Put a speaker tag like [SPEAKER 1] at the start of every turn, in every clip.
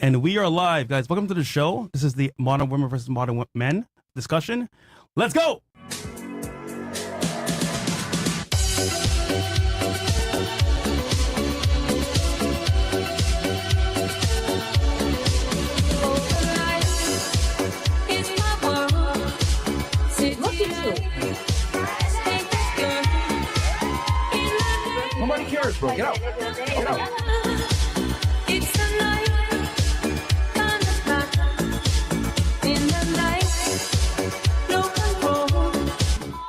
[SPEAKER 1] And we are live, guys. Welcome to the show. This is the Modern Women versus Modern Men discussion. Let's go.
[SPEAKER 2] Nobody cares, bro. Get out. Get out.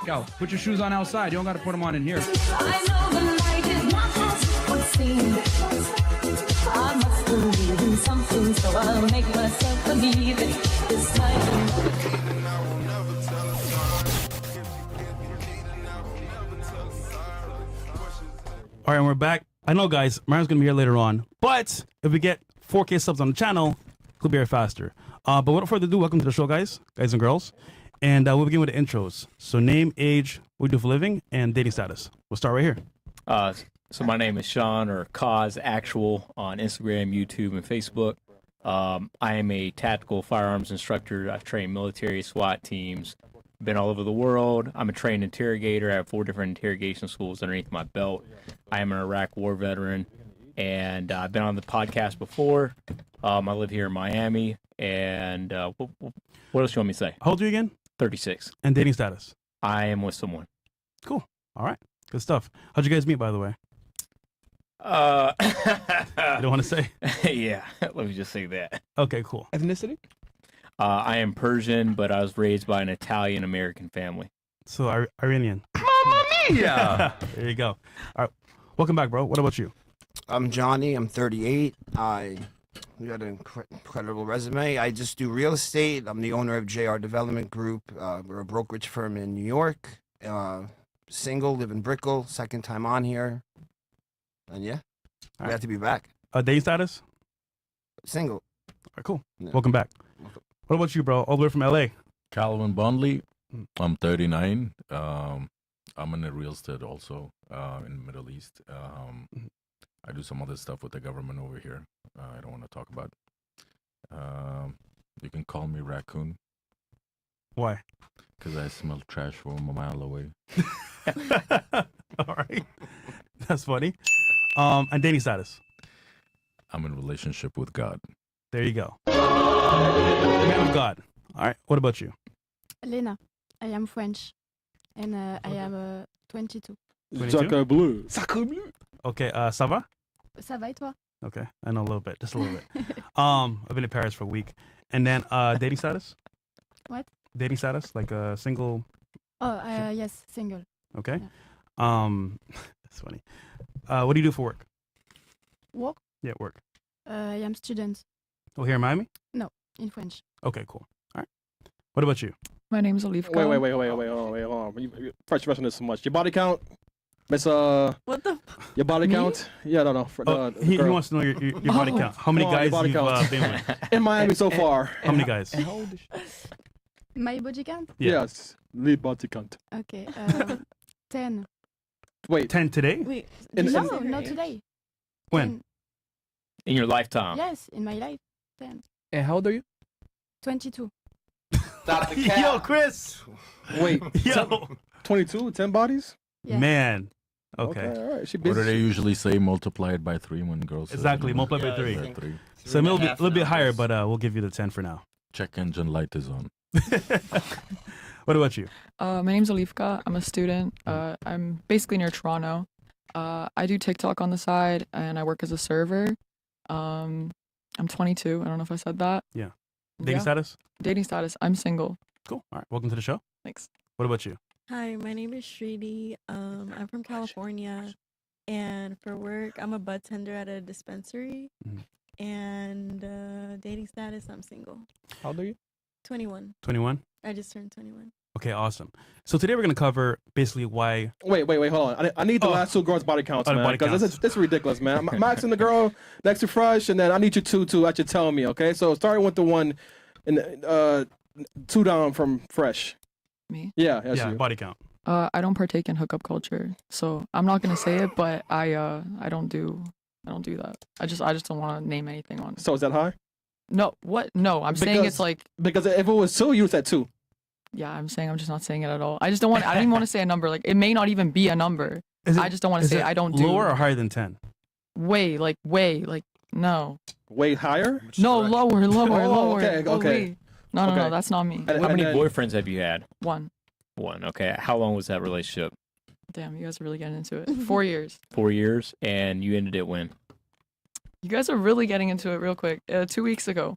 [SPEAKER 2] Go. Put your shoes on outside. You don't got to put them on in here. I know the light is not as it seems. I must believe in something, so I'll make myself believe it this time.
[SPEAKER 1] All right, and we're back. I know, guys, Marion's going to be here later on, but if we get 4K subs on the channel, he'll be here faster. But without further ado, welcome to the show, guys and girls. And we'll begin with the intros. So name, age, what you do for a living, and dating status. We'll start right here.
[SPEAKER 3] So my name is Sean, or Cause Actual, on Instagram, YouTube, and Facebook. I am a tactical firearms instructor. I've trained military SWAT teams, been all over the world. I'm a trained interrogator. I have 4 different interrogation schools underneath my belt. I am an Iraq war veteran, and I've been on the podcast before. I live here in Miami, and what else do you want me to say?
[SPEAKER 1] How old are you again?
[SPEAKER 3] 36.
[SPEAKER 1] And dating status?
[SPEAKER 3] I am with someone.
[SPEAKER 1] Cool. All right. Good stuff. How'd you guys meet, by the way? You don't want to say?
[SPEAKER 3] Yeah, let me just say that.
[SPEAKER 1] Okay, cool.
[SPEAKER 2] Ethnicity?
[SPEAKER 3] I am Persian, but I was raised by an Italian-American family.
[SPEAKER 1] So Iranian.
[SPEAKER 2] Mamma mia!
[SPEAKER 1] There you go. All right. Welcome back, bro. What about you?
[SPEAKER 4] I'm Johnny. I'm 38. We got an incredible resume. I just do real estate. I'm the owner of JR Development Group. We're a brokerage firm in New York. Single, live in Brickell. Second time on here. And yeah, glad to be back.
[SPEAKER 1] Dating status?
[SPEAKER 4] Single.
[SPEAKER 1] All right, cool.
[SPEAKER 4] Yeah.
[SPEAKER 1] Welcome back. What about you, bro? All the way from LA.
[SPEAKER 5] Calvin Bondley. I'm 39. I'm in the real estate also in the Middle East. I do some other stuff with the government over here. I don't want to talk about. You can call me Raccoon
[SPEAKER 1] Why?
[SPEAKER 5] because I smell trash from a mile away.
[SPEAKER 1] All right. That's funny. And dating status?
[SPEAKER 5] I'm in a relationship with God.
[SPEAKER 1] There you go. Man of God. All right. What about you?
[SPEAKER 6] Lena, I am French, and I am 22.
[SPEAKER 1] 22?
[SPEAKER 2] Sacre bleu. Sacre bleu.
[SPEAKER 1] Okay. Ça va?
[SPEAKER 6] Ça va et toi?
[SPEAKER 1] Okay. I know a little bit. Just a little bit. I've been in Paris for a week. And then dating status?
[SPEAKER 6] What?
[SPEAKER 1] Dating status? Like a single?
[SPEAKER 6] Oh, yes, single.
[SPEAKER 1] Okay.
[SPEAKER 6] Yeah.
[SPEAKER 1] That's funny. What do you do for work?
[SPEAKER 6] Work?
[SPEAKER 1] Yeah, work.
[SPEAKER 6] I am student
[SPEAKER 1] Oh, here in Miami?
[SPEAKER 6] in French.
[SPEAKER 1] Okay, cool. All right. What about you?
[SPEAKER 7] My name is Olivka.
[SPEAKER 2] Wait, hold on. You French mentioned this so much. Your body count? Miss,
[SPEAKER 6] What the?
[SPEAKER 2] your body
[SPEAKER 7] Me?
[SPEAKER 2] count? Yeah, no.
[SPEAKER 1] He
[SPEAKER 2] girl.
[SPEAKER 1] wants to know your body count. How many
[SPEAKER 2] Come on, your
[SPEAKER 1] guys
[SPEAKER 2] body
[SPEAKER 1] you've
[SPEAKER 2] count.
[SPEAKER 1] been with?
[SPEAKER 2] In Miami so far.
[SPEAKER 1] How many guys?
[SPEAKER 2] And how old is she?
[SPEAKER 6] My body count?
[SPEAKER 1] Yeah.
[SPEAKER 2] Yes. Lead body count.
[SPEAKER 6] Okay, 10.
[SPEAKER 2] Wait.
[SPEAKER 1] 10 today?
[SPEAKER 6] Wait,
[SPEAKER 2] In-
[SPEAKER 6] no,
[SPEAKER 2] in-
[SPEAKER 6] not today.
[SPEAKER 1] When?
[SPEAKER 6] 10.
[SPEAKER 3] In your lifetime.
[SPEAKER 6] Yes, in my life, 10.
[SPEAKER 2] And how old are you?
[SPEAKER 6] 22.
[SPEAKER 1] Yo, Chris!
[SPEAKER 2] Wait.
[SPEAKER 1] Yo!
[SPEAKER 2] 22? 10 bodies?
[SPEAKER 6] Yeah.
[SPEAKER 1] Man. Okay.
[SPEAKER 2] All right. She
[SPEAKER 5] What do
[SPEAKER 2] busy.
[SPEAKER 5] they usually say? Multiply it by 3 when girls say,
[SPEAKER 1] Exactly,
[SPEAKER 5] you know,
[SPEAKER 1] multiply by 3.
[SPEAKER 5] yeah, 3.
[SPEAKER 1] So a little bit higher, but we'll give you the 10 for now.
[SPEAKER 5] Check engine light is on.
[SPEAKER 1] What about you?
[SPEAKER 7] My name's Olivka. I'm a student. I'm basically near Toronto. I do TikTok on the side, and I work as a server. I'm 22. I don't know if I said that.
[SPEAKER 1] Yeah. Dating status?
[SPEAKER 7] Dating status. I'm single.
[SPEAKER 1] Cool. All right. Welcome to the show.
[SPEAKER 7] Thanks.
[SPEAKER 1] What about you?
[SPEAKER 8] Hi, my name is Shridi. I'm from California, and for work, I'm a bud tender at a dispensary.
[SPEAKER 1] Mhm.
[SPEAKER 8] And dating status, I'm single.
[SPEAKER 2] How old are you?
[SPEAKER 8] 21.
[SPEAKER 1] 21?
[SPEAKER 8] I just turned 21.
[SPEAKER 1] Okay, awesome. So today we're going to cover basically why...
[SPEAKER 2] Wait, hold on. I need the last 2 girls' body counts, man.
[SPEAKER 1] body
[SPEAKER 2] Because
[SPEAKER 1] counts.
[SPEAKER 2] this is ridiculous, man. I'm asking the girl next to Fresh, and then I need you two to actually tell me, okay? So starting with the one in 2 down from Fresh.
[SPEAKER 7] Me?
[SPEAKER 2] Yeah, that's
[SPEAKER 1] yeah,
[SPEAKER 2] you.
[SPEAKER 1] body count.
[SPEAKER 7] I don't partake in hookup culture, so I'm not gonna say it, but I don't do that. I just don't want to name anything on it.
[SPEAKER 2] So is that high?
[SPEAKER 7] No, what? No, I'm saying it's like.
[SPEAKER 9] Because if it was 2, you said 2.
[SPEAKER 7] Yeah, I'm saying I'm just not saying it at all. I just don't want. I don't even want to say a number. Like it may not even be a number. I just don't want to say I don't do.
[SPEAKER 1] Lower or higher than 10?
[SPEAKER 7] Way, no.
[SPEAKER 9] Way higher?
[SPEAKER 7] No, lower, lower.
[SPEAKER 9] Okay.
[SPEAKER 7] Way. No,
[SPEAKER 9] Okay.
[SPEAKER 7] that's not me.
[SPEAKER 3] How many boyfriends have you had?
[SPEAKER 7] One.
[SPEAKER 3] One. Okay. How long was that relationship?
[SPEAKER 7] Damn, you guys are really getting into it. 4 years.
[SPEAKER 3] 4 years, and you ended it when?
[SPEAKER 7] You guys are really getting into it real quick. 2 weeks ago.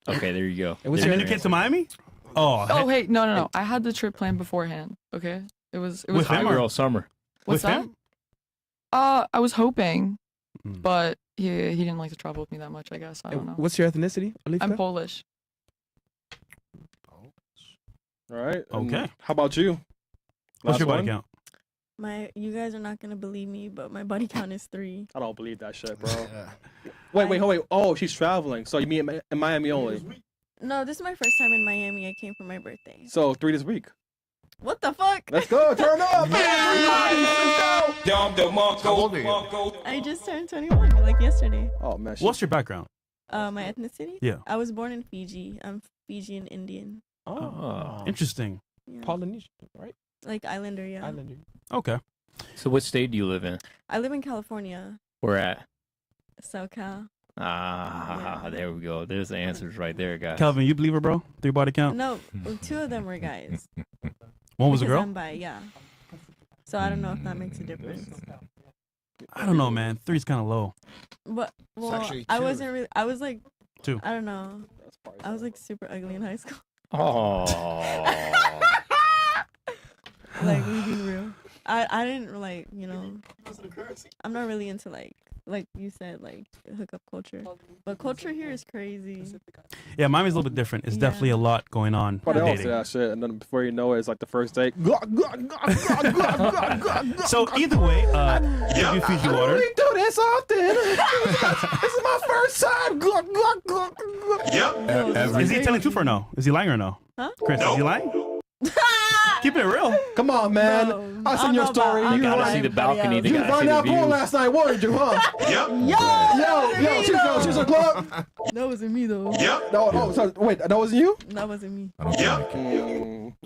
[SPEAKER 3] Okay, there you go.
[SPEAKER 1] And then you came to Miami?
[SPEAKER 7] Oh, hey, no. I had the trip planned beforehand. Okay, it was
[SPEAKER 1] With
[SPEAKER 3] hot
[SPEAKER 1] him
[SPEAKER 3] girl summer.
[SPEAKER 7] What's
[SPEAKER 1] with
[SPEAKER 7] that?
[SPEAKER 1] him?
[SPEAKER 7] I was hoping, but he didn't like to travel with me that much. I guess I don't know.
[SPEAKER 10] What's your ethnicity, Alifka?
[SPEAKER 7] I'm Polish.
[SPEAKER 9] All right.
[SPEAKER 1] Okay.
[SPEAKER 9] How about you?
[SPEAKER 1] What's your
[SPEAKER 9] Last
[SPEAKER 1] body
[SPEAKER 9] one?
[SPEAKER 1] count?
[SPEAKER 8] You guys are not gonna believe me, but my body count is 3.
[SPEAKER 9] I don't believe that shit, bro. Wait. Oh, she's traveling. So you mean in Miami only?
[SPEAKER 8] No, this is my first time in Miami. I came for my birthday.
[SPEAKER 9] So 3 this week.
[SPEAKER 8] What the fuck?
[SPEAKER 9] Let's go. Turn up.
[SPEAKER 4] How old are you?
[SPEAKER 8] I just turned 21 like yesterday.
[SPEAKER 9] Oh man.
[SPEAKER 1] What's your background?
[SPEAKER 8] My ethnicity?
[SPEAKER 1] Yeah.
[SPEAKER 8] I was born in Fiji. I'm Fijian Indian.
[SPEAKER 9] Oh.
[SPEAKER 1] Interesting.
[SPEAKER 8] Yeah.
[SPEAKER 10] Polynesian, right?
[SPEAKER 8] Like Islander, yeah.
[SPEAKER 10] Islander.
[SPEAKER 1] Okay.
[SPEAKER 3] So what state do you live in?
[SPEAKER 8] I live in California,
[SPEAKER 3] Where at?
[SPEAKER 8] SoCal.
[SPEAKER 3] Ah, there we go. There's the answers right there, guys.
[SPEAKER 1] Calvin, you believe her, bro? 3 body count?
[SPEAKER 8] No, 2 of them were guys.
[SPEAKER 1] One was a
[SPEAKER 8] Because
[SPEAKER 1] girl?
[SPEAKER 8] I'm bi, yeah. So I don't know if that makes a difference.
[SPEAKER 1] I don't know, man. 3's kind of low.
[SPEAKER 8] But well,
[SPEAKER 4] actually
[SPEAKER 8] I
[SPEAKER 4] 2.
[SPEAKER 8] wasn't really. I was like,
[SPEAKER 1] 2.
[SPEAKER 8] I don't know. I was like super ugly in high school.
[SPEAKER 3] Oh.
[SPEAKER 8] Like me being real. I didn't like, I'm not really into like you said, like hookup culture. But culture here is crazy.
[SPEAKER 1] Yeah, Miami's a little bit different. It's
[SPEAKER 8] Yeah.
[SPEAKER 1] definitely a lot going on.
[SPEAKER 9] But they
[SPEAKER 1] with
[SPEAKER 9] all say
[SPEAKER 1] dating.
[SPEAKER 9] that shit, and then before you know it, it's like the first date.
[SPEAKER 1] So either way, give you Fiji water.
[SPEAKER 9] We do this often. This is my first time.
[SPEAKER 1] Is he telling the truth or no? Is he lying or no?
[SPEAKER 8] Huh?
[SPEAKER 1] Chris, is he lying? Keep it real.
[SPEAKER 9] Come on, man.
[SPEAKER 8] Bro,
[SPEAKER 9] I seen your story.
[SPEAKER 8] I
[SPEAKER 3] You
[SPEAKER 8] don't know
[SPEAKER 3] gotta
[SPEAKER 8] about
[SPEAKER 3] see the
[SPEAKER 8] everybody
[SPEAKER 3] balcony.
[SPEAKER 8] else.
[SPEAKER 3] They
[SPEAKER 9] You
[SPEAKER 3] gotta
[SPEAKER 9] burned
[SPEAKER 3] see the
[SPEAKER 9] that porn
[SPEAKER 3] view.
[SPEAKER 9] last night, weren't you, huh? Yo, she's a club.
[SPEAKER 8] That wasn't me though.
[SPEAKER 9] No, oh, so, wait, that wasn't you?
[SPEAKER 8] That wasn't me.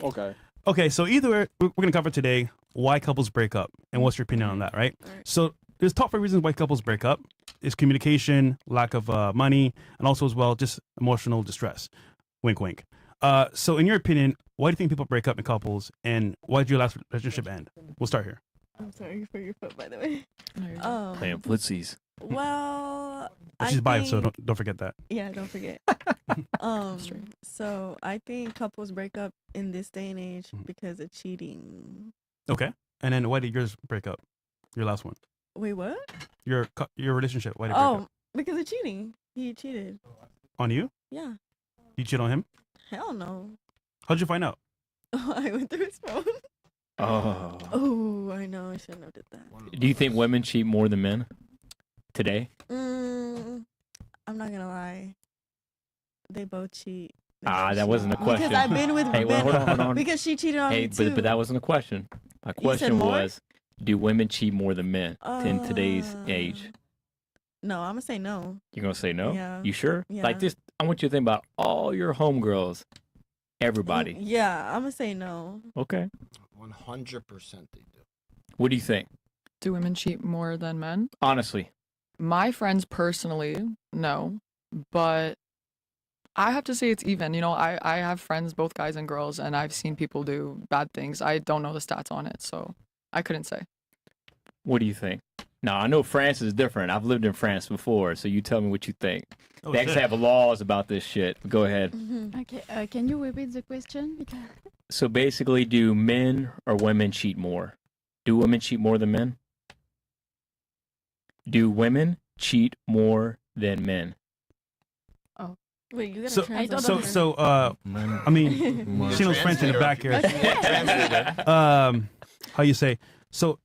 [SPEAKER 9] Okay.
[SPEAKER 1] Okay, so either way, we're going to cover today why couples break up and what's your opinion on that, right? So there's top 5 reasons why couples break up. Is communication, lack of money, and also as well just emotional distress. Wink, wink. So in your opinion, why do you think people break up in couples, and why did your last relationship end? We'll start here.
[SPEAKER 8] I'm sorry for your foot, by the way.
[SPEAKER 7] No, you're good.
[SPEAKER 3] Playing footsies.
[SPEAKER 8] Well,
[SPEAKER 1] But she's bi, so don't forget that.
[SPEAKER 8] Yeah, don't forget. So I think couples break up in this day and age because of cheating.
[SPEAKER 1] Okay. And then why did yours break up? Your last one.
[SPEAKER 8] Wait, what?
[SPEAKER 1] Your relationship. Why did it break up?
[SPEAKER 8] Because of cheating. He cheated.
[SPEAKER 1] On you?
[SPEAKER 8] Yeah.
[SPEAKER 1] You cheat on him?
[SPEAKER 8] Hell no.
[SPEAKER 1] How'd you find out?
[SPEAKER 8] I went through his phone.
[SPEAKER 3] Oh.
[SPEAKER 8] Oh, I know. I shouldn't have did that.
[SPEAKER 3] Do you think women cheat more than men today?
[SPEAKER 8] I'm not gonna lie. They both cheat.
[SPEAKER 3] That wasn't a question.
[SPEAKER 8] Because I've been with
[SPEAKER 3] Hey, well, hold on.
[SPEAKER 8] Because she cheated on
[SPEAKER 3] Hey,
[SPEAKER 8] me too.
[SPEAKER 3] but that wasn't a question. My
[SPEAKER 8] You said
[SPEAKER 3] question
[SPEAKER 8] more?
[SPEAKER 3] was, do women cheat more than men in today's age?
[SPEAKER 8] No, I'm gonna say no.
[SPEAKER 3] You're gonna say no?
[SPEAKER 8] Yeah.
[SPEAKER 3] You sure?
[SPEAKER 8] Yeah.
[SPEAKER 3] Like this, I want you to think about all your homegirls, everybody.
[SPEAKER 8] Yeah, I'm gonna say no.
[SPEAKER 3] Okay.
[SPEAKER 4] 100% they do.
[SPEAKER 3] What do you think?
[SPEAKER 7] Do women cheat more than men?
[SPEAKER 3] Honestly.
[SPEAKER 7] My friends personally, no. But I have to say it's even. I have friends, both guys and girls, and I've seen people do bad things. I don't know the stats on it, so I couldn't say.
[SPEAKER 3] What do you think? Now, I know France is different. I've lived in France before, so you tell me what you think.
[SPEAKER 1] Oh,
[SPEAKER 3] they actually
[SPEAKER 1] shit.
[SPEAKER 3] have laws about this shit. Go ahead.
[SPEAKER 6] Okay, can you repeat the question? Because
[SPEAKER 3] So basically, do men or women cheat more? Do women cheat more than men? Do women cheat more than men?
[SPEAKER 8] Wait, you gotta
[SPEAKER 1] So,
[SPEAKER 8] translate.
[SPEAKER 1] I mean, she knows French in the back here. How you say? So,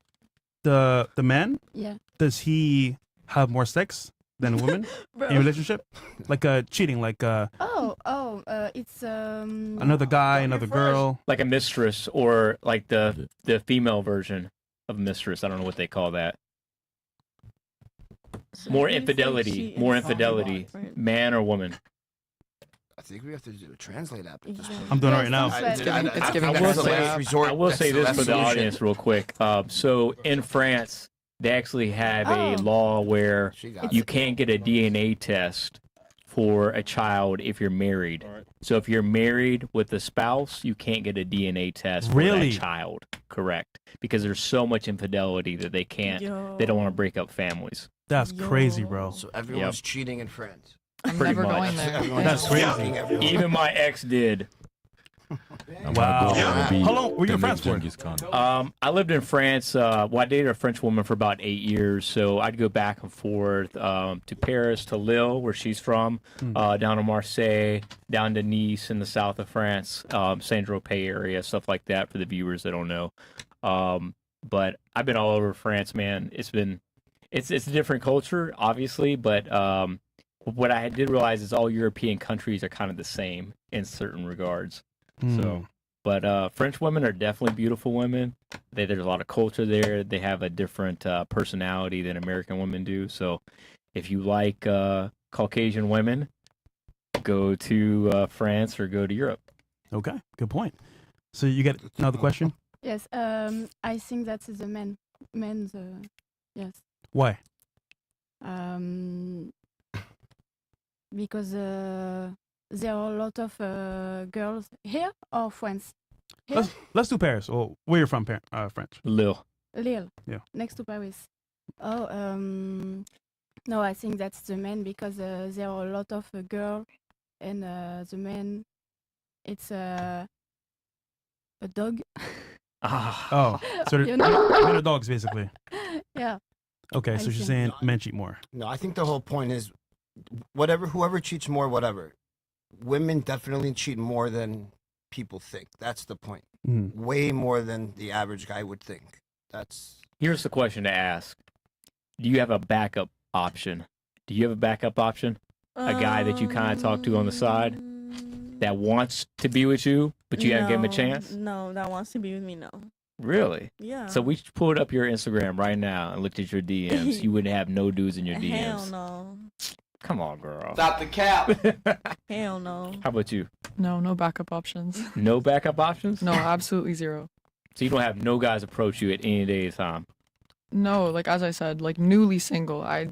[SPEAKER 1] the man,
[SPEAKER 6] yeah.
[SPEAKER 1] does he have more sex than a woman in a relationship? Like cheating, like
[SPEAKER 6] It's
[SPEAKER 1] another guy, another girl.
[SPEAKER 3] Like a mistress, or like the female version of mistress. I don't know what they call that. More
[SPEAKER 8] He said
[SPEAKER 3] infidelity.
[SPEAKER 8] cheat
[SPEAKER 3] More
[SPEAKER 8] and
[SPEAKER 3] infidelity.
[SPEAKER 8] different.
[SPEAKER 3] Man or woman?
[SPEAKER 4] I think we have to do a translate app at this
[SPEAKER 8] Yeah.
[SPEAKER 4] point.
[SPEAKER 1] I'm doing it right now.
[SPEAKER 6] Yes,
[SPEAKER 7] It's giving
[SPEAKER 3] I
[SPEAKER 7] that
[SPEAKER 3] will
[SPEAKER 7] sort of
[SPEAKER 3] say,
[SPEAKER 7] last
[SPEAKER 4] resort.
[SPEAKER 3] I will
[SPEAKER 4] That's
[SPEAKER 3] say
[SPEAKER 4] the
[SPEAKER 3] this
[SPEAKER 4] last
[SPEAKER 3] for the
[SPEAKER 4] solution.
[SPEAKER 3] audience real quick. So in France, they actually have a
[SPEAKER 6] Oh.
[SPEAKER 3] law where
[SPEAKER 4] She got
[SPEAKER 3] you
[SPEAKER 4] it.
[SPEAKER 3] can't get a DNA test for a child if you're married. So if you're married with a spouse, you can't get a DNA test for
[SPEAKER 1] Really?
[SPEAKER 3] that child. Correct. Because there's so much infidelity that they can't. They don't want to break up families.
[SPEAKER 1] That's crazy,
[SPEAKER 8] Yo.
[SPEAKER 1] bro.
[SPEAKER 4] So everyone's cheating in France.
[SPEAKER 7] I'm
[SPEAKER 3] Pretty
[SPEAKER 7] never
[SPEAKER 3] much.
[SPEAKER 7] going there.
[SPEAKER 4] Everyone's
[SPEAKER 1] That's
[SPEAKER 4] just
[SPEAKER 1] crazy.
[SPEAKER 4] fucking everyone.
[SPEAKER 3] Even my ex did.
[SPEAKER 5] I'm
[SPEAKER 1] Wow.
[SPEAKER 5] not gonna be
[SPEAKER 1] How long were you in
[SPEAKER 5] the
[SPEAKER 1] France for?
[SPEAKER 5] Genghis Khan.
[SPEAKER 3] I lived in France. Well, I dated a French woman for about 8 years, so I'd go back and forth to Paris, to Lille, where she's from, down to Marseille, down to Nice in the south of France, Saint-Tropez area, stuff like that for the viewers that don't know. But I've been all over France, man. It's a different culture, obviously, but what I did realize is all European countries are kind of the same in certain regards. So, but French women are definitely beautiful women. There's a lot of culture there. They have a different personality than American women do. So, if you like Caucasian women, go to France or go to Europe.
[SPEAKER 1] Okay, good point. So you get another question?
[SPEAKER 6] Yes, I think that's the men's. Yes.
[SPEAKER 1] Why?
[SPEAKER 6] Because there are a lot of girls here or France. Here,
[SPEAKER 1] Let's do Paris. Or where you're from, French?
[SPEAKER 3] Lille.
[SPEAKER 6] Lille.
[SPEAKER 1] Yeah.
[SPEAKER 6] Next to Paris. Oh, no, I think that's the men because there are a lot of girls and the men, it's a dog.
[SPEAKER 1] Oh, so
[SPEAKER 6] You
[SPEAKER 1] they're
[SPEAKER 6] know?
[SPEAKER 1] men are dogs, basically.
[SPEAKER 6] Yeah.
[SPEAKER 1] Okay,
[SPEAKER 6] I
[SPEAKER 1] so she's
[SPEAKER 6] think-
[SPEAKER 1] saying men cheat more.
[SPEAKER 4] No, I think the whole point is, whoever cheats more, whatever. Women definitely cheat more than people think. That's the point.
[SPEAKER 1] Mm.
[SPEAKER 4] Way more than the average guy would think. That's
[SPEAKER 3] Here's the question to ask: do you have a backup option? Do you have a backup option? A guy that you kind of talk to on the side that wants to be with you, but you haven't given him a chance?
[SPEAKER 8] No, that wants to be with me. No.
[SPEAKER 3] Really?
[SPEAKER 8] Yeah.
[SPEAKER 3] So we pulled up your Instagram right now and looked at your DMs. You wouldn't have no dudes in your DMs.
[SPEAKER 8] Hell no.
[SPEAKER 3] Come on, girl.
[SPEAKER 11] Stop the cap.
[SPEAKER 8] Hell no.
[SPEAKER 3] How about you?
[SPEAKER 7] No backup options.
[SPEAKER 3] No backup options?
[SPEAKER 7] No, absolutely zero.
[SPEAKER 3] So you don't have no guys approach you at any day of time?
[SPEAKER 7] No, like as I said, like newly single, I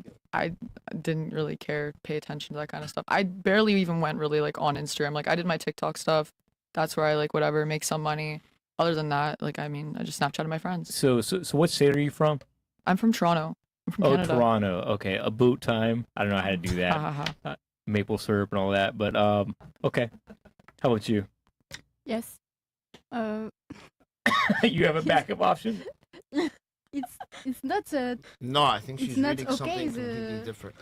[SPEAKER 7] didn't really pay attention to that kind of stuff. I barely even went really like on Instagram. Like I did my TikTok stuff. That's where I like whatever make some money. Other than that, like I mean, I just Snapchatted my friends.
[SPEAKER 3] So what state are you from?
[SPEAKER 7] I'm from Toronto. I'm from Canada.
[SPEAKER 3] Toronto. Okay, a boot time. I don't know how to do
[SPEAKER 7] Ha, ha,
[SPEAKER 3] that.
[SPEAKER 7] ha.
[SPEAKER 3] Maple syrup and all that. But okay. How about you?
[SPEAKER 6] Yes.
[SPEAKER 3] You have a backup option?
[SPEAKER 6] It's not
[SPEAKER 4] no. I think
[SPEAKER 6] It's
[SPEAKER 4] she's
[SPEAKER 6] not
[SPEAKER 4] reading
[SPEAKER 6] okay,
[SPEAKER 4] something completely
[SPEAKER 6] the-
[SPEAKER 4] different.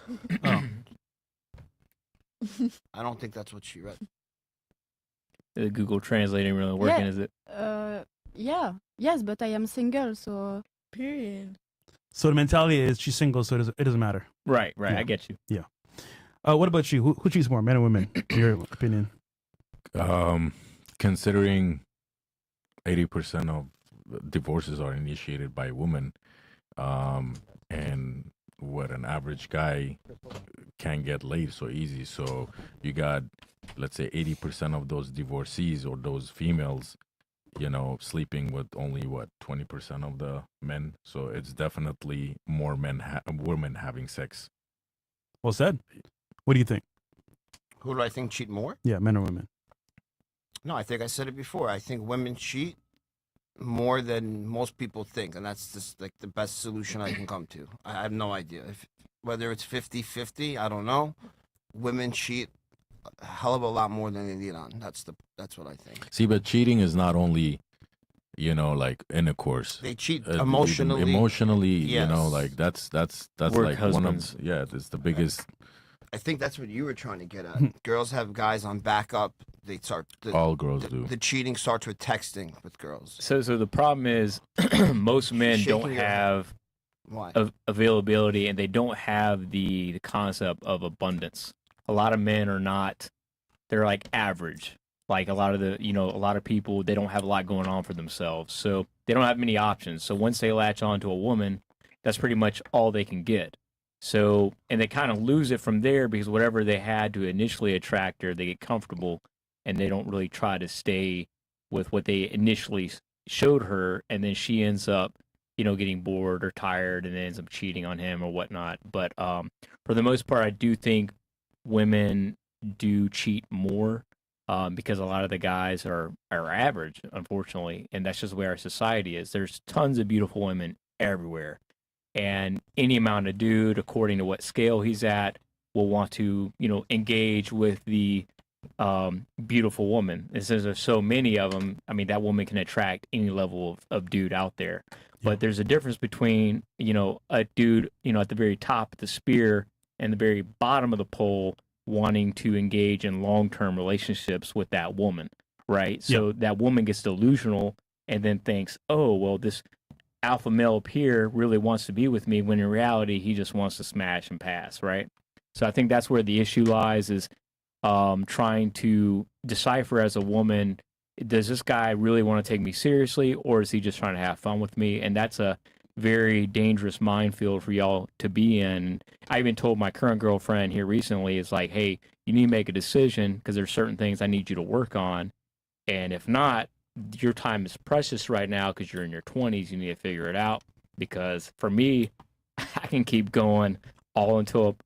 [SPEAKER 1] Oh.
[SPEAKER 4] I don't think that's what she read.
[SPEAKER 3] The Google Translate ain't really working,
[SPEAKER 6] Yeah.
[SPEAKER 3] is it?
[SPEAKER 6] yeah. Yes, but I am single, so
[SPEAKER 8] Period.
[SPEAKER 1] So the mentality is she's single, so it doesn't matter.
[SPEAKER 3] Right.
[SPEAKER 1] Yeah.
[SPEAKER 3] I get you.
[SPEAKER 1] What about you? Who cheats more, men or women? In your opinion?
[SPEAKER 5] Considering 80% of divorces are initiated by women, and what an average guy can get laid so easy. So you got, let's say, 80% of those divorcees or those females, sleeping with only 20% of the men. So it's definitely more women having sex.
[SPEAKER 1] Well said. What do you think?
[SPEAKER 4] Who do I think cheat more?
[SPEAKER 1] Yeah, men or women?
[SPEAKER 4] No, I think I said it before. I think women cheat more than most people think, and that's just like the best solution I can come to. I have no idea whether it's 50-50. I don't know. Women cheat a hell of a lot more than they lead on. That's what I think.
[SPEAKER 5] See, but cheating is not only, like intercourse.
[SPEAKER 4] They cheat emotionally.
[SPEAKER 5] Emotionally,
[SPEAKER 4] Yes.
[SPEAKER 5] like that's
[SPEAKER 3] Work
[SPEAKER 5] like
[SPEAKER 3] husbands.
[SPEAKER 5] one of it's the biggest.
[SPEAKER 4] I think that's what you were trying to get at. Girls have guys on backup. They start.
[SPEAKER 5] All girls do.
[SPEAKER 4] The cheating starts with texting with girls.
[SPEAKER 3] So the problem is most men
[SPEAKER 4] Shaking
[SPEAKER 3] don't
[SPEAKER 4] your head.
[SPEAKER 3] have
[SPEAKER 4] Why?
[SPEAKER 3] availability, and they don't have the concept of abundance. A lot of men are not. They're like average. Like a lot of people, they don't have a lot going on for themselves, so they don't have many options. So once they latch on to a woman, that's pretty much all they can get. So, and they kind of lose it from there because whatever they had to initially attract her, they get comfortable and they don't really try to stay with what they initially showed her. And then she ends up, getting bored or tired and then ends up cheating on him or whatnot. But for the most part, I do think women do cheat more because a lot of the guys are average, unfortunately. And that's just the way our society is. There's tons of beautiful women everywhere. And any amount of dude, according to what scale he's at, will want to, engage with the beautiful woman. And since there's so many of them, I mean, that woman can attract any level of dude out there. But there's a difference between, a dude, at the very top of the spear and the very bottom of the pole wanting to engage in long-term relationships with that woman, right? So that woman gets delusional and then thinks, oh, well, this alpha male up here really wants to be with me, when in reality he just wants to smash and pass, right? So I think that's where the issue lies, is trying to decipher as a woman, does this guy really want to take me seriously, or is he just trying to have fun with me? And that's a very dangerous minefield for y'all to be in. I even told my current girlfriend here recently, it's like, hey, you need to make a decision because there's certain things I need you to work on, and if not, your time is precious right now because you're in your 20s. You need to figure it out, because for me, I can keep going all until,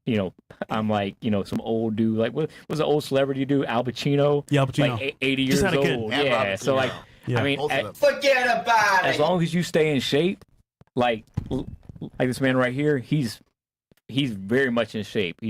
[SPEAKER 3] I'm like, some old dude, like, what was an old celebrity dude? Al Pacino?
[SPEAKER 1] Yeah, Al Pacino.
[SPEAKER 3] Like 80
[SPEAKER 1] Just
[SPEAKER 3] years
[SPEAKER 1] had a kid.
[SPEAKER 3] old.
[SPEAKER 4] And
[SPEAKER 3] Yeah.
[SPEAKER 4] Robert
[SPEAKER 3] So,
[SPEAKER 4] De
[SPEAKER 3] like,
[SPEAKER 4] Niro.
[SPEAKER 1] Yeah.
[SPEAKER 3] I mean,
[SPEAKER 4] Both of them.
[SPEAKER 11] Forget about
[SPEAKER 3] as
[SPEAKER 11] it.
[SPEAKER 3] long as you stay in shape, like this man right here, he's very much in shape.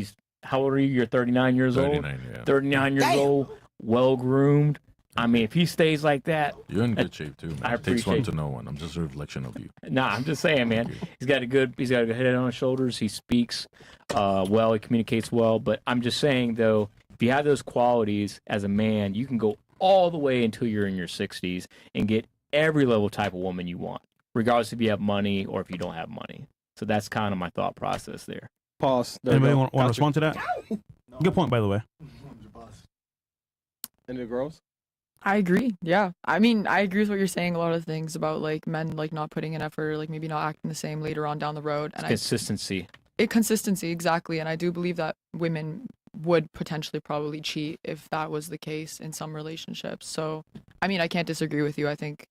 [SPEAKER 3] How old are you? You're 39 years
[SPEAKER 5] 39,
[SPEAKER 3] old?
[SPEAKER 5] yeah.
[SPEAKER 3] 39 years old, well-groomed. I mean, if he stays like that,
[SPEAKER 5] You're in good shape too, man.
[SPEAKER 3] I
[SPEAKER 5] It takes one
[SPEAKER 3] appreciate
[SPEAKER 5] to know one. I'm just a reflection of you.
[SPEAKER 3] nah, I'm just saying, man. He's got a good head on his shoulders. He speaks well. He communicates well. But I'm just saying, though, if you have those qualities as a man, you can go all the way until you're in your 60s and get every level type of woman you want, regardless if you have money or if you don't have money. So that's kind of my thought process there.
[SPEAKER 9] Pause. There we
[SPEAKER 1] Anybody
[SPEAKER 9] go.
[SPEAKER 1] want to
[SPEAKER 9] Gotcha.
[SPEAKER 1] respond to that? Good point, by the way.
[SPEAKER 9] Any of the girls?
[SPEAKER 7] I agree. Yeah. I mean, I agree with what you're saying. A lot of things about like men like not putting in effort, like maybe not acting the same later on down the road. And
[SPEAKER 3] Consistency.
[SPEAKER 7] Consistency, exactly. And I do believe that women would potentially probably cheat if that was the case in some relationships. So, I mean, I can't disagree with you. I think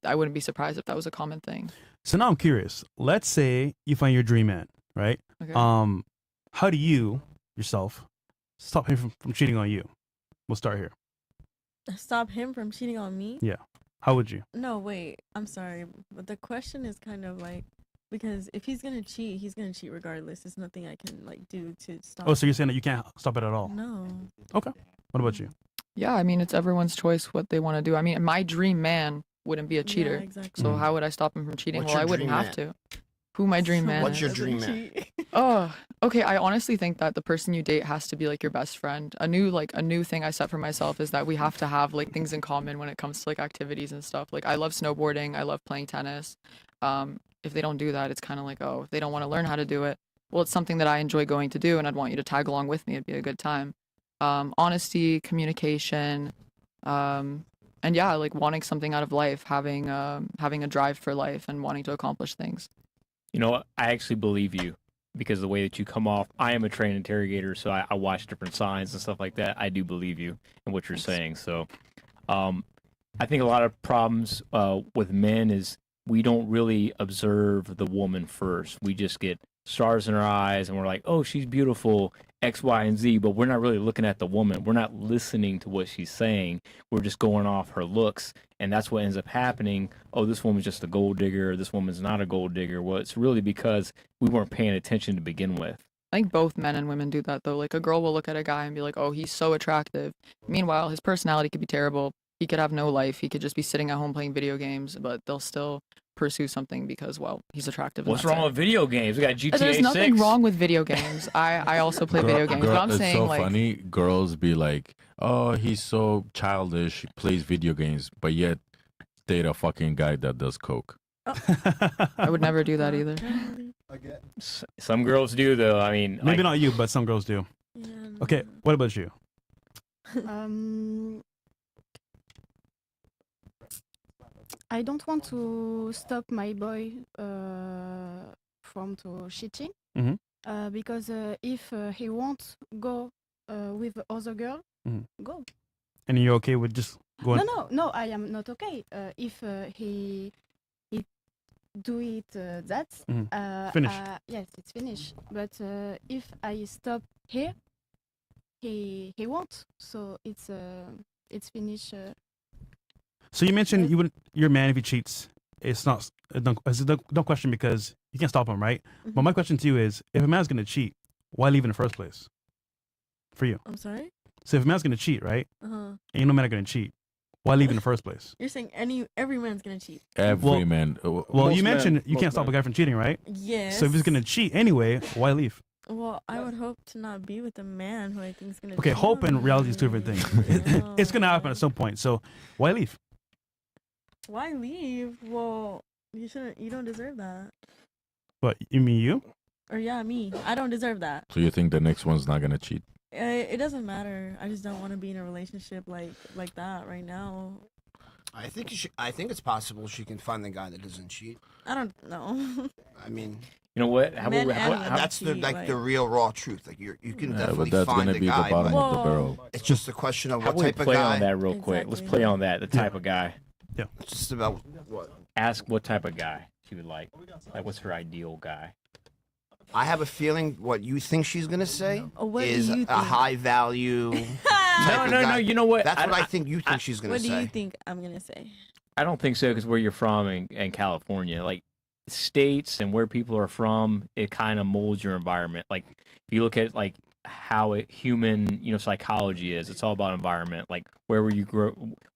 [SPEAKER 7] I wouldn't be surprised if that was a common thing.
[SPEAKER 1] So now I'm curious. Let's say you find your dream man, right?
[SPEAKER 7] Okay.
[SPEAKER 1] How do you yourself stop him from cheating on you? We'll start here.
[SPEAKER 8] Stop him from cheating on me?
[SPEAKER 1] Yeah. How would you?
[SPEAKER 8] No, wait. I'm sorry, but the question is kind of like, because if he's gonna cheat, he's gonna cheat regardless. There's nothing I can like do to stop.
[SPEAKER 1] Oh, so you're saying that you can't stop it at all?
[SPEAKER 8] No.
[SPEAKER 1] Okay. What about you?
[SPEAKER 7] Yeah, I mean, it's everyone's choice what they want to do. I mean, my dream man wouldn't be a cheater.
[SPEAKER 8] Yeah, exactly.
[SPEAKER 7] So how would I stop him from cheating?
[SPEAKER 4] What's
[SPEAKER 7] well, I
[SPEAKER 4] your
[SPEAKER 7] wouldn't
[SPEAKER 4] dream
[SPEAKER 7] have to. Who my dream man
[SPEAKER 4] What's
[SPEAKER 7] is.
[SPEAKER 4] your
[SPEAKER 8] Doesn't
[SPEAKER 4] dream man?
[SPEAKER 8] cheat.
[SPEAKER 7] Oh, okay. I honestly think that the person you date has to be like your best friend. A new thing I set for myself is that we have to have like things in common when it comes to like activities and stuff. Like I love snowboarding. I love playing tennis. If they don't do that, it's kind of like, oh, if they don't want to learn how to do it, well, it's something that I enjoy going to do, and I'd want you to tag along with me. It'd be a good time. Honesty, communication, and yeah, like wanting something out of life, having a drive for life, and wanting to accomplish things.
[SPEAKER 3] You know what? I actually believe you because the way that you come off, I am a trained interrogator, so I watch different signs and stuff like that. I do believe you in what you're saying. So I think a lot of problems with men is we don't really observe the woman first. We just get stars in our eyes and we're like, oh, she's beautiful, X, Y, and Z, but we're not really looking at the woman. We're not listening to what she's saying. We're just going off her looks, and that's what ends up happening. Oh, this woman's just a gold digger, or this woman's not a gold digger. Well, it's really because we weren't paying attention to begin with.
[SPEAKER 7] I think both men and women do that though. Like a girl will look at a guy and be like, oh, he's so attractive. Meanwhile, his personality could be terrible. He could have no life. He could just be sitting at home playing video games, but they'll still pursue something because, well, he's attractive.
[SPEAKER 3] What's wrong with video games? We got GTA 6.
[SPEAKER 7] There's nothing wrong with video games. I also play video games, but I'm
[SPEAKER 5] it's
[SPEAKER 7] saying
[SPEAKER 5] so
[SPEAKER 7] like
[SPEAKER 5] funny. Girls be like, "Oh, he's so childish. He plays video games," but yet date a fucking guy that does coke.
[SPEAKER 7] I would never do that either.
[SPEAKER 3] Some girls do, though. I mean,
[SPEAKER 1] Maybe
[SPEAKER 3] like,
[SPEAKER 1] not you, but some girls do.
[SPEAKER 8] Yeah,
[SPEAKER 1] Okay, what about you?
[SPEAKER 6] I don't want to stop my boy from to cheating.
[SPEAKER 1] Mhm.
[SPEAKER 6] Because if he won't go with the other girl,
[SPEAKER 1] Mhm.
[SPEAKER 6] go.
[SPEAKER 1] And you're okay with just going?
[SPEAKER 6] No, I am not okay. If he do it that
[SPEAKER 1] Mhm. Finish.
[SPEAKER 6] yes, it's finished. But if I stop here, he won't. So it's finished.
[SPEAKER 1] So you mentioned you wouldn't. Your man, if he cheats, it's not. It's a dumb question because you can't stop him, right? But my question to you is, if a man's gonna cheat, why leave in the first place? For you.
[SPEAKER 8] I'm sorry.
[SPEAKER 1] So if a man's gonna cheat, right?
[SPEAKER 8] Uh-huh.
[SPEAKER 1] And you know men are gonna cheat, why leave in the first place?
[SPEAKER 8] You're saying every man's gonna cheat.
[SPEAKER 5] Every man.
[SPEAKER 1] Well,
[SPEAKER 9] Most
[SPEAKER 1] you mentioned
[SPEAKER 9] men-
[SPEAKER 1] you
[SPEAKER 9] most
[SPEAKER 1] can't stop a
[SPEAKER 9] men.
[SPEAKER 1] guy from cheating, right?
[SPEAKER 8] Yes.
[SPEAKER 1] So if he's gonna cheat anyway, why leave?
[SPEAKER 8] Well, I would hope to not be with a man who I think is gonna.
[SPEAKER 1] Okay,
[SPEAKER 8] cheat
[SPEAKER 1] hope
[SPEAKER 8] on
[SPEAKER 1] and reality is two different
[SPEAKER 8] me.
[SPEAKER 1] things. It's gonna happen at some point. So why leave?
[SPEAKER 8] Why leave? Well, you shouldn't. You don't deserve that.
[SPEAKER 1] But you mean you?
[SPEAKER 8] Or yeah, me. I don't deserve that.
[SPEAKER 5] So you think the next one's not gonna cheat?
[SPEAKER 8] It doesn't matter. I just don't want to be in a relationship like that right now.
[SPEAKER 4] I think I think it's possible she can find the guy that doesn't cheat.
[SPEAKER 8] I don't know.
[SPEAKER 4] I mean,
[SPEAKER 3] You know what?
[SPEAKER 8] Men and women.
[SPEAKER 4] that's the
[SPEAKER 8] cheat,
[SPEAKER 4] the real raw truth. Like you can
[SPEAKER 5] Yeah,
[SPEAKER 4] definitely
[SPEAKER 5] but that's
[SPEAKER 4] find
[SPEAKER 5] gonna
[SPEAKER 4] the
[SPEAKER 5] be
[SPEAKER 4] guy.
[SPEAKER 5] the bottom
[SPEAKER 4] but
[SPEAKER 5] of the
[SPEAKER 8] Well,
[SPEAKER 5] barrel.
[SPEAKER 4] it's just a question of
[SPEAKER 3] How
[SPEAKER 4] what
[SPEAKER 3] about we
[SPEAKER 4] type of
[SPEAKER 3] play
[SPEAKER 4] guy.
[SPEAKER 3] on that real quick? Let's
[SPEAKER 8] Exactly.
[SPEAKER 3] play on that. The type of guy.
[SPEAKER 4] It's just about what.
[SPEAKER 3] Ask what type of guy she would like. Like, what's her ideal guy?
[SPEAKER 4] I have a feeling what you think she's gonna say
[SPEAKER 8] What do
[SPEAKER 4] is
[SPEAKER 8] you
[SPEAKER 4] a
[SPEAKER 8] think?
[SPEAKER 4] high value.
[SPEAKER 3] No,
[SPEAKER 4] of
[SPEAKER 3] no,
[SPEAKER 4] guy.
[SPEAKER 3] no. You know what?
[SPEAKER 4] That's what I think you think she's gonna
[SPEAKER 8] What do
[SPEAKER 4] say.
[SPEAKER 8] you think I'm gonna say?
[SPEAKER 3] I don't think so because where you're from in California, like states and where people are from, it kind of molds your environment. Like if you look at like how human psychology is, it's all about environment. Like where were you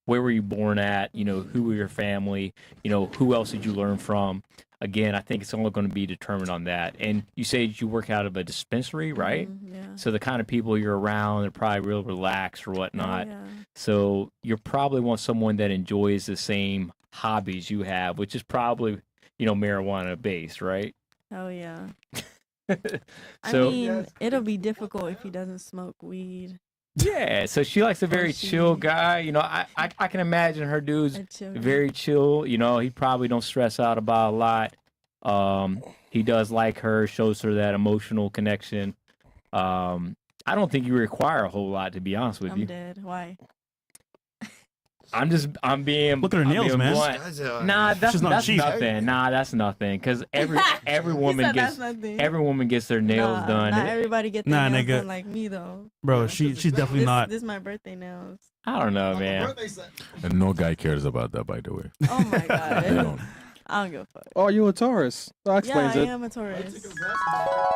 [SPEAKER 3] where were you born at? Who were your family? Who else did you learn from? Again, I think it's only going to be determined on that. And you say you work out of a dispensary, right?
[SPEAKER 8] Yeah.
[SPEAKER 3] So the kind of people you're around, they're probably real relaxed or whatnot.
[SPEAKER 8] Oh, yeah.
[SPEAKER 3] So you probably want someone that enjoys the same hobbies you have, which is probably, marijuana based, right?
[SPEAKER 8] Oh yeah.
[SPEAKER 3] So
[SPEAKER 8] I mean, it'll be difficult if he doesn't smoke weed.
[SPEAKER 3] yeah, so she likes a very
[SPEAKER 8] she-
[SPEAKER 3] chill guy. I can imagine her dude's
[SPEAKER 8] A chill guy.
[SPEAKER 3] very chill. He probably don't stress out about a lot. He does like her, shows her that emotional connection. I don't think you require a whole lot, to be honest with
[SPEAKER 8] I'm
[SPEAKER 3] you.
[SPEAKER 8] dead. Why?
[SPEAKER 3] I'm being
[SPEAKER 1] Look at her
[SPEAKER 3] I'm
[SPEAKER 1] nails,
[SPEAKER 3] being
[SPEAKER 1] man.
[SPEAKER 3] blunt. Nah, that's
[SPEAKER 1] not cheap.
[SPEAKER 3] nothing. Nah, that's nothing. Because every
[SPEAKER 8] He
[SPEAKER 3] woman
[SPEAKER 8] said
[SPEAKER 3] gets
[SPEAKER 8] that's nothing.
[SPEAKER 3] every woman gets their nails
[SPEAKER 8] Nah,
[SPEAKER 3] done.
[SPEAKER 8] Not everybody get
[SPEAKER 1] Nah,
[SPEAKER 8] their nails
[SPEAKER 1] nigga.
[SPEAKER 8] done like me though.
[SPEAKER 1] Bro, she's definitely
[SPEAKER 8] This,
[SPEAKER 1] not.
[SPEAKER 8] this is my birthday nails.
[SPEAKER 3] I don't know, man.
[SPEAKER 5] And no guy cares about that, by the way.
[SPEAKER 8] Oh my
[SPEAKER 5] They
[SPEAKER 8] god.
[SPEAKER 5] don't.
[SPEAKER 8] I don't give a fuck.
[SPEAKER 9] Oh, you a Taurus? That
[SPEAKER 8] Yeah,
[SPEAKER 9] explains
[SPEAKER 8] I
[SPEAKER 9] it.
[SPEAKER 8] am a Taurus.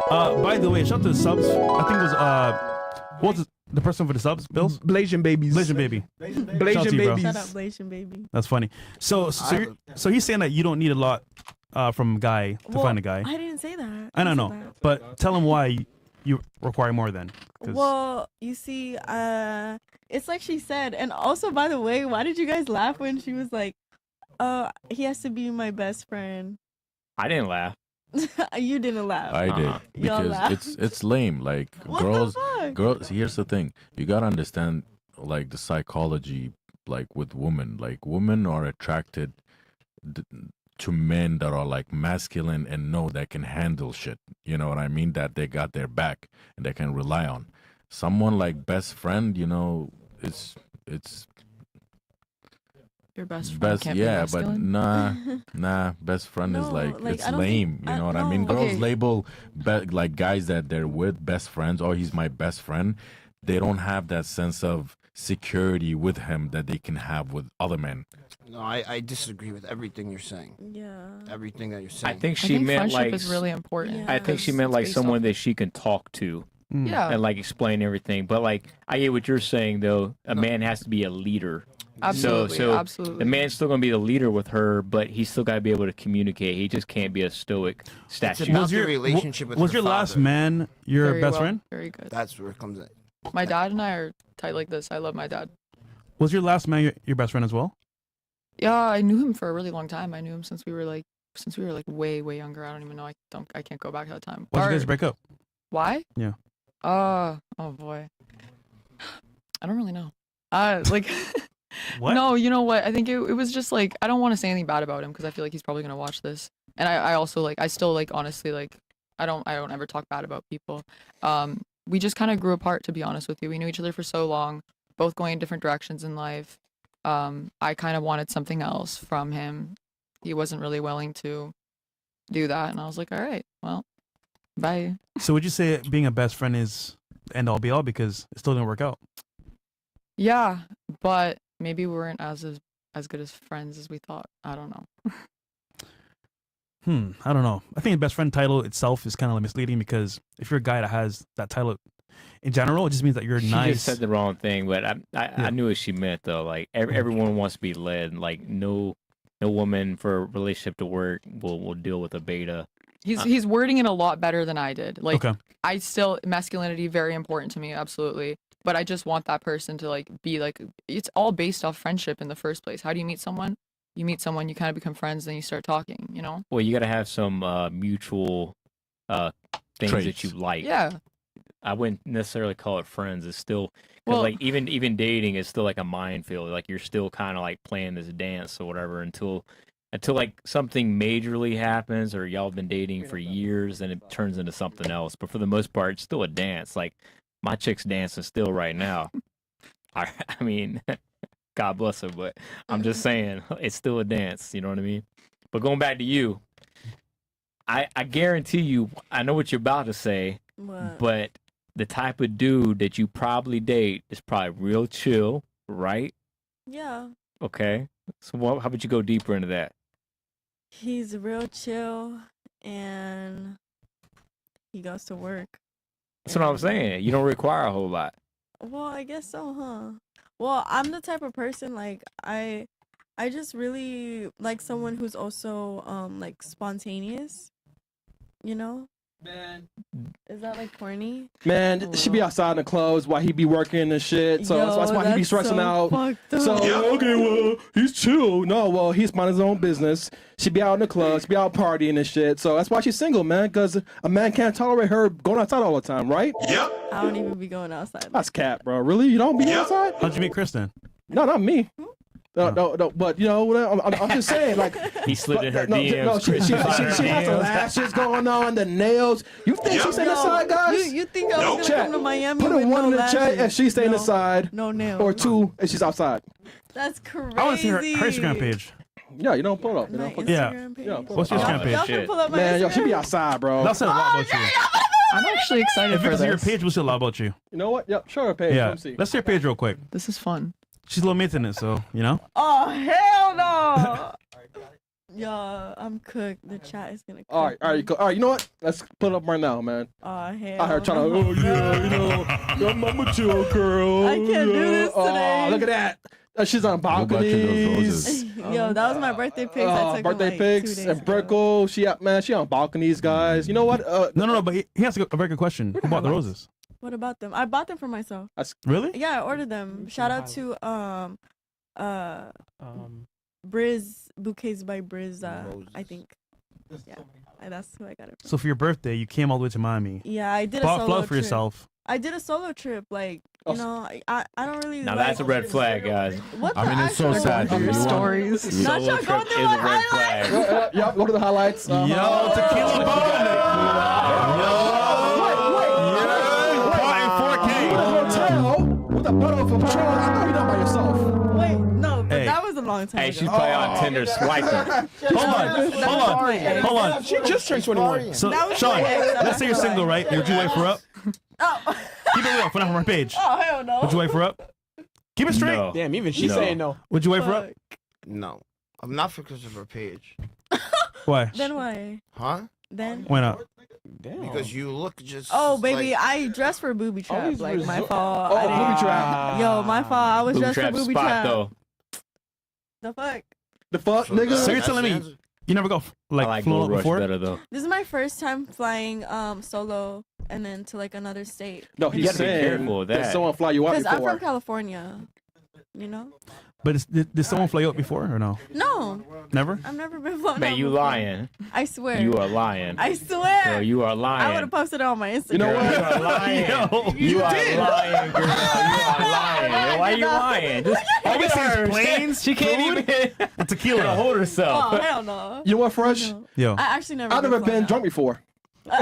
[SPEAKER 1] By the way, shout out to the subs. I think it was what was the person for the subs? Bills?
[SPEAKER 10] Blasian babies.
[SPEAKER 1] Blasian baby. Shout out
[SPEAKER 10] Blasian
[SPEAKER 1] to you, bro.
[SPEAKER 10] babies.
[SPEAKER 8] Shut up, Blasian baby.
[SPEAKER 1] That's funny. So so he's saying that you don't need a lot from a guy to
[SPEAKER 8] Well,
[SPEAKER 1] find a guy.
[SPEAKER 8] I didn't say that.
[SPEAKER 1] I don't
[SPEAKER 8] didn't
[SPEAKER 1] know,
[SPEAKER 8] say that.
[SPEAKER 1] but tell him why you require more then. 'Cause-
[SPEAKER 8] Well, you see, it's like she said, and also by the way, why did you guys laugh when she was like, he has to be my best friend."
[SPEAKER 3] I didn't laugh.
[SPEAKER 8] You didn't laugh.
[SPEAKER 5] I did
[SPEAKER 3] Uh-huh.
[SPEAKER 8] Y'all
[SPEAKER 5] because
[SPEAKER 8] laugh.
[SPEAKER 5] it's lame. Like
[SPEAKER 8] What
[SPEAKER 5] girls,
[SPEAKER 8] the fuck?
[SPEAKER 5] girls. Here's the thing: you gotta understand, like the psychology, like with women. Like women are attracted to men that are like masculine and know that can handle shit. You know what I mean? That they got their back and they can rely on. Someone like best friend, it's
[SPEAKER 7] Your best friend
[SPEAKER 5] best,
[SPEAKER 7] can't
[SPEAKER 5] yeah,
[SPEAKER 7] be
[SPEAKER 5] but
[SPEAKER 7] masculine?
[SPEAKER 5] nah, best friend is
[SPEAKER 8] No,
[SPEAKER 5] like
[SPEAKER 8] like,
[SPEAKER 5] it's
[SPEAKER 8] I don't
[SPEAKER 5] lame.
[SPEAKER 8] think-
[SPEAKER 5] You
[SPEAKER 8] I-
[SPEAKER 5] know what I mean?
[SPEAKER 8] no.
[SPEAKER 5] Girls
[SPEAKER 7] Okay.
[SPEAKER 5] label like guys that they're with best friends. Oh, he's my best friend. They don't have that sense of security with him that they can have with other men.
[SPEAKER 4] No, I disagree with everything you're saying.
[SPEAKER 8] Yeah.
[SPEAKER 4] Everything that you're
[SPEAKER 3] I
[SPEAKER 4] saying.
[SPEAKER 3] think
[SPEAKER 7] I
[SPEAKER 3] she
[SPEAKER 7] think
[SPEAKER 3] meant
[SPEAKER 7] friendship
[SPEAKER 3] like
[SPEAKER 7] is really important.
[SPEAKER 8] Yeah.
[SPEAKER 3] I think she
[SPEAKER 7] because
[SPEAKER 3] meant
[SPEAKER 7] it's
[SPEAKER 3] like
[SPEAKER 7] based
[SPEAKER 3] someone
[SPEAKER 7] off-
[SPEAKER 3] that she can talk to
[SPEAKER 7] Yeah,
[SPEAKER 3] and like explain everything. But like I get what you're saying though. A man has to be a leader.
[SPEAKER 7] absolutely,
[SPEAKER 3] so
[SPEAKER 7] absolutely.
[SPEAKER 3] The man's still gonna be the leader with her, but he's still gotta be able to communicate. He just can't be a stoic statue.
[SPEAKER 4] about the relationship with
[SPEAKER 1] was
[SPEAKER 4] her
[SPEAKER 1] your last
[SPEAKER 4] father.
[SPEAKER 1] man your
[SPEAKER 7] Very
[SPEAKER 1] best
[SPEAKER 7] well,
[SPEAKER 1] friend?
[SPEAKER 7] Very good.
[SPEAKER 4] That's where it comes in.
[SPEAKER 7] My dad and I are tight like this. I love my dad.
[SPEAKER 1] Was your last man your best friend as well?
[SPEAKER 7] Yeah, I knew him for a really long time. I knew him since we were like way younger. I don't even know. I can't go back to that time.
[SPEAKER 1] Why did you
[SPEAKER 7] Or-
[SPEAKER 1] guys break up?
[SPEAKER 7] Why?
[SPEAKER 1] Yeah.
[SPEAKER 7] Oh boy. I don't really know. Like
[SPEAKER 1] What?
[SPEAKER 7] No, you know what? I think it was just like I don't want to say anything bad about him because I feel like he's probably gonna watch this. And I also like I still like honestly like I don't ever talk bad about people. We just kind of grew apart, to be honest with you. We knew each other for so long, both going in different directions in life. I kind of wanted something else from him. He wasn't really willing to do that, and I was like, all right, well, bye.
[SPEAKER 1] So would you say being a best friend is the end all be all because it still didn't work out?
[SPEAKER 7] Yeah, but maybe we weren't as good as friends as we thought. I don't know.
[SPEAKER 1] I don't know. I think the best friend title itself is kind of misleading because if you're a guy that has that title in general, it just means that you're
[SPEAKER 3] She
[SPEAKER 1] nice.
[SPEAKER 3] just said the wrong thing, but I knew what she meant though. Like everyone wants to be led. Like no woman for a relationship to work will deal with a beta.
[SPEAKER 7] He's wording it a lot better than I did. Like
[SPEAKER 1] Okay.
[SPEAKER 7] I still masculinity very important to me, absolutely. But I just want that person to like be like, it's all based off friendship in the first place. How do you meet someone? You meet someone, you kind of become friends, then you start talking, you know?
[SPEAKER 3] Well, you got to have some mutual things that
[SPEAKER 5] Traits.
[SPEAKER 3] you like.
[SPEAKER 7] Yeah.
[SPEAKER 3] I wouldn't necessarily call it friends. It's still 'cause,
[SPEAKER 7] Well-
[SPEAKER 3] like even dating is still like a minefield. Like you're still kind of like playing this dance or whatever until like something majorly happens or y'all have been dating for years and it turns into something else. But for the most part, it's still a dance. Like my chick's dancing still right now. I mean, God bless her, but I'm just saying it's still a dance. You know what I mean? But going back to you, I guarantee you, I know what you're about to say,
[SPEAKER 8] What?
[SPEAKER 3] but the type of dude that you probably date is probably real chill, right?
[SPEAKER 8] Yeah.
[SPEAKER 3] Okay. So how about you go deeper into that?
[SPEAKER 8] He's real chill and he goes to work.
[SPEAKER 3] That's what I'm saying. You don't require a whole lot.
[SPEAKER 8] Well, I guess so, huh? Well, I'm the type of person like I just really like someone who's also like spontaneous. You know?
[SPEAKER 9] Man,
[SPEAKER 8] Is that like corny?
[SPEAKER 9] man, she be outside in the clothes while he be working and shit. So that's why he be stressing
[SPEAKER 8] so
[SPEAKER 9] out.
[SPEAKER 8] fucked up.
[SPEAKER 9] So okay, well, he's chill. No, well, he's minding his own business. She be out in the clubs, be out partying and shit. So that's why she's single, man. Because a man can't tolerate her going outside all the time, right?
[SPEAKER 8] I don't even be going outside.
[SPEAKER 9] That's cat, bro. Really? You don't be outside?
[SPEAKER 1] How'd you meet Kristen?
[SPEAKER 9] No, not me. No, but you know what? I'm just saying, like
[SPEAKER 3] He slid in her
[SPEAKER 9] no,
[SPEAKER 3] DMs.
[SPEAKER 9] no, she has some lashes going on, the nails. You think she's staying inside, guys?
[SPEAKER 8] You think I was gonna come to Miami
[SPEAKER 9] Put
[SPEAKER 8] with
[SPEAKER 9] a one
[SPEAKER 8] no
[SPEAKER 9] in the chat
[SPEAKER 8] lashes?
[SPEAKER 9] and she's staying
[SPEAKER 8] No.
[SPEAKER 9] inside.
[SPEAKER 8] No nails.
[SPEAKER 9] Or two and she's outside.
[SPEAKER 8] That's crazy.
[SPEAKER 1] I want to see her Instagram page.
[SPEAKER 9] Yeah, you don't pull it up. You
[SPEAKER 8] My
[SPEAKER 9] know, pull it
[SPEAKER 1] Yeah.
[SPEAKER 8] Instagram page.
[SPEAKER 9] Yeah, pull
[SPEAKER 1] What's
[SPEAKER 9] it
[SPEAKER 1] your
[SPEAKER 9] up.
[SPEAKER 1] Instagram page?
[SPEAKER 8] Y'all can
[SPEAKER 3] Shit.
[SPEAKER 8] pull up my
[SPEAKER 9] Man, yo, she be
[SPEAKER 8] Instagram.
[SPEAKER 9] outside, bro.
[SPEAKER 1] That said a lot about you.
[SPEAKER 7] I'm actually excited
[SPEAKER 1] If
[SPEAKER 7] for
[SPEAKER 1] it's your
[SPEAKER 7] this.
[SPEAKER 1] page, we'll see a lot about you.
[SPEAKER 9] You know what? Yep, show her page.
[SPEAKER 1] Yeah.
[SPEAKER 9] Let me see.
[SPEAKER 1] Let's see your page real quick.
[SPEAKER 7] This is fun.
[SPEAKER 1] She's low maintenance, so, you know?
[SPEAKER 8] Oh hell no! Yo, I'm cooked. The chat is gonna.
[SPEAKER 9] All right, cool. All right, you know what? Let's put it up right now, man.
[SPEAKER 8] Oh hell.
[SPEAKER 9] I heard trying to, oh yeah, you know, I'm a chill girl.
[SPEAKER 8] I can't do this
[SPEAKER 9] Oh,
[SPEAKER 8] today.
[SPEAKER 9] look at that. She's on
[SPEAKER 5] Go back to those
[SPEAKER 9] balconies.
[SPEAKER 5] roses.
[SPEAKER 8] Yo, that was my birthday pics. I took
[SPEAKER 9] Birthday
[SPEAKER 8] them, like, 2
[SPEAKER 9] pics
[SPEAKER 8] days
[SPEAKER 9] and
[SPEAKER 8] ago.
[SPEAKER 9] Brickle. She on balconies, guys. You know what?
[SPEAKER 1] No, but he has a very good question. Who bought the roses?
[SPEAKER 8] What about them? I bought them for myself.
[SPEAKER 1] Really?
[SPEAKER 8] Yeah, I ordered them. Shout out to Briz Bouquets by Briz. I think. Yeah, that's who I got it from.
[SPEAKER 1] So for your birthday, you came all the way to Miami.
[SPEAKER 8] Yeah, I did a
[SPEAKER 1] Bought
[SPEAKER 8] solo
[SPEAKER 1] flowers for
[SPEAKER 8] trip.
[SPEAKER 1] yourself.
[SPEAKER 8] I did a solo trip. Like, you know, I don't really.
[SPEAKER 3] Now
[SPEAKER 8] like,
[SPEAKER 3] that's a red flag, guys.
[SPEAKER 8] What
[SPEAKER 5] I
[SPEAKER 8] the
[SPEAKER 5] mean, it's so
[SPEAKER 8] actual-
[SPEAKER 5] sad, dude. You want-
[SPEAKER 7] Stories.
[SPEAKER 8] Not
[SPEAKER 3] Solo
[SPEAKER 8] y'all
[SPEAKER 3] trip
[SPEAKER 8] going
[SPEAKER 3] is
[SPEAKER 8] through
[SPEAKER 3] a
[SPEAKER 8] my
[SPEAKER 3] red
[SPEAKER 8] highlights.
[SPEAKER 3] flag.
[SPEAKER 9] Yep, go to the highlights.
[SPEAKER 1] Yo, tequila
[SPEAKER 9] With a bottle from Patron. I know you're not by yourself.
[SPEAKER 8] Wait, no, but
[SPEAKER 1] Hey.
[SPEAKER 8] that was a long time
[SPEAKER 3] Hey,
[SPEAKER 8] ago.
[SPEAKER 3] she's probably on Tinder swiping.
[SPEAKER 1] Hold on.
[SPEAKER 10] She just turned 21.
[SPEAKER 1] So,
[SPEAKER 8] That was
[SPEAKER 1] Sean,
[SPEAKER 8] my ex. That
[SPEAKER 1] let's
[SPEAKER 8] was
[SPEAKER 1] say you're
[SPEAKER 8] my
[SPEAKER 1] single, right? Would you wife her up?
[SPEAKER 8] Oh,
[SPEAKER 1] Keep it real. From our page.
[SPEAKER 8] oh hell no.
[SPEAKER 1] Would you wife her up? Keep it straight.
[SPEAKER 3] No.
[SPEAKER 10] Damn, even she's
[SPEAKER 3] No.
[SPEAKER 10] saying no.
[SPEAKER 1] Would you wife her up?
[SPEAKER 8] Fuck.
[SPEAKER 4] No, I'm not for Christopher Page.
[SPEAKER 1] Why?
[SPEAKER 8] Then why?
[SPEAKER 4] Huh?
[SPEAKER 8] Then.
[SPEAKER 1] Why not?
[SPEAKER 10] Damn.
[SPEAKER 4] Because you look just.
[SPEAKER 8] Oh baby,
[SPEAKER 4] like-
[SPEAKER 8] I dressed for a booby trap.
[SPEAKER 10] Always
[SPEAKER 8] Like my
[SPEAKER 10] resort-
[SPEAKER 8] fault.
[SPEAKER 9] Oh,
[SPEAKER 8] I didn't-
[SPEAKER 9] booby trap.
[SPEAKER 8] Yo, my fault. I was
[SPEAKER 3] Booby
[SPEAKER 8] dressed for
[SPEAKER 3] trap
[SPEAKER 8] booby
[SPEAKER 3] spot
[SPEAKER 8] trap.
[SPEAKER 3] though.
[SPEAKER 8] The fuck.
[SPEAKER 9] The fuck,
[SPEAKER 4] So
[SPEAKER 9] nigga?
[SPEAKER 1] So you're
[SPEAKER 4] that's
[SPEAKER 1] telling
[SPEAKER 4] the
[SPEAKER 1] me
[SPEAKER 4] answer.
[SPEAKER 1] you never go
[SPEAKER 3] I like
[SPEAKER 1] flown
[SPEAKER 3] Gold
[SPEAKER 1] out
[SPEAKER 3] Rush
[SPEAKER 1] before?
[SPEAKER 3] better though.
[SPEAKER 8] This is my first time flying solo and then to like another state.
[SPEAKER 9] No,
[SPEAKER 3] You
[SPEAKER 9] he's
[SPEAKER 3] gotta be
[SPEAKER 9] saying
[SPEAKER 3] careful with that.
[SPEAKER 9] someone fly you out
[SPEAKER 8] Because I'm
[SPEAKER 9] before.
[SPEAKER 8] from California. You know?
[SPEAKER 1] But did someone fly you out before or no?
[SPEAKER 8] No,
[SPEAKER 1] Never?
[SPEAKER 8] I've never been flown
[SPEAKER 3] Man,
[SPEAKER 8] out
[SPEAKER 3] you
[SPEAKER 8] before.
[SPEAKER 3] lying.
[SPEAKER 8] I swear.
[SPEAKER 3] You are lying.
[SPEAKER 8] I swear.
[SPEAKER 3] Girl, you are
[SPEAKER 8] I would
[SPEAKER 3] lying.
[SPEAKER 8] have posted it on my Instagram.
[SPEAKER 9] You know
[SPEAKER 3] Girl,
[SPEAKER 9] what?
[SPEAKER 3] you are lying.
[SPEAKER 1] Yo,
[SPEAKER 3] You are lying, girl. You are lying. Why are you lying? Just
[SPEAKER 1] All we
[SPEAKER 3] look
[SPEAKER 1] see
[SPEAKER 3] at
[SPEAKER 1] is
[SPEAKER 3] her.
[SPEAKER 1] planes,
[SPEAKER 3] She can't
[SPEAKER 1] food,
[SPEAKER 3] even
[SPEAKER 1] and tequila.
[SPEAKER 3] hold herself.
[SPEAKER 8] Oh hell no.
[SPEAKER 9] You know what, Fresh?
[SPEAKER 8] No.
[SPEAKER 1] Yo,
[SPEAKER 8] I actually never.
[SPEAKER 9] I've never
[SPEAKER 8] flown
[SPEAKER 9] been
[SPEAKER 8] out.
[SPEAKER 9] drunk before.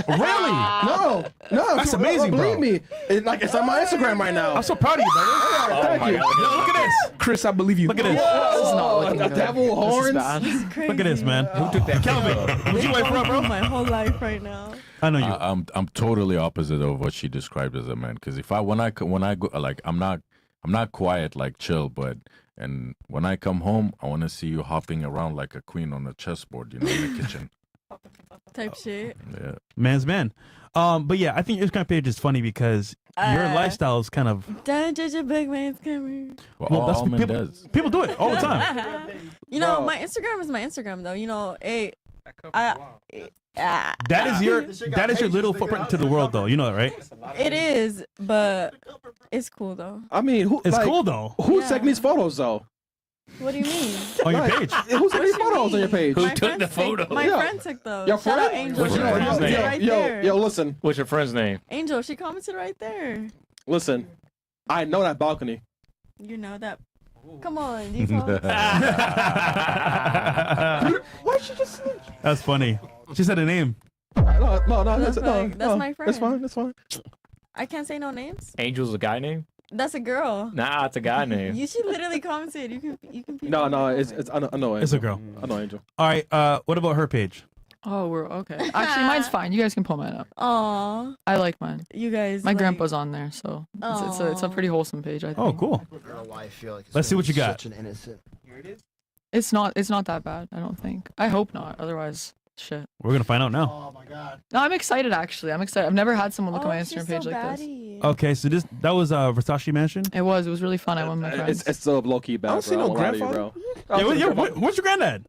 [SPEAKER 1] Really?
[SPEAKER 9] No.
[SPEAKER 1] That's amazing, bro.
[SPEAKER 9] Believe me. It's on my Instagram right now.
[SPEAKER 1] I'm so proud of you, brother.
[SPEAKER 3] Oh
[SPEAKER 9] Thank
[SPEAKER 3] my
[SPEAKER 9] you.
[SPEAKER 3] God.
[SPEAKER 1] Yo, look at this.
[SPEAKER 10] Chris, I believe you.
[SPEAKER 1] Look at this.
[SPEAKER 7] This is not looking
[SPEAKER 9] the
[SPEAKER 7] good.
[SPEAKER 9] devil
[SPEAKER 7] This is
[SPEAKER 9] horns.
[SPEAKER 7] bad.
[SPEAKER 8] Crazy.
[SPEAKER 1] Look at this, man. Who took that? Kelvin, would you wife her up, bro?
[SPEAKER 8] My whole life right now.
[SPEAKER 1] I know you.
[SPEAKER 5] I'm totally opposite of what she described as a man. Because when I go, like, I'm not quiet, like chill, but and when I come home, I want to see you hopping around like a queen on a chessboard, in the kitchen.
[SPEAKER 8] Type shit.
[SPEAKER 5] Yeah.
[SPEAKER 1] Man's man. But yeah, I think your Instagram page is funny because your lifestyle is kind of.
[SPEAKER 8] Don't judge a big man's camera.
[SPEAKER 5] Well, all men
[SPEAKER 1] people,
[SPEAKER 5] does.
[SPEAKER 1] people do it all the time.
[SPEAKER 8] You know,
[SPEAKER 9] Bro.
[SPEAKER 8] my Instagram is my Instagram though. You know,
[SPEAKER 1] That is your little footprint to the world, though. You know that, right?
[SPEAKER 8] it is, but it's cool though.
[SPEAKER 9] I mean,
[SPEAKER 1] It's cool though.
[SPEAKER 9] Who's
[SPEAKER 8] Yeah.
[SPEAKER 9] taking these photos though?
[SPEAKER 8] What do you mean?
[SPEAKER 1] On your page.
[SPEAKER 9] Who's taking these
[SPEAKER 8] What you
[SPEAKER 9] photos on your
[SPEAKER 8] mean?
[SPEAKER 9] page?
[SPEAKER 3] Who
[SPEAKER 8] My
[SPEAKER 3] took
[SPEAKER 8] friend
[SPEAKER 3] the
[SPEAKER 8] took-
[SPEAKER 3] photo?
[SPEAKER 8] My
[SPEAKER 9] Yo.
[SPEAKER 8] friend took those.
[SPEAKER 9] Your
[SPEAKER 8] Shout out
[SPEAKER 9] friend?
[SPEAKER 8] Angel.
[SPEAKER 3] What's
[SPEAKER 8] She
[SPEAKER 3] your friend's
[SPEAKER 8] commented
[SPEAKER 3] name?
[SPEAKER 8] right
[SPEAKER 9] yo,
[SPEAKER 8] there.
[SPEAKER 9] yo, listen,
[SPEAKER 3] What's your friend's name?
[SPEAKER 8] Angel, she commented right there.
[SPEAKER 9] listen. I know that balcony.
[SPEAKER 8] You know that. Come on, default.
[SPEAKER 9] Why she just?
[SPEAKER 1] That's funny. She said a name.
[SPEAKER 9] No,
[SPEAKER 8] That's
[SPEAKER 9] no.
[SPEAKER 8] fine. That's my
[SPEAKER 9] That's
[SPEAKER 8] friend.
[SPEAKER 9] fine. That's fine.
[SPEAKER 8] I can't say no names.
[SPEAKER 3] Angel's a guy name?
[SPEAKER 8] That's a girl.
[SPEAKER 3] Nah, it's a guy name.
[SPEAKER 8] She literally commented. You can.
[SPEAKER 9] No. It's I know Angel.
[SPEAKER 1] It's a girl.
[SPEAKER 9] I know Angel.
[SPEAKER 1] All right. What about her page?
[SPEAKER 7] Oh, we're okay. Actually, mine's fine. You guys can pull mine up.
[SPEAKER 8] Aw,
[SPEAKER 7] I like mine.
[SPEAKER 8] you guys.
[SPEAKER 7] My
[SPEAKER 8] like,
[SPEAKER 7] grandpa's on there, so it's a pretty wholesome page. I think.
[SPEAKER 1] Oh, cool.
[SPEAKER 4] I don't know why I feel like it's
[SPEAKER 1] Let's see what you got.
[SPEAKER 4] Such an innocent.
[SPEAKER 7] It's not that bad. I don't think. I hope not. Otherwise, shit.
[SPEAKER 1] We're gonna find out now.
[SPEAKER 4] Oh my god.
[SPEAKER 7] No, I'm excited. Actually, I'm excited. I've never had someone look at my
[SPEAKER 8] Oh, she's
[SPEAKER 7] Instagram page
[SPEAKER 8] so
[SPEAKER 7] like this.
[SPEAKER 8] baddie.
[SPEAKER 1] Okay, so that was Versace Mansion.
[SPEAKER 7] It was really fun. I went with my friends.
[SPEAKER 9] It's so low key bad,
[SPEAKER 10] I don't see no
[SPEAKER 9] bro. I won't lie to you,
[SPEAKER 10] grandfather.
[SPEAKER 9] bro.
[SPEAKER 1] What's your granddad?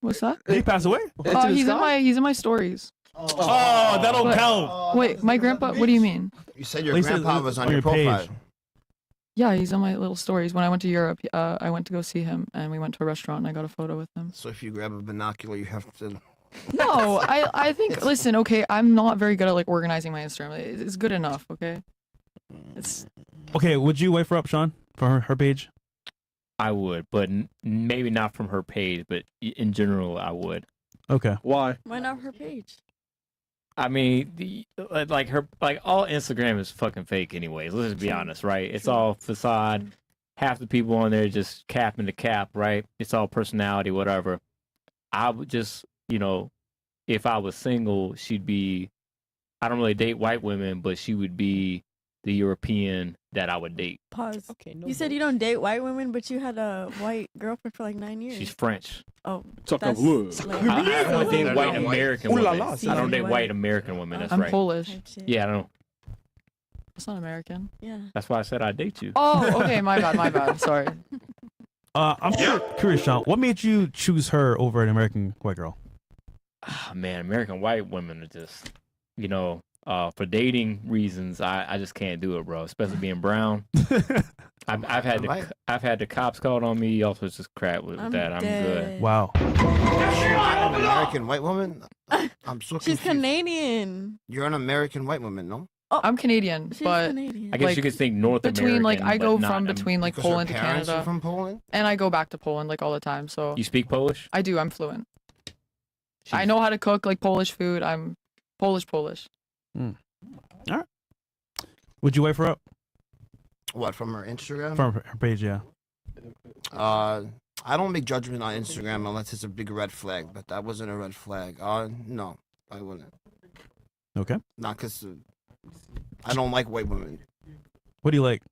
[SPEAKER 7] What's that?
[SPEAKER 1] Did he pass away?
[SPEAKER 7] He's in my stories.
[SPEAKER 1] Oh, that don't
[SPEAKER 7] But-
[SPEAKER 1] count.
[SPEAKER 7] Wait, my grandpa. What do you mean?
[SPEAKER 4] You said your
[SPEAKER 1] They said
[SPEAKER 4] grandpa
[SPEAKER 1] it
[SPEAKER 4] was
[SPEAKER 1] on
[SPEAKER 4] on your
[SPEAKER 1] your page.
[SPEAKER 4] profile.
[SPEAKER 7] Yeah, he's on my little stories. When I went to Europe, I went to go see him, and we went to a restaurant, and I got a photo with him.
[SPEAKER 4] So if you grab a binocular, you have to.
[SPEAKER 7] No, I think. Listen, okay, I'm not very good at like organizing my Instagram. It's good enough, okay. It's
[SPEAKER 1] Okay, would you wife her up, Sean, for her page?
[SPEAKER 3] I would, but maybe not from her page, but in general, I would.
[SPEAKER 1] Okay.
[SPEAKER 9] Why?
[SPEAKER 8] Why not her page?
[SPEAKER 3] I mean, all Instagram is fucking fake, anyways. Let's just be honest, right? It's all facade. Half the people on there just capping the cap, right? It's all personality, whatever. I would just, if I was single, she'd be. I don't really date white women, but she would be the European that I would date.
[SPEAKER 8] Pause.
[SPEAKER 10] Okay, no.
[SPEAKER 8] You said you don't date white women, but you had a white girlfriend for like 9 years.
[SPEAKER 3] She's French.
[SPEAKER 8] Oh,
[SPEAKER 9] Talk
[SPEAKER 8] that's
[SPEAKER 9] of wood.
[SPEAKER 8] like-
[SPEAKER 3] I don't date white American
[SPEAKER 10] Ooh la
[SPEAKER 3] women.
[SPEAKER 10] la,
[SPEAKER 3] I don't date
[SPEAKER 8] white.
[SPEAKER 3] white American women. That's
[SPEAKER 7] I'm
[SPEAKER 3] right.
[SPEAKER 7] Polish.
[SPEAKER 8] type shit.
[SPEAKER 3] Yeah, I don't.
[SPEAKER 7] It's not American.
[SPEAKER 8] Yeah.
[SPEAKER 3] That's why I said I'd date you.
[SPEAKER 7] Oh, okay. My bad. Sorry.
[SPEAKER 1] I'm curious, Sean. What made you choose her over an American white girl?
[SPEAKER 3] Ah, man, American white women are just, for dating reasons, I just can't do it, bro. Especially being brown. I've had
[SPEAKER 4] Right.
[SPEAKER 3] I've had the cops called on me. Also, it's just crap with
[SPEAKER 8] I'm
[SPEAKER 3] that. I'm
[SPEAKER 8] dead.
[SPEAKER 3] good.
[SPEAKER 1] Wow.
[SPEAKER 4] An American white woman? I'm so
[SPEAKER 8] She's
[SPEAKER 4] confused.
[SPEAKER 8] Canadian.
[SPEAKER 4] You're an American white woman, no?
[SPEAKER 7] I'm Canadian,
[SPEAKER 8] She's
[SPEAKER 7] but
[SPEAKER 8] Canadian.
[SPEAKER 3] I guess
[SPEAKER 7] Like,
[SPEAKER 3] you could think North
[SPEAKER 7] between
[SPEAKER 3] American.
[SPEAKER 7] like I
[SPEAKER 3] but
[SPEAKER 7] go
[SPEAKER 3] not
[SPEAKER 7] from between like
[SPEAKER 4] Because her
[SPEAKER 7] Poland to
[SPEAKER 4] parents are
[SPEAKER 7] Canada,
[SPEAKER 4] from Poland?
[SPEAKER 7] and I go back to Poland like all the time. So
[SPEAKER 3] You speak Polish?
[SPEAKER 7] I do. I'm fluent. I
[SPEAKER 3] She's-
[SPEAKER 7] know how to cook like Polish food. I'm Polish.
[SPEAKER 1] Would you wife her up
[SPEAKER 4] What, from her Instagram?
[SPEAKER 1] from her page? Yeah.
[SPEAKER 4] I don't make judgment on Instagram unless it's a big red flag, but that wasn't a red flag. No, I wouldn't.
[SPEAKER 1] Okay.
[SPEAKER 4] Not because I don't like white women.
[SPEAKER 1] What do you like?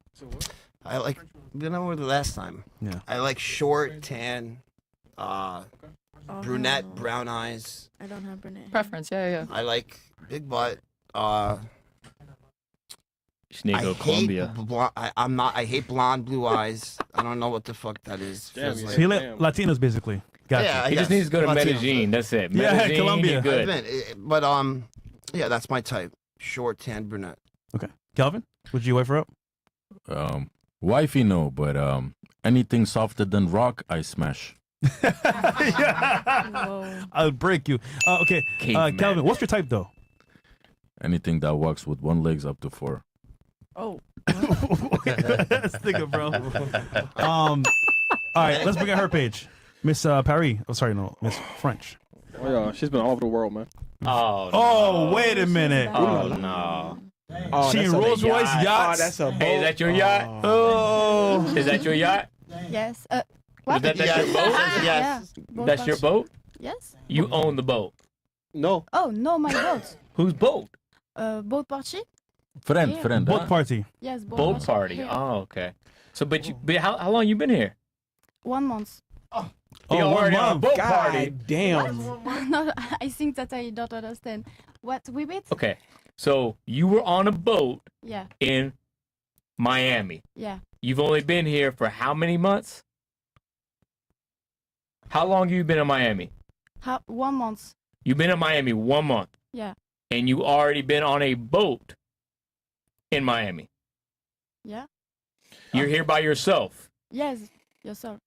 [SPEAKER 4] I like, the last time.
[SPEAKER 1] Yeah.
[SPEAKER 4] I like short, tan,
[SPEAKER 8] Oh,
[SPEAKER 4] brunette,
[SPEAKER 8] no.
[SPEAKER 4] brown eyes.
[SPEAKER 8] I don't have brunette.
[SPEAKER 7] Preference. Yeah.
[SPEAKER 4] I like big butt.
[SPEAKER 3] She need to
[SPEAKER 4] I
[SPEAKER 3] go
[SPEAKER 4] hate
[SPEAKER 3] Colombia.
[SPEAKER 4] I hate blonde blue eyes. I don't know what the fuck that is.
[SPEAKER 9] Damn,
[SPEAKER 4] Feels
[SPEAKER 9] yeah.
[SPEAKER 1] So
[SPEAKER 4] like-
[SPEAKER 1] you like Latinos, basically. Gotcha.
[SPEAKER 4] Yeah,
[SPEAKER 3] He just
[SPEAKER 4] yes,
[SPEAKER 3] needs to go to
[SPEAKER 4] Latino.
[SPEAKER 3] Medellin. That's it.
[SPEAKER 1] Yeah,
[SPEAKER 3] Medellin,
[SPEAKER 1] Colombia.
[SPEAKER 3] you're
[SPEAKER 4] I've
[SPEAKER 3] good.
[SPEAKER 4] been, but yeah, that's my type. Short, tan, brunette.
[SPEAKER 1] Calvin, would you wife her up?
[SPEAKER 5] Wifey, no, but anything softer than rock, I smash.
[SPEAKER 8] Whoa.
[SPEAKER 1] I'll break you. Okay.
[SPEAKER 3] Caveman.
[SPEAKER 1] Calvin, what's your type though?
[SPEAKER 5] Anything that walks with one legs up to 4.
[SPEAKER 8] Oh.
[SPEAKER 1] Let's think of bro. All right, let's bring out her page. Miss Paris. Oh, sorry, no, Miss French.
[SPEAKER 9] Oh yeah, she's been all over the world, man.
[SPEAKER 3] Oh,
[SPEAKER 1] Oh, wait a
[SPEAKER 8] she's
[SPEAKER 1] minute.
[SPEAKER 8] bad.
[SPEAKER 3] Oh no.
[SPEAKER 10] Oh,
[SPEAKER 1] She
[SPEAKER 10] that's
[SPEAKER 1] in
[SPEAKER 10] a
[SPEAKER 1] Rolls Royce
[SPEAKER 10] yacht.
[SPEAKER 1] yachts.
[SPEAKER 10] Oh, that's a boat.
[SPEAKER 3] Hey, is that your yacht?
[SPEAKER 1] Oh.
[SPEAKER 3] Is that your yacht?
[SPEAKER 6] Yes.
[SPEAKER 3] Is
[SPEAKER 6] What?
[SPEAKER 3] that's your boat?
[SPEAKER 4] Yes.
[SPEAKER 6] Yeah. Boat
[SPEAKER 3] That's your
[SPEAKER 6] party.
[SPEAKER 3] boat?
[SPEAKER 6] Yes.
[SPEAKER 3] You own the boat.
[SPEAKER 9] No.
[SPEAKER 6] Oh no, my boat.
[SPEAKER 3] Whose boat?
[SPEAKER 6] Boat party.
[SPEAKER 5] Friend,
[SPEAKER 6] Yeah.
[SPEAKER 5] friend.
[SPEAKER 1] Boat party.
[SPEAKER 6] Yes.
[SPEAKER 3] Boat party.
[SPEAKER 6] Here.
[SPEAKER 3] Oh, okay. So, but how long you been here?
[SPEAKER 6] 1 month.
[SPEAKER 3] You
[SPEAKER 1] Oh, 1
[SPEAKER 3] already on a
[SPEAKER 1] month.
[SPEAKER 3] boat
[SPEAKER 10] God
[SPEAKER 3] party.
[SPEAKER 10] damn.
[SPEAKER 6] No, I think that I don't understand. What we bit?
[SPEAKER 3] Okay. So you were on a boat
[SPEAKER 6] Yeah.
[SPEAKER 3] in Miami.
[SPEAKER 6] Yeah.
[SPEAKER 3] You've only been here for how many months? How long have you been in Miami?
[SPEAKER 6] 1 month.
[SPEAKER 3] You've been in Miami 1 month.
[SPEAKER 6] Yeah.
[SPEAKER 3] And you already been on a boat in Miami.
[SPEAKER 6] Yeah.
[SPEAKER 3] You're here by yourself.
[SPEAKER 6] Yes. Yourself.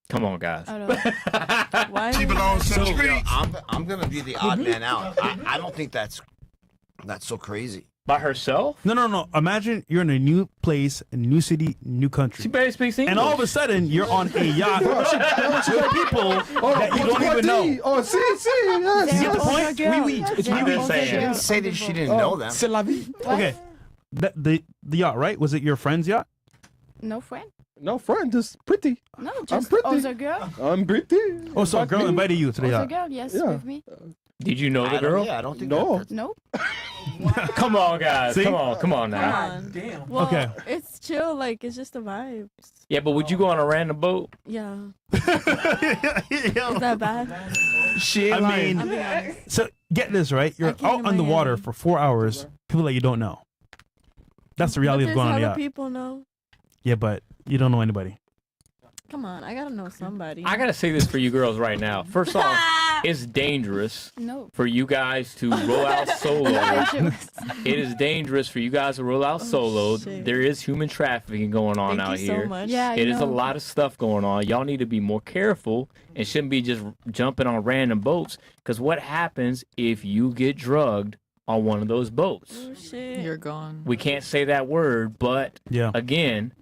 [SPEAKER 3] Come on, guys.
[SPEAKER 6] Alors.
[SPEAKER 8] Why?
[SPEAKER 4] So, I'm gonna be the odd man out. I don't think that's so crazy.
[SPEAKER 3] By herself?
[SPEAKER 1] No. Imagine you're in a new place, a new city, new country.
[SPEAKER 3] She barely speaks English.
[SPEAKER 1] And all of a sudden, you're on a yacht with people that you don't even know.
[SPEAKER 9] Oh, see, yes.
[SPEAKER 1] You get the
[SPEAKER 6] They're
[SPEAKER 1] point?
[SPEAKER 6] older girl.
[SPEAKER 1] Oui, oui. It's
[SPEAKER 6] They're
[SPEAKER 3] what I'm
[SPEAKER 6] older
[SPEAKER 3] saying.
[SPEAKER 4] She didn't
[SPEAKER 6] girl.
[SPEAKER 4] say that she didn't know them.
[SPEAKER 10] C'est la vie.
[SPEAKER 6] What?
[SPEAKER 1] Okay. The yacht, right? Was it your friend's yacht?
[SPEAKER 6] No friend.
[SPEAKER 9] No friend, just pretty.
[SPEAKER 6] No, just
[SPEAKER 9] pretty.
[SPEAKER 6] other girl.
[SPEAKER 9] I'm pretty.
[SPEAKER 1] Oh, so a
[SPEAKER 9] Fuck
[SPEAKER 1] girl
[SPEAKER 9] me.
[SPEAKER 1] invited you to the
[SPEAKER 6] Other
[SPEAKER 1] yacht.
[SPEAKER 6] girl. Yes,
[SPEAKER 9] Yeah.
[SPEAKER 6] with me.
[SPEAKER 3] Did you know the girl?
[SPEAKER 4] I don't think
[SPEAKER 9] No.
[SPEAKER 4] that-
[SPEAKER 6] No.
[SPEAKER 3] Come on, guys.
[SPEAKER 1] See?
[SPEAKER 3] Come on
[SPEAKER 8] Come
[SPEAKER 3] now.
[SPEAKER 8] on. Well,
[SPEAKER 1] Okay.
[SPEAKER 8] it's chill. Like it's just the vibes.
[SPEAKER 3] Yeah, but would you go on a random boat?
[SPEAKER 8] Yeah. Is that bad?
[SPEAKER 10] She
[SPEAKER 1] I
[SPEAKER 10] ain't lying.
[SPEAKER 8] I'm
[SPEAKER 1] mean,
[SPEAKER 8] being honest.
[SPEAKER 1] so get this, right? You're
[SPEAKER 8] came
[SPEAKER 1] out
[SPEAKER 8] to
[SPEAKER 1] on the water
[SPEAKER 8] Miami.
[SPEAKER 1] for 4 hours, people that you don't know. That's the reality
[SPEAKER 8] But
[SPEAKER 1] of going on a
[SPEAKER 8] there's
[SPEAKER 1] yacht.
[SPEAKER 8] other people know.
[SPEAKER 1] Yeah, but you don't know anybody.
[SPEAKER 8] Come on, I gotta know somebody.
[SPEAKER 3] I gotta say this for you girls right now. First off, it's dangerous
[SPEAKER 6] No.
[SPEAKER 3] for you guys to roll out solo. It is dangerous for you guys to roll out solo.
[SPEAKER 8] shit.
[SPEAKER 3] There is human trafficking going on
[SPEAKER 8] Thank
[SPEAKER 3] out
[SPEAKER 8] you
[SPEAKER 3] here.
[SPEAKER 8] so much.
[SPEAKER 6] Yeah.
[SPEAKER 3] It is a
[SPEAKER 6] know.
[SPEAKER 3] lot of stuff going on. Y'all need to be more careful and shouldn't be just jumping on random boats. Because what happens if you get drugged on one of those boats?
[SPEAKER 8] Oh shit.
[SPEAKER 7] You're gone.
[SPEAKER 3] We can't say that word, but
[SPEAKER 1] Yeah.
[SPEAKER 3] again,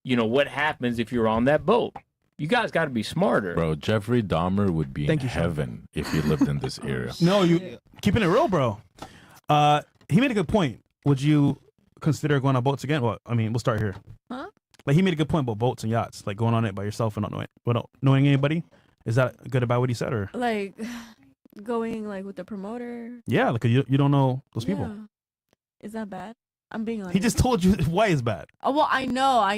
[SPEAKER 3] you know what happens if you're on that boat? You guys got to be smarter.
[SPEAKER 5] Bro, Jeffrey Dahmer would be
[SPEAKER 10] Thank
[SPEAKER 5] in
[SPEAKER 10] you, Sean.
[SPEAKER 5] heaven if he lived in this area.
[SPEAKER 1] No, you keeping it real, bro. He made a good point. Would you consider going on boats again? Well, I mean, we'll start here.
[SPEAKER 8] Huh?
[SPEAKER 1] Like he made a good point about boats and yachts, like going on it by yourself and not knowing anybody. Is that good about what he said, or
[SPEAKER 8] Like going like with the promoter.
[SPEAKER 1] yeah, like you don't know those people.
[SPEAKER 8] Yeah. Is that bad? I'm being honest.
[SPEAKER 1] He just told you why it's bad.
[SPEAKER 8] Oh well, I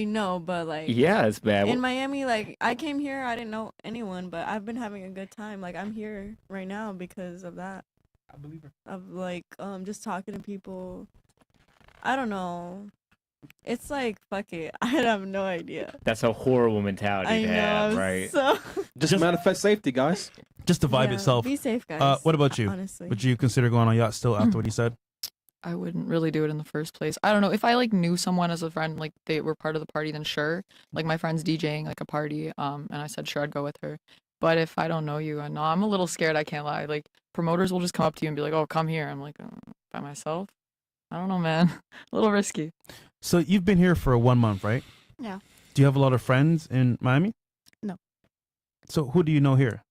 [SPEAKER 8] know, but like
[SPEAKER 3] Yeah, it's bad.
[SPEAKER 8] in Miami, like I came here, I didn't know anyone, but I've been having a good time. Like I'm here right now because of that.
[SPEAKER 10] I believe her.
[SPEAKER 8] Of like just talking to people. I don't know. It's like fuck it. I have no idea.
[SPEAKER 3] That's a horrible mentality
[SPEAKER 8] I
[SPEAKER 3] to
[SPEAKER 8] know.
[SPEAKER 3] have,
[SPEAKER 8] I'm
[SPEAKER 3] right?
[SPEAKER 8] So
[SPEAKER 9] Just manifest safety, guys.
[SPEAKER 1] Just the vibe
[SPEAKER 8] yeah,
[SPEAKER 1] itself.
[SPEAKER 8] Be safe, guys.
[SPEAKER 1] What about you?
[SPEAKER 8] Honestly.
[SPEAKER 1] Would you consider going on a yacht still after what he said?
[SPEAKER 7] I wouldn't really do it in the first place. I don't know. If I like knew someone as a friend, like they were part of the party, then sure. Like my friend's DJing like a party, and I said sure I'd go with her. But if I don't know you, no, I'm a little scared. I can't lie. Like promoters will just come up to you and be like, "Oh, come here." I'm like, by myself. I don't know, man. A little risky.
[SPEAKER 1] So you've been here for 1 month, right?
[SPEAKER 6] Yeah.
[SPEAKER 1] Do you have a lot of friends in Miami?
[SPEAKER 6] No.
[SPEAKER 1] So who do you know here?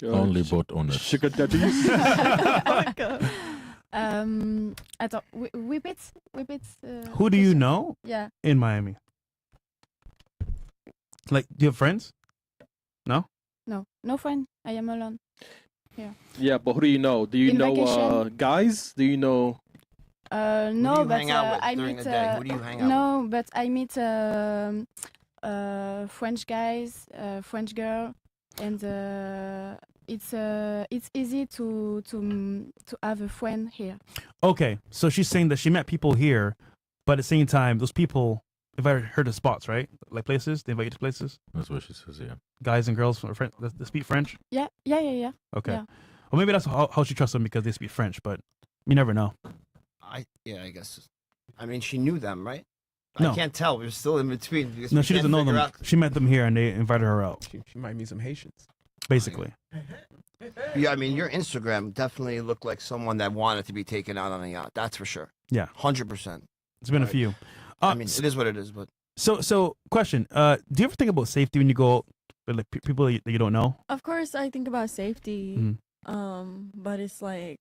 [SPEAKER 5] Only boat owners.
[SPEAKER 9] Sugar daddies.
[SPEAKER 8] Oh my god.
[SPEAKER 6] Attends, whip it.
[SPEAKER 1] Who do you know
[SPEAKER 6] Yeah.
[SPEAKER 1] in Miami? Like, do you have friends?
[SPEAKER 6] No friend. I am alone.
[SPEAKER 9] Yeah, but who do you know? Do you
[SPEAKER 6] In
[SPEAKER 9] know
[SPEAKER 6] vacation.
[SPEAKER 9] guys? Do you know?
[SPEAKER 6] No,
[SPEAKER 4] Who do you
[SPEAKER 6] but
[SPEAKER 4] hang out with
[SPEAKER 6] I
[SPEAKER 4] during
[SPEAKER 6] meet.
[SPEAKER 4] the day? Who do you hang out
[SPEAKER 6] No, but I meet French guys, French girl, and it's easy to have a friend here.
[SPEAKER 1] Okay, so she's saying that she met people here, but at the same time, those people invite her to spots, right? Like places, they invite you to places.
[SPEAKER 5] That's what she says, yeah.
[SPEAKER 1] Guys and girls from that speak French.
[SPEAKER 6] Yeah.
[SPEAKER 1] Okay,
[SPEAKER 6] Yeah.
[SPEAKER 1] well maybe that's how she trusts them because they speak French, but you never know.
[SPEAKER 4] I guess. I mean, she knew them, right?
[SPEAKER 1] No.
[SPEAKER 4] I can't tell. We're still in between. because
[SPEAKER 1] No,
[SPEAKER 4] we
[SPEAKER 1] she
[SPEAKER 4] can't
[SPEAKER 1] doesn't know
[SPEAKER 4] figure
[SPEAKER 1] them.
[SPEAKER 4] out-
[SPEAKER 1] She met them here and they invited her out,
[SPEAKER 10] She might meet some Haitians.
[SPEAKER 1] basically.
[SPEAKER 4] Yeah, I mean, your Instagram definitely looked like someone that wanted to be taken out on a yacht. That's for sure.
[SPEAKER 1] Yeah.
[SPEAKER 4] 100%.
[SPEAKER 1] It's been a
[SPEAKER 4] Right.
[SPEAKER 1] few.
[SPEAKER 4] I mean, it is what it is, but
[SPEAKER 1] So question. Do you ever think about safety when you go out with like people that you don't know?
[SPEAKER 8] Of course, I think about safety.
[SPEAKER 1] Mhm.
[SPEAKER 8] But it's like,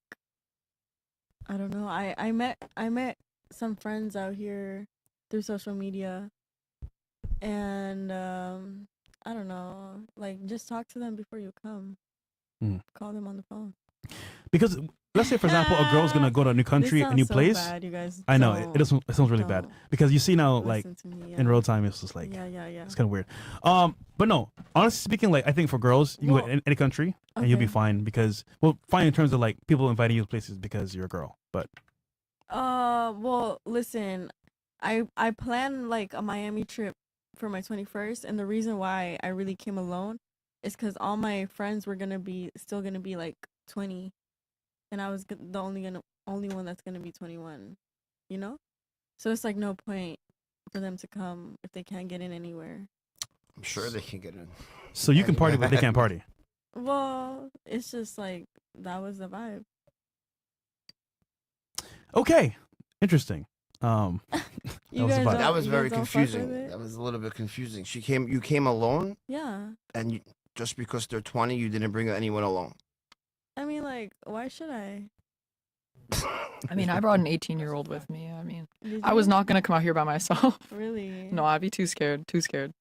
[SPEAKER 8] I don't know. I met some friends out here through social media, and I don't know. Like, just talk to them before you come. Call them on the phone.
[SPEAKER 1] Because let's say, for example, a girl's gonna go to a new country, a new
[SPEAKER 8] so
[SPEAKER 1] place.
[SPEAKER 8] Bad, you guys.
[SPEAKER 1] I know it sounds really bad because you see now, like
[SPEAKER 8] Me,
[SPEAKER 1] in real time, it's just like
[SPEAKER 8] yeah.
[SPEAKER 1] it's kind of weird. But no, honestly speaking, like I think for girls, you can go in any country and you'll be fine because fine in terms of like people inviting you to places because you're a girl. But
[SPEAKER 8] well, listen, I planned like a Miami trip for my 21st, and the reason why I really came alone is because all my friends were still gonna be like 20, and I was the only one that's gonna be 21, you know. So it's like no point for them to come if they can't get in anywhere.
[SPEAKER 4] I'm sure they can get in.
[SPEAKER 1] So you can party, but they can't party.
[SPEAKER 8] Well, it's just like that was the vibe.
[SPEAKER 1] Okay, interesting.
[SPEAKER 4] That was very
[SPEAKER 8] don't fuck with
[SPEAKER 4] confusing.
[SPEAKER 8] it?
[SPEAKER 4] That was a little bit confusing. You came alone,
[SPEAKER 8] Yeah.
[SPEAKER 4] and just because they're 20, you didn't bring anyone along.
[SPEAKER 8] I mean, like, why should I?
[SPEAKER 7] I mean, I brought an 18-year-old with me. I mean,
[SPEAKER 8] Did
[SPEAKER 7] I was
[SPEAKER 8] you?
[SPEAKER 7] not gonna come out here by myself.
[SPEAKER 8] Really?
[SPEAKER 7] No, I'd be too scared. Too scared.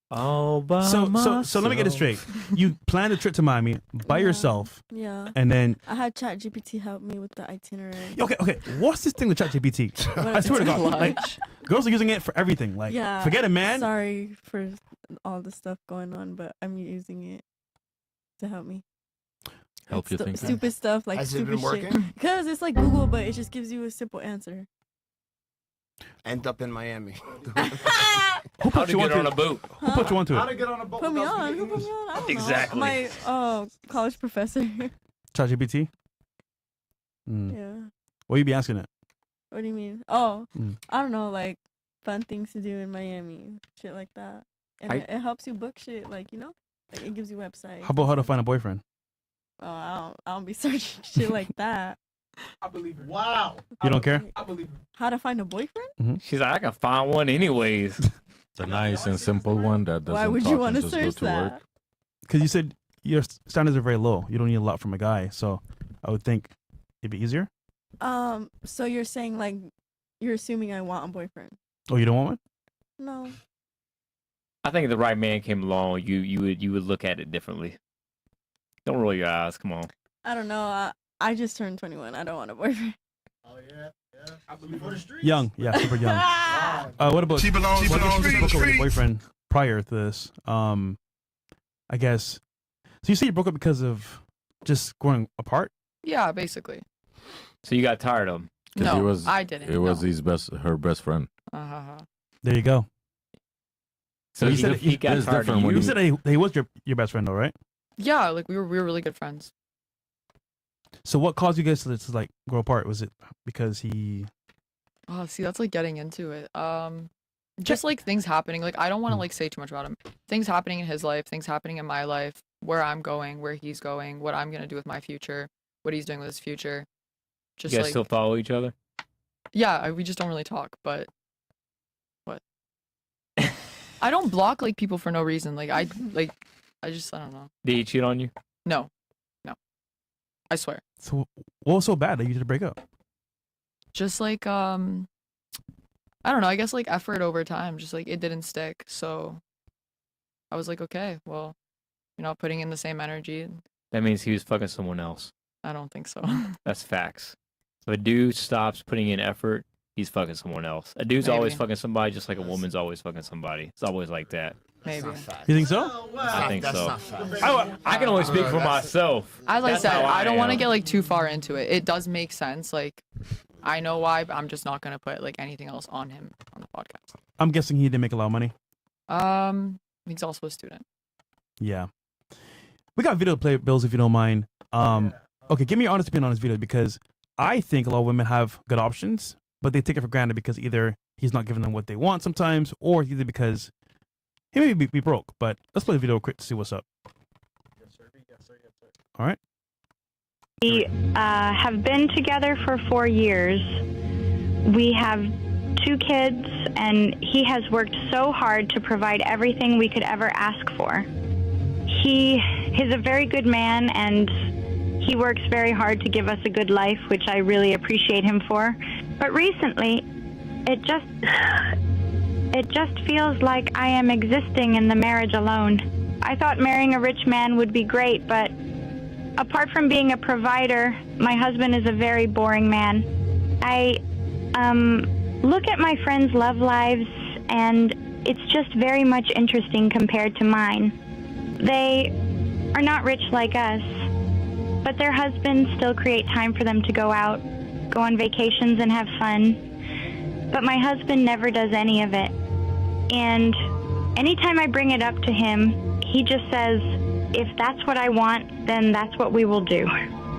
[SPEAKER 3] All by
[SPEAKER 1] So
[SPEAKER 3] myself.
[SPEAKER 1] let me get it straight. You planned a trip to Miami by yourself,
[SPEAKER 8] Yeah.
[SPEAKER 1] and then
[SPEAKER 8] I had ChatGPT help me with the itinerary.
[SPEAKER 1] okay. What's this thing with ChatGPT? I swear to God, like, girls are using it for everything. Like,
[SPEAKER 8] Yeah.
[SPEAKER 1] forget it, man.
[SPEAKER 8] Sorry for all the stuff going on, but I'm using it to help me.
[SPEAKER 5] Help you think.
[SPEAKER 8] Stupid stuff like
[SPEAKER 4] Has it
[SPEAKER 8] stupid
[SPEAKER 4] been working?
[SPEAKER 8] shit. Because it's like Google, but it just gives you a simple answer.
[SPEAKER 4] End up in Miami.
[SPEAKER 1] Who
[SPEAKER 3] How
[SPEAKER 1] put
[SPEAKER 3] to
[SPEAKER 1] you
[SPEAKER 3] get
[SPEAKER 1] onto
[SPEAKER 3] on
[SPEAKER 1] it?
[SPEAKER 3] a boat?
[SPEAKER 1] Who put you onto
[SPEAKER 10] How
[SPEAKER 1] it?
[SPEAKER 10] to get on a boat?
[SPEAKER 8] Put me
[SPEAKER 10] without
[SPEAKER 8] on.
[SPEAKER 10] speaking
[SPEAKER 8] Who put me
[SPEAKER 10] English?
[SPEAKER 8] on? I don't
[SPEAKER 3] Exactly.
[SPEAKER 8] know. My college professor.
[SPEAKER 1] ChatGPT.
[SPEAKER 8] Yeah.
[SPEAKER 1] What you be asking it?
[SPEAKER 8] What do you mean? Oh,
[SPEAKER 1] Mm.
[SPEAKER 8] I don't know, like fun things to do in Miami, shit like that. And it helps you book shit, like, you know, like it gives you websites.
[SPEAKER 1] How about how to find a boyfriend?
[SPEAKER 8] Oh, I don't be searching shit like that.
[SPEAKER 10] I believe it. Wow.
[SPEAKER 1] You don't care?
[SPEAKER 10] I believe it.
[SPEAKER 8] How to find a boyfriend?
[SPEAKER 3] She's like, I can find one anyways.
[SPEAKER 5] The nice and simple one that doesn't
[SPEAKER 8] Why would
[SPEAKER 5] talk
[SPEAKER 8] you
[SPEAKER 5] and
[SPEAKER 8] want to
[SPEAKER 5] just go
[SPEAKER 8] search
[SPEAKER 5] to work.
[SPEAKER 8] that?
[SPEAKER 1] Because you said your standards are very low. You don't need a lot from a guy, so I would think it'd be easier.
[SPEAKER 8] So you're saying like you're assuming I want a boyfriend?
[SPEAKER 1] Oh, you don't want one?
[SPEAKER 8] No.
[SPEAKER 3] I think if the right man came along, you would look at it differently. Don't roll your eyes. Come on.
[SPEAKER 8] I don't know. I just turned 21. I don't want a boyfriend.
[SPEAKER 10] Oh yeah. I believe for the streets.
[SPEAKER 1] Young, yeah, super young. What about
[SPEAKER 11] She belongs
[SPEAKER 1] what
[SPEAKER 11] to
[SPEAKER 1] if
[SPEAKER 11] the
[SPEAKER 1] you broke up with your
[SPEAKER 11] streets.
[SPEAKER 1] boyfriend prior to this? I guess. So you say you broke up because of just growing apart?
[SPEAKER 7] Yeah, basically.
[SPEAKER 3] So you got tired of him.
[SPEAKER 5] 'Cause
[SPEAKER 7] No,
[SPEAKER 5] he was,
[SPEAKER 7] I didn't.
[SPEAKER 5] It was
[SPEAKER 7] no.
[SPEAKER 5] her best friend.
[SPEAKER 1] There you go.
[SPEAKER 3] So
[SPEAKER 1] you said
[SPEAKER 3] he got
[SPEAKER 5] it's
[SPEAKER 3] tired of
[SPEAKER 5] different
[SPEAKER 3] you.
[SPEAKER 5] when
[SPEAKER 1] You said he was your best friend, though, right?
[SPEAKER 7] Yeah, like we were really good friends.
[SPEAKER 1] So what caused you guys to like grow apart? Was it because he?
[SPEAKER 7] Oh, see, that's like getting into it. Just like things happening. Like I don't want to
[SPEAKER 1] Hmm.
[SPEAKER 7] like say too much about him. Things happening in his life, things happening in my life, where I'm going, where he's going, what I'm gonna do with my future, what he's doing with his future. Just
[SPEAKER 3] You guys
[SPEAKER 7] like
[SPEAKER 3] still follow each other?
[SPEAKER 7] yeah, we just don't really talk. But what? I don't block like people for no reason. Like I just I don't know.
[SPEAKER 3] Did he cheat on you?
[SPEAKER 7] No, I swear.
[SPEAKER 1] So what was so bad that you did a breakup?
[SPEAKER 7] Just like I don't know, I guess like effort over time, just like it didn't stick. So I was like, okay, well, you're not putting in the same energy.
[SPEAKER 3] That means he was fucking someone else.
[SPEAKER 7] I don't think so.
[SPEAKER 3] That's facts. If a dude stops putting in effort, he's fucking someone else. A dude's always
[SPEAKER 7] Maybe.
[SPEAKER 3] fucking somebody, just like a woman's always fucking somebody. It's always like that.
[SPEAKER 7] Maybe.
[SPEAKER 1] You think so?
[SPEAKER 3] I think
[SPEAKER 4] That's
[SPEAKER 3] so.
[SPEAKER 4] not fact.
[SPEAKER 3] I can only speak for myself.
[SPEAKER 7] As I
[SPEAKER 3] That's
[SPEAKER 7] said,
[SPEAKER 3] how
[SPEAKER 7] I don't want to
[SPEAKER 3] am.
[SPEAKER 7] get like too far into it. It does make sense. Like I know why, but I'm just not gonna put like anything else on him on the podcast.
[SPEAKER 1] I'm guessing he didn't make a lot of money.
[SPEAKER 7] He's also a student.
[SPEAKER 1] Yeah. We got video to play, Bills, if you don't mind. Okay, give me your honest opinion on this video because I think a lot of women have good options, but they take it for granted because either he's not giving them what they want sometimes, or either because he may be broke. But let's play the video quick to see what's up. All right.
[SPEAKER 12] We have been together for 4 years. We have 2 kids, and he has worked so hard to provide everything we could ever ask for. He's a very good man, and He works very hard to give us a good life, which I really appreciate him for. But recently, it just feels like I am existing in the marriage alone. I thought marrying a rich man would be great, but apart from being a provider, my husband is a very boring man. I look at my friends' love lives, and it's just very much interesting compared to mine. They are not rich like us, but their husbands still create time for them to go out, go on vacations and have fun. But my husband never does any of it. And anytime I bring it up to him, he just says, if that's what I want, then that's what we will do.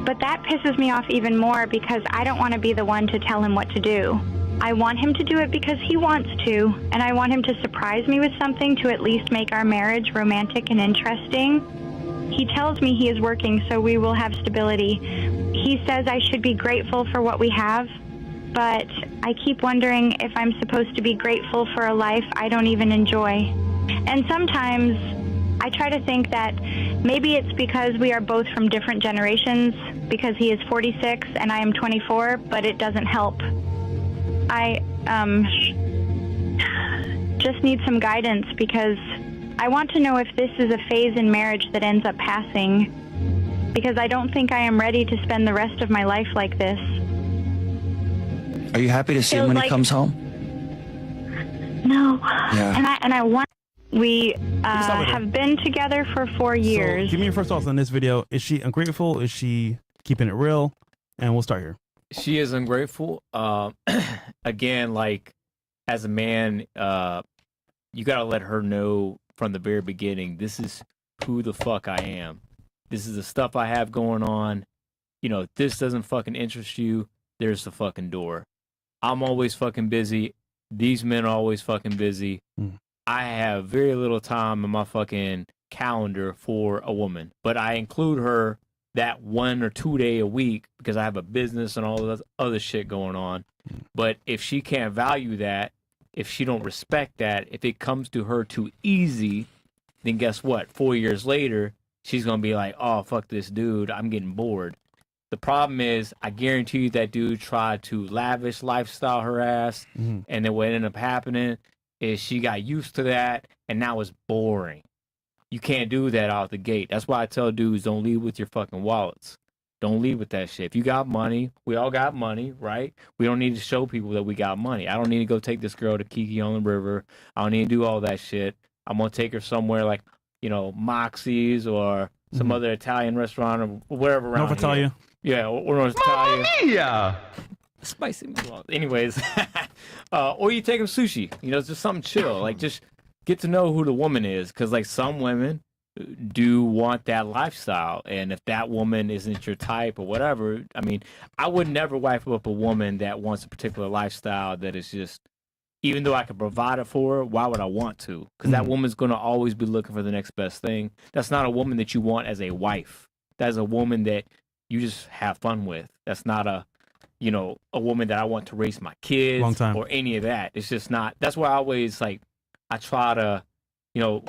[SPEAKER 12] But that pisses me off even more because I don't want to be the one to tell him what to do. I want him to do it because he wants to, and I want him to surprise me with something to at least make our marriage romantic and interesting. He tells me he is working so we will have stability. He says I should be grateful for what we have, but I keep wondering if I'm supposed to be grateful for a life I don't even enjoy. And sometimes I try to think that maybe it's because we are both from different generations, because he is 46 and I am 24, but it doesn't help. I just need some guidance because I want to know if this is a phase in marriage that ends up passing, because I don't think I am ready to spend the rest of my life like this.
[SPEAKER 11] Are you happy to see him
[SPEAKER 12] Feels
[SPEAKER 11] when
[SPEAKER 12] like-
[SPEAKER 11] he comes home?
[SPEAKER 12] No.
[SPEAKER 11] Yeah.
[SPEAKER 12] And I want. We
[SPEAKER 1] stop with her.
[SPEAKER 12] have been together for 4 years.
[SPEAKER 1] So give me your first thoughts on this video. Is she ungrateful? Is she keeping it real? And we'll start here.
[SPEAKER 3] She is ungrateful. Again, like as a man, you gotta let her know from the very beginning, this is who the fuck I am. This is the stuff I have going on. You know, if this doesn't fucking interest you, there's the fucking door. I'm always fucking busy. These men are always fucking busy. I have very little time in my fucking calendar for a woman, but I include her that 1 or 2 day a week because I have a business and all this other shit going on. But if she can't value that, if she don't respect that, if it comes to her too easy, then guess what? 4 years later, she's going to be like, oh, fuck this dude. I'm getting bored. The problem is, I guarantee you that dude tried to lavish lifestyle her ass, and then what ended up happening is she got used to that, and now it's boring. You can't do that out the gate. That's why I tell dudes, don't lead with your fucking wallets. Don't lead with that shit. If you got money, we all got money, right? We don't need to show people that we got money. I don't need to go take this girl to Kiki on the river. I don't need to do all that shit. I'm going to take her somewhere like, you know, Moxie's or some other Italian restaurant or wherever around
[SPEAKER 1] North
[SPEAKER 3] here.
[SPEAKER 1] Italia.
[SPEAKER 3] Yeah, or North Italia. Spicy meatballs. Anyways, or you take them sushi. You know, it's just something chill. Like, just get to know who the woman is. Because, like, some women do want that lifestyle. And if that woman isn't your type or whatever, I mean, I would never wife up a woman that wants a particular lifestyle that is just, even though I could provide it for her, why would I want to? Because that woman's going to always be looking for the next best thing. That's not a woman that you want as a wife. That's a woman that you just have fun with. That's not a, you know, a woman that I want to raise my kids
[SPEAKER 1] Long time.
[SPEAKER 3] or any of that. It's just not. That's why I always, like, I try to, you know,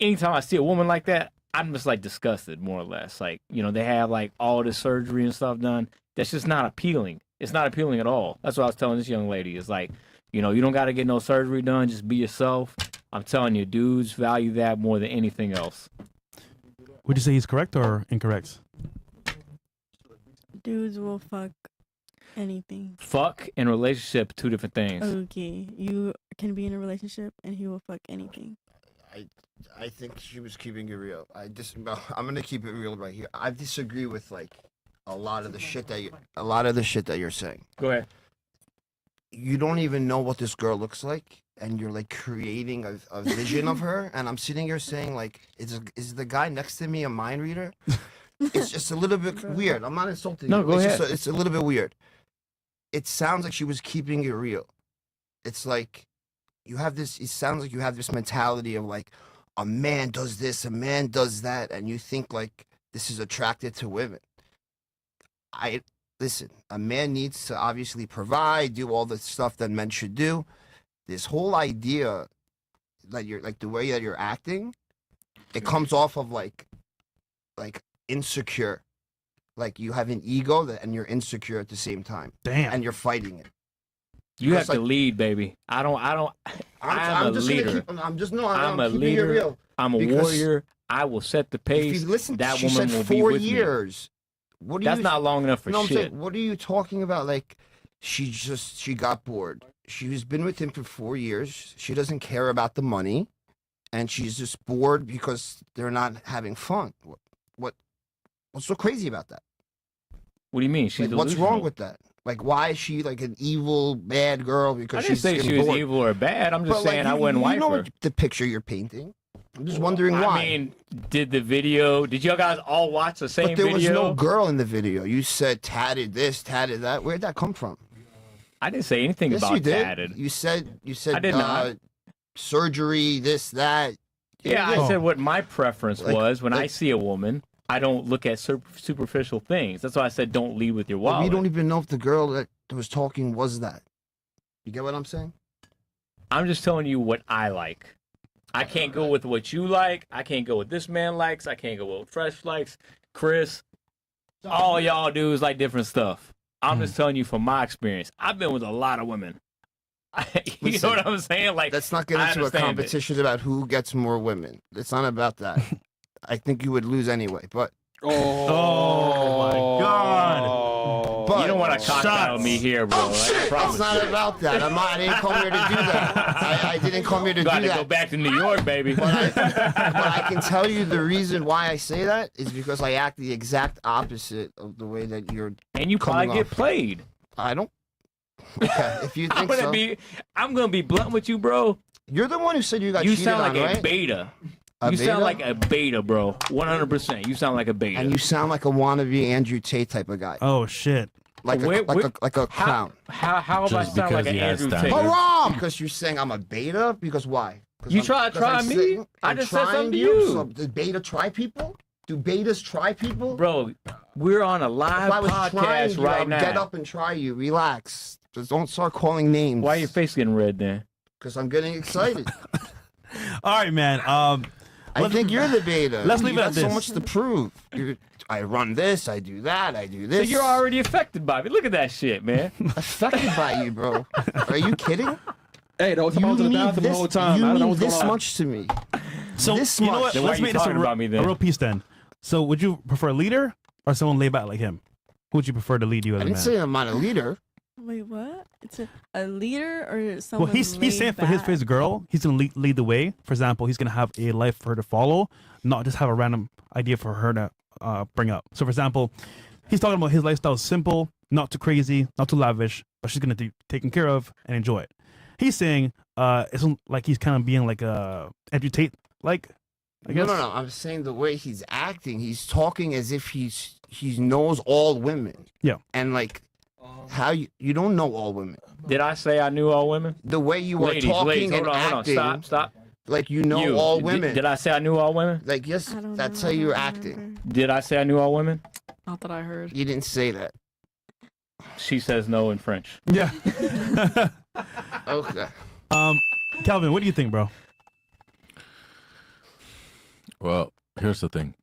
[SPEAKER 3] anytime I see a woman like that, I'm just like disgusted, more or less. Like, you know, they have like all this surgery and stuff done. That's just not appealing. It's not appealing at all. That's what I was telling this young lady. It's like, you know, you don't got to get no surgery done. Just be yourself. I'm telling you, dudes value that more than anything else.
[SPEAKER 1] Would you say he's correct or incorrect?
[SPEAKER 8] Dudes will fuck anything.
[SPEAKER 3] Fuck and relationship, two different things.
[SPEAKER 8] Okay, you can be in a relationship and he will fuck anything.
[SPEAKER 4] I think she was keeping it real. I'm gonna keep it real right here. I disagree with like a lot of the shit that you're saying.
[SPEAKER 3] Go ahead.
[SPEAKER 4] You don't even know what this girl looks like, and you're like creating a vision of her. And I'm sitting here saying like, is the guy next to me a mind reader? It's just a little bit weird. I'm not insulting
[SPEAKER 3] No,
[SPEAKER 4] you.
[SPEAKER 3] go
[SPEAKER 4] It's
[SPEAKER 3] ahead.
[SPEAKER 4] just it's a little bit weird. It sounds like she was keeping it real. It's like it sounds like you have this mentality of like, a man does this, a man does that, and you think like this is attracted to women. Listen, a man needs to obviously provide, do all the stuff that men should do. This whole idea that you're like the way that you're acting, it comes off of like insecure. like you have an ego and you're insecure at the same time.
[SPEAKER 1] Damn.
[SPEAKER 4] And you're fighting it.
[SPEAKER 3] You have
[SPEAKER 4] Because,
[SPEAKER 3] to lead, baby. I'm a
[SPEAKER 4] just
[SPEAKER 3] leader.
[SPEAKER 4] I'm
[SPEAKER 3] a
[SPEAKER 4] keeping it
[SPEAKER 3] leader.
[SPEAKER 4] real.
[SPEAKER 3] I'm a
[SPEAKER 4] Because
[SPEAKER 3] warrior. I will set the
[SPEAKER 4] If
[SPEAKER 3] pace.
[SPEAKER 4] you listen,
[SPEAKER 3] That
[SPEAKER 4] she
[SPEAKER 3] woman
[SPEAKER 4] said
[SPEAKER 3] will
[SPEAKER 4] 4
[SPEAKER 3] be with me.
[SPEAKER 4] years. What do
[SPEAKER 3] That's
[SPEAKER 4] you?
[SPEAKER 3] not long enough for
[SPEAKER 4] No, I'm
[SPEAKER 3] shit.
[SPEAKER 4] saying, what are you talking about? Like, she got bored. She's been with him for 4 years. She doesn't care about the money, and she's just bored because they're not having fun. What's so crazy about that?
[SPEAKER 3] What do you mean? She's
[SPEAKER 4] Like, what's
[SPEAKER 3] delusional.
[SPEAKER 4] wrong with that? Like, why is she like an evil, bad girl? Because
[SPEAKER 3] I didn't
[SPEAKER 4] she's
[SPEAKER 3] say
[SPEAKER 4] getting
[SPEAKER 3] she was
[SPEAKER 4] bored?
[SPEAKER 3] evil or bad. I'm just
[SPEAKER 4] But, like,
[SPEAKER 3] saying I
[SPEAKER 4] you-
[SPEAKER 3] wouldn't
[SPEAKER 4] you
[SPEAKER 3] wife
[SPEAKER 4] know
[SPEAKER 3] her.
[SPEAKER 4] what the picture you're painting. I'm just wondering why.
[SPEAKER 3] I mean, did you guys all watch the same
[SPEAKER 4] but there
[SPEAKER 3] video?
[SPEAKER 4] was no girl in the video. You said tatted this, tatted that. Where'd that come from?
[SPEAKER 3] I didn't say anything
[SPEAKER 4] Yes,
[SPEAKER 3] about
[SPEAKER 4] you did.
[SPEAKER 3] tatted.
[SPEAKER 4] You said
[SPEAKER 3] I did not.
[SPEAKER 4] surgery, this, that.
[SPEAKER 3] Yeah, I said what my preference
[SPEAKER 4] Like-
[SPEAKER 3] was when I
[SPEAKER 4] like-
[SPEAKER 3] see a woman. I don't look at superficial things. That's why I said don't lead with your
[SPEAKER 4] But
[SPEAKER 3] wallet.
[SPEAKER 4] we don't even know if the girl that was talking was that. You get what I'm saying?
[SPEAKER 3] I'm just telling you what I like. I can't go with what you like. I can't go with this man likes. I can't go with what Fresh likes. Chris, all y'all dudes like different stuff. I'm just telling you from my experience. I've been with a lot of women. You
[SPEAKER 4] Listen,
[SPEAKER 3] know what I'm saying? Like,
[SPEAKER 4] Let's not get
[SPEAKER 3] I
[SPEAKER 4] into a
[SPEAKER 3] understand it.
[SPEAKER 4] competition about who gets more women. It's not about that. I think you would lose anyway. But
[SPEAKER 1] Oh my God.
[SPEAKER 4] But
[SPEAKER 3] You don't want to cock out me here, bro. I promise
[SPEAKER 4] it's not
[SPEAKER 3] you.
[SPEAKER 4] about that. I didn't come here to do that. I didn't come here to do
[SPEAKER 3] Got to
[SPEAKER 4] that.
[SPEAKER 3] go back to New York, baby.
[SPEAKER 4] But I can tell you the reason why I say that is because I act the exact opposite of the way that you're.
[SPEAKER 3] And you probably
[SPEAKER 4] coming
[SPEAKER 3] get
[SPEAKER 4] off.
[SPEAKER 3] played.
[SPEAKER 4] I don't. Okay, if you
[SPEAKER 3] I'm
[SPEAKER 4] think
[SPEAKER 3] gonna
[SPEAKER 4] so.
[SPEAKER 3] I'm gonna be blunt with you, bro.
[SPEAKER 4] You're the one who said you got
[SPEAKER 3] You
[SPEAKER 4] cheated
[SPEAKER 3] sound
[SPEAKER 4] on,
[SPEAKER 3] like
[SPEAKER 4] right?
[SPEAKER 3] a beta.
[SPEAKER 4] A
[SPEAKER 3] You
[SPEAKER 4] beta?
[SPEAKER 3] sound like a beta, bro. 100%. You sound like a beta.
[SPEAKER 4] And you sound like a wannabe Andrew Tate type of guy.
[SPEAKER 1] Oh shit.
[SPEAKER 4] Like a clown.
[SPEAKER 3] How about I
[SPEAKER 5] Just
[SPEAKER 3] sound like
[SPEAKER 5] because
[SPEAKER 3] an
[SPEAKER 5] he has
[SPEAKER 3] Andrew
[SPEAKER 5] standards.
[SPEAKER 3] Tate?
[SPEAKER 4] Haram! Because you're saying I'm a beta? Because why? 'Cause
[SPEAKER 3] You
[SPEAKER 4] I'm-
[SPEAKER 3] try to
[SPEAKER 4] 'cause
[SPEAKER 3] try
[SPEAKER 4] I'm
[SPEAKER 3] me?
[SPEAKER 4] saying-
[SPEAKER 3] I
[SPEAKER 4] I'm
[SPEAKER 3] just said something
[SPEAKER 4] trying
[SPEAKER 3] to you.
[SPEAKER 4] So did beta try people? Do betas try people?
[SPEAKER 3] Bro, we're on a live
[SPEAKER 4] If I was trying
[SPEAKER 3] podcast
[SPEAKER 4] you, I
[SPEAKER 3] right
[SPEAKER 4] would
[SPEAKER 3] now.
[SPEAKER 4] get up and try you. Relax. Just don't start calling names.
[SPEAKER 3] Why your face getting red then?
[SPEAKER 4] Because I'm getting excited.
[SPEAKER 1] All right, man.
[SPEAKER 4] I think you're the beta.
[SPEAKER 1] Let's leave
[SPEAKER 4] you
[SPEAKER 1] it
[SPEAKER 4] got
[SPEAKER 1] at
[SPEAKER 4] so
[SPEAKER 1] this.
[SPEAKER 4] much to prove. I run this, I do that, I do
[SPEAKER 3] So
[SPEAKER 4] this.
[SPEAKER 3] you're already affected by me. Look at that shit, man.
[SPEAKER 4] affected by you, bro. Are you kidding?
[SPEAKER 9] Hey, don't come out to the
[SPEAKER 4] mean
[SPEAKER 9] bathroom the
[SPEAKER 4] this,
[SPEAKER 9] whole time.
[SPEAKER 4] you
[SPEAKER 9] I don't know
[SPEAKER 4] mean
[SPEAKER 9] what's
[SPEAKER 4] this
[SPEAKER 9] going on.
[SPEAKER 4] much to me.
[SPEAKER 1] So
[SPEAKER 4] This
[SPEAKER 1] you know
[SPEAKER 4] much.
[SPEAKER 1] what?
[SPEAKER 3] Then why
[SPEAKER 1] Let's
[SPEAKER 3] are you
[SPEAKER 1] make this
[SPEAKER 3] talking about me then?
[SPEAKER 1] a real piece then. So would you prefer a leader or someone laid back like him? Who would you prefer to lead you as
[SPEAKER 4] I
[SPEAKER 1] a
[SPEAKER 4] didn't
[SPEAKER 1] man?
[SPEAKER 4] say I'm not a leader.
[SPEAKER 8] Wait, what? It's a leader or someone?
[SPEAKER 1] Well, he's saying for his girl, he's gonna lead the way. For example, he's gonna have a life for her to follow, not just have a random idea for her to bring up. So, for example, he's talking about his lifestyle is simple, not too crazy, not too lavish, but she's gonna be taken care of and enjoy it. He's saying it's like he's kind of being like a Andrew Tate, like I guess.
[SPEAKER 4] No. I'm saying the way he's acting, he's talking as if he knows all women.
[SPEAKER 1] Yeah.
[SPEAKER 4] And like, how you don't know all women.
[SPEAKER 3] Did I say I knew all women?
[SPEAKER 4] The way you are
[SPEAKER 3] Ladies,
[SPEAKER 4] talking
[SPEAKER 3] ladies,
[SPEAKER 4] and
[SPEAKER 3] hold on.
[SPEAKER 4] acting,
[SPEAKER 3] Stop.
[SPEAKER 4] like you know
[SPEAKER 3] You,
[SPEAKER 4] all
[SPEAKER 3] did-
[SPEAKER 4] women.
[SPEAKER 3] Did I say I knew all women?
[SPEAKER 4] Like, yes,
[SPEAKER 8] I don't
[SPEAKER 4] that's
[SPEAKER 8] know,
[SPEAKER 4] how
[SPEAKER 8] I
[SPEAKER 4] you're
[SPEAKER 8] don't
[SPEAKER 4] acting.
[SPEAKER 8] remember.
[SPEAKER 3] Did I say I knew all women?
[SPEAKER 7] Not that I heard.
[SPEAKER 4] You didn't say that.
[SPEAKER 3] She says no in French.
[SPEAKER 1] Yeah.
[SPEAKER 4] Okay.
[SPEAKER 1] Calvin, what do you think, bro?
[SPEAKER 5] Well, here's the thing.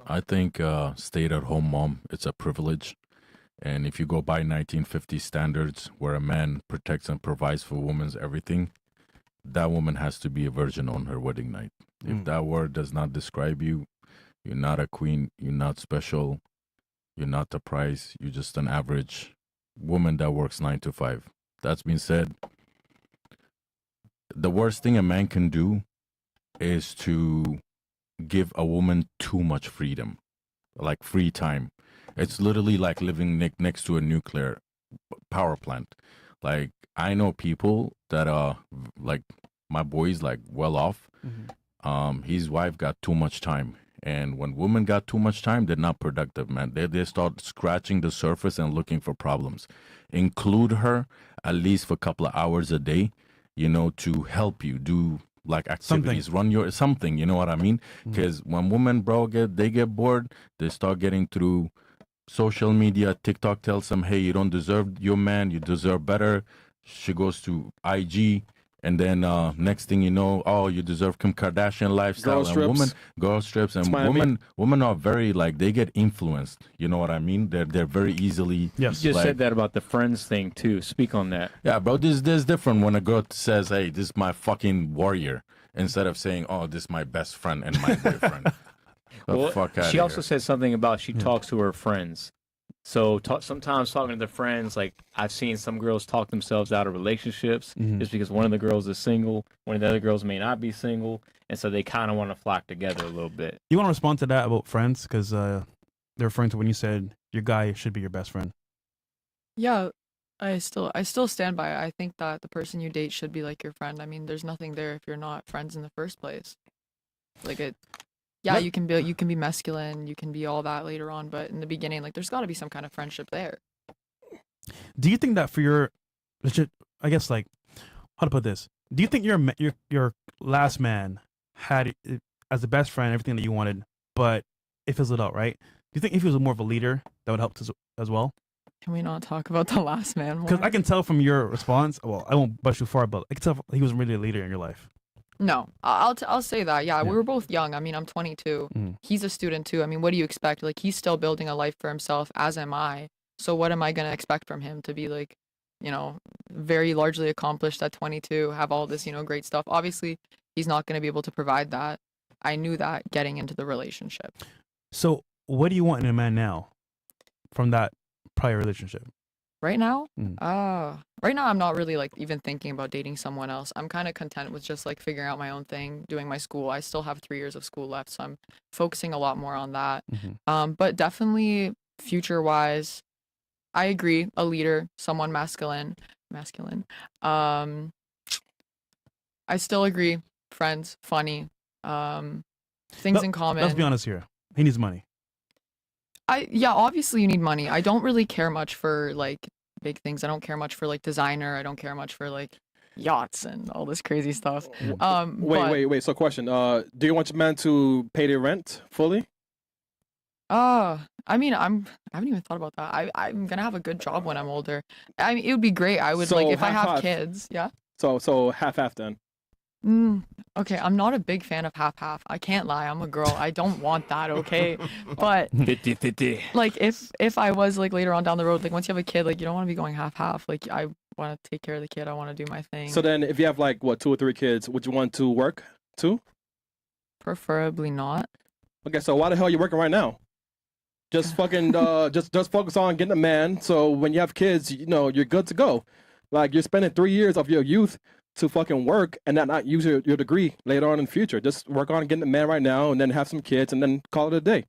[SPEAKER 5] I think stay-at-home mom, it's a privilege. And if you go by 1950 standards, where a man protects and provides for women's everything, that woman has to be a virgin on her wedding night. If that word does not describe you, you're not a queen, you're not special, you're not the prize, you're just an average woman that works 9 to 5. That's being said, the worst thing a man can do is to give a woman too much freedom, like free time. It's literally like living next to a nuclear power plant. Like, I know people that are like, my boy's like well off. His wife got too much time. And when women got too much time, they're not productive, man. They start scratching the surface and looking for problems. Include her at least for a couple of hours a day, you know, to help you do like activities, run your something, you know what I mean? Because when women, bro, they get bored, they start getting through social media. TikTok tells them, hey, you don't deserve your man, you deserve better. She goes to IG And then next thing you know, oh, you deserve Kim Kardashian lifestyle.
[SPEAKER 9] Girl
[SPEAKER 5] And
[SPEAKER 9] strips.
[SPEAKER 5] girl strips, and
[SPEAKER 9] That's what I mean.
[SPEAKER 5] women are very like they get influenced. You know what I mean? They're very easily.
[SPEAKER 1] Yes.
[SPEAKER 3] You just
[SPEAKER 5] like-
[SPEAKER 3] said that about the friends thing too. Speak on that.
[SPEAKER 5] Yeah, bro. This different when a girl says, "Hey, this is my fucking warrior," instead of saying, "Oh, this is my best friend and my boyfriend." The
[SPEAKER 3] Well,
[SPEAKER 5] fuck outta
[SPEAKER 3] she also
[SPEAKER 5] here.
[SPEAKER 3] said something about she talks to her friends. So sometimes talking to their friends, like I've seen some girls talk themselves out of relationships just because one of the girls is single, one of the other girls may not be single, and so they kind of want to flock together a little bit.
[SPEAKER 1] You want to respond to that about friends? Because they're referring to when you said your guy should be your best friend.
[SPEAKER 7] Yeah, I still stand by it. I think that the person you date should be like your friend. I mean, there's nothing there if you're not friends in the first place. Like it. Yeah,
[SPEAKER 1] What-
[SPEAKER 7] you can be masculine, you can be all that later on, but in the beginning, like there's got to be some kind of friendship there.
[SPEAKER 1] Do you think that for your, I guess like, how to put this? Do you think your last man had it as the best friend everything that you wanted, but it fizzled out, right? Do you think if he was more of a leader, that would help as well?
[SPEAKER 7] Can we not talk about the last man more?
[SPEAKER 1] Because I can tell from your response. Well, I won't bust you far, but I can tell he wasn't really a leader in your life.
[SPEAKER 7] No, I'll say that. Yeah, we were both young. I mean, I'm 22. He's a student too. I mean, what do you expect? Like, he's still building a life for himself, as am I. So what am I gonna expect from him to be like, you know, very largely accomplished at 22, have all this, you know, great stuff? Obviously, he's not gonna be able to provide that. I knew that getting into the relationship.
[SPEAKER 1] So, what do you want in a man now, from that prior relationship?
[SPEAKER 7] Right now, right now I'm not really like even thinking about dating someone else. I'm kind of content with just like figuring out my own thing, doing my school. I still have 3 years of school left, so I'm focusing a lot more on that. But definitely future wise, I agree. A leader, someone masculine. I still agree. Friends, funny, things in common.
[SPEAKER 1] Let's be honest here. He needs money.
[SPEAKER 7] Yeah, obviously you need money. I don't really care much for like big things. I don't care much for like designer. I don't care much for like yachts and all this crazy stuff.
[SPEAKER 9] Wait. So question. Do you want your man to pay the rent fully?
[SPEAKER 7] I mean, I haven't even thought about that. I'm gonna have a good job when I'm older. I mean, it would be great. I would
[SPEAKER 9] So
[SPEAKER 7] like if I have
[SPEAKER 9] half-half.
[SPEAKER 7] kids. Yeah.
[SPEAKER 9] So half then.
[SPEAKER 7] Okay, I'm not a big fan of half-half. I can't lie. I'm a girl. I don't want that, okay? But
[SPEAKER 3] 50-50.
[SPEAKER 7] like if I was like later on down the road, like once you have a kid, like you don't want to be going half-half. Like I want to take care of the kid. I want to do my thing.
[SPEAKER 9] So then, if you have like what 2 or 3 kids, would you want to work too?
[SPEAKER 7] Preferably not.
[SPEAKER 9] Okay, so why the hell are you working right now? Just fucking just focus on getting a man. So when you have kids, you know you're good to go. Like you're spending 3 years of your youth to fucking work and not use your degree later on in the future. Just work on getting a man right now and then have some kids and then call it a day.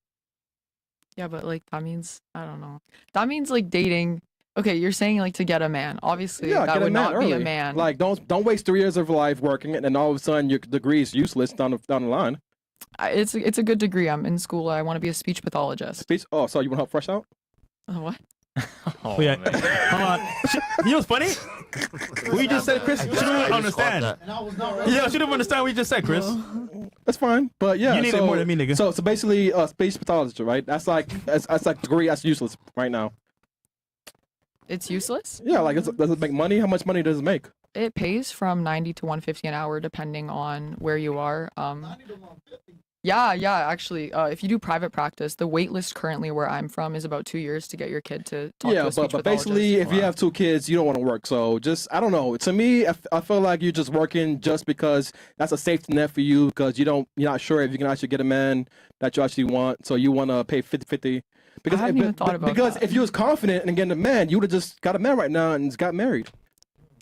[SPEAKER 7] Yeah, but like that means I don't know. That means like dating. Okay, you're saying like to get a man. Obviously,
[SPEAKER 9] Yeah,
[SPEAKER 7] that
[SPEAKER 9] get a
[SPEAKER 7] would
[SPEAKER 9] man
[SPEAKER 7] not
[SPEAKER 9] early.
[SPEAKER 7] be a man.
[SPEAKER 9] Like don't waste 3 years of life working and then all of a sudden your degree is useless down the line.
[SPEAKER 7] It's a good degree. I'm in school. I want to be a speech pathologist.
[SPEAKER 9] Speech? Oh, so you want to help fresh out?
[SPEAKER 7] What?
[SPEAKER 3] Oh,
[SPEAKER 1] Wait,
[SPEAKER 3] man.
[SPEAKER 1] hold on. You know what's funny? What you just said, Chris, she didn't understand.
[SPEAKER 10] And I was not ready.
[SPEAKER 1] Yeah, she didn't understand what you just said, Chris.
[SPEAKER 9] That's fine, but yeah.
[SPEAKER 1] You need it more than me, nigga.
[SPEAKER 9] So basically, speech pathologist, right? That's like degree that's useless right now.
[SPEAKER 7] It's useless.
[SPEAKER 9] Yeah, like does it make money? How much money does it make?
[SPEAKER 7] It pays from 90 to 150 an hour, depending on where you are. Yeah, actually, if you do private practice, the wait list currently where I'm from is about 2 years to get your kid to talk to
[SPEAKER 9] Yeah,
[SPEAKER 7] a speech
[SPEAKER 9] but
[SPEAKER 7] pathologist.
[SPEAKER 9] basically, if you have 2 kids, you don't want to work. So just I don't know. To me, I feel like you're just working just because that's a safety net for you because you're not sure if you can actually get a man that you actually want. So you want to pay 50-50. Because
[SPEAKER 7] haven't even thought about that.
[SPEAKER 9] if you was confident in getting a man, you would have just got a man right now and just got married.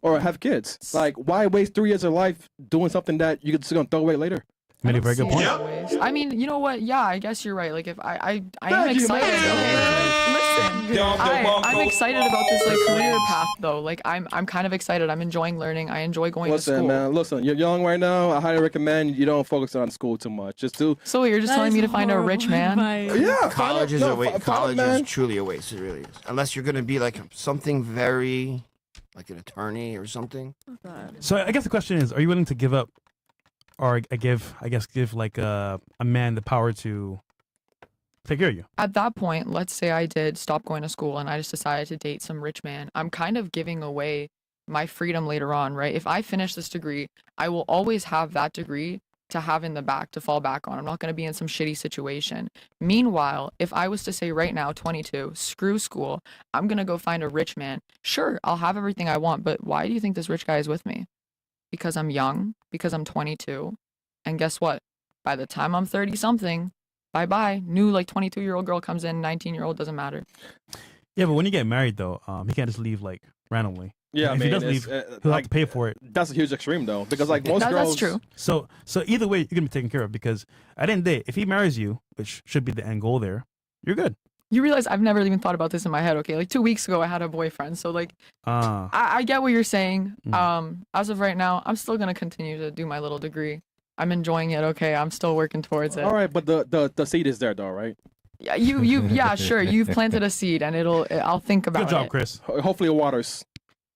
[SPEAKER 9] Or have kids. Like, why waste 3 years of life doing something that you're just gonna throw away later?
[SPEAKER 1] Made a very good point.
[SPEAKER 7] I mean, you know what? Yeah, I guess you're right. Like, if I am
[SPEAKER 9] Thank you,
[SPEAKER 7] excited.
[SPEAKER 9] man.
[SPEAKER 7] Listen, I'm excited about this like career path though. Like, I'm kind of excited. I'm enjoying learning. I enjoy going to
[SPEAKER 9] Listen,
[SPEAKER 7] school.
[SPEAKER 9] man. Listen, you're young right now. I highly recommend you don't focus on school too much. Just do.
[SPEAKER 7] So you're just telling me to find a rich man?
[SPEAKER 9] Yeah,
[SPEAKER 4] College is
[SPEAKER 9] no,
[SPEAKER 4] a waste. College
[SPEAKER 9] man.
[SPEAKER 4] is truly a waste. It really is. Unless you're gonna be like something very, like an attorney or something.
[SPEAKER 1] So I guess the question is, are you willing to give up, or give like a man the power to take care of you?
[SPEAKER 7] At that point, let's say I did stop going to school and I just decided to date some rich man. I'm kind of giving away my freedom later on, right? If I finish this degree, I will always have that degree to have in the back to fall back on. I'm not going to be in some shitty situation. Meanwhile, if I was to say right now, 22, screw school, I'm going to go find a rich man. Sure, I'll have everything I want, but why do you think this rich guy is with me? Because I'm young, because I'm 22. And guess what? By the time I'm 30 something, bye-bye. New like 22-year-old girl comes in, 19-year-old, doesn't matter.
[SPEAKER 1] Yeah, but when you get married though, he can't just leave like randomly.
[SPEAKER 9] Yeah,
[SPEAKER 1] if he does leave, he'll have to pay for it.
[SPEAKER 9] That's a huge extreme though, because like most girls.
[SPEAKER 7] That's true.
[SPEAKER 1] So either way, you're gonna be taken care of because at the end of the day, if he marries you, which should be the end goal there, you're good.
[SPEAKER 7] You realize I've never even thought about this in my head, okay? Like 2 weeks ago, I had a boyfriend. So like, I get what you're saying. As of right now, I'm still gonna continue to do my little degree. I'm enjoying it, okay? I'm still working towards it.
[SPEAKER 9] All right, but the seed is there though, right?
[SPEAKER 7] Yeah, yeah, sure. You've planted a seed, and I'll think about it.
[SPEAKER 1] Good job, Chris.
[SPEAKER 9] Hopefully it waters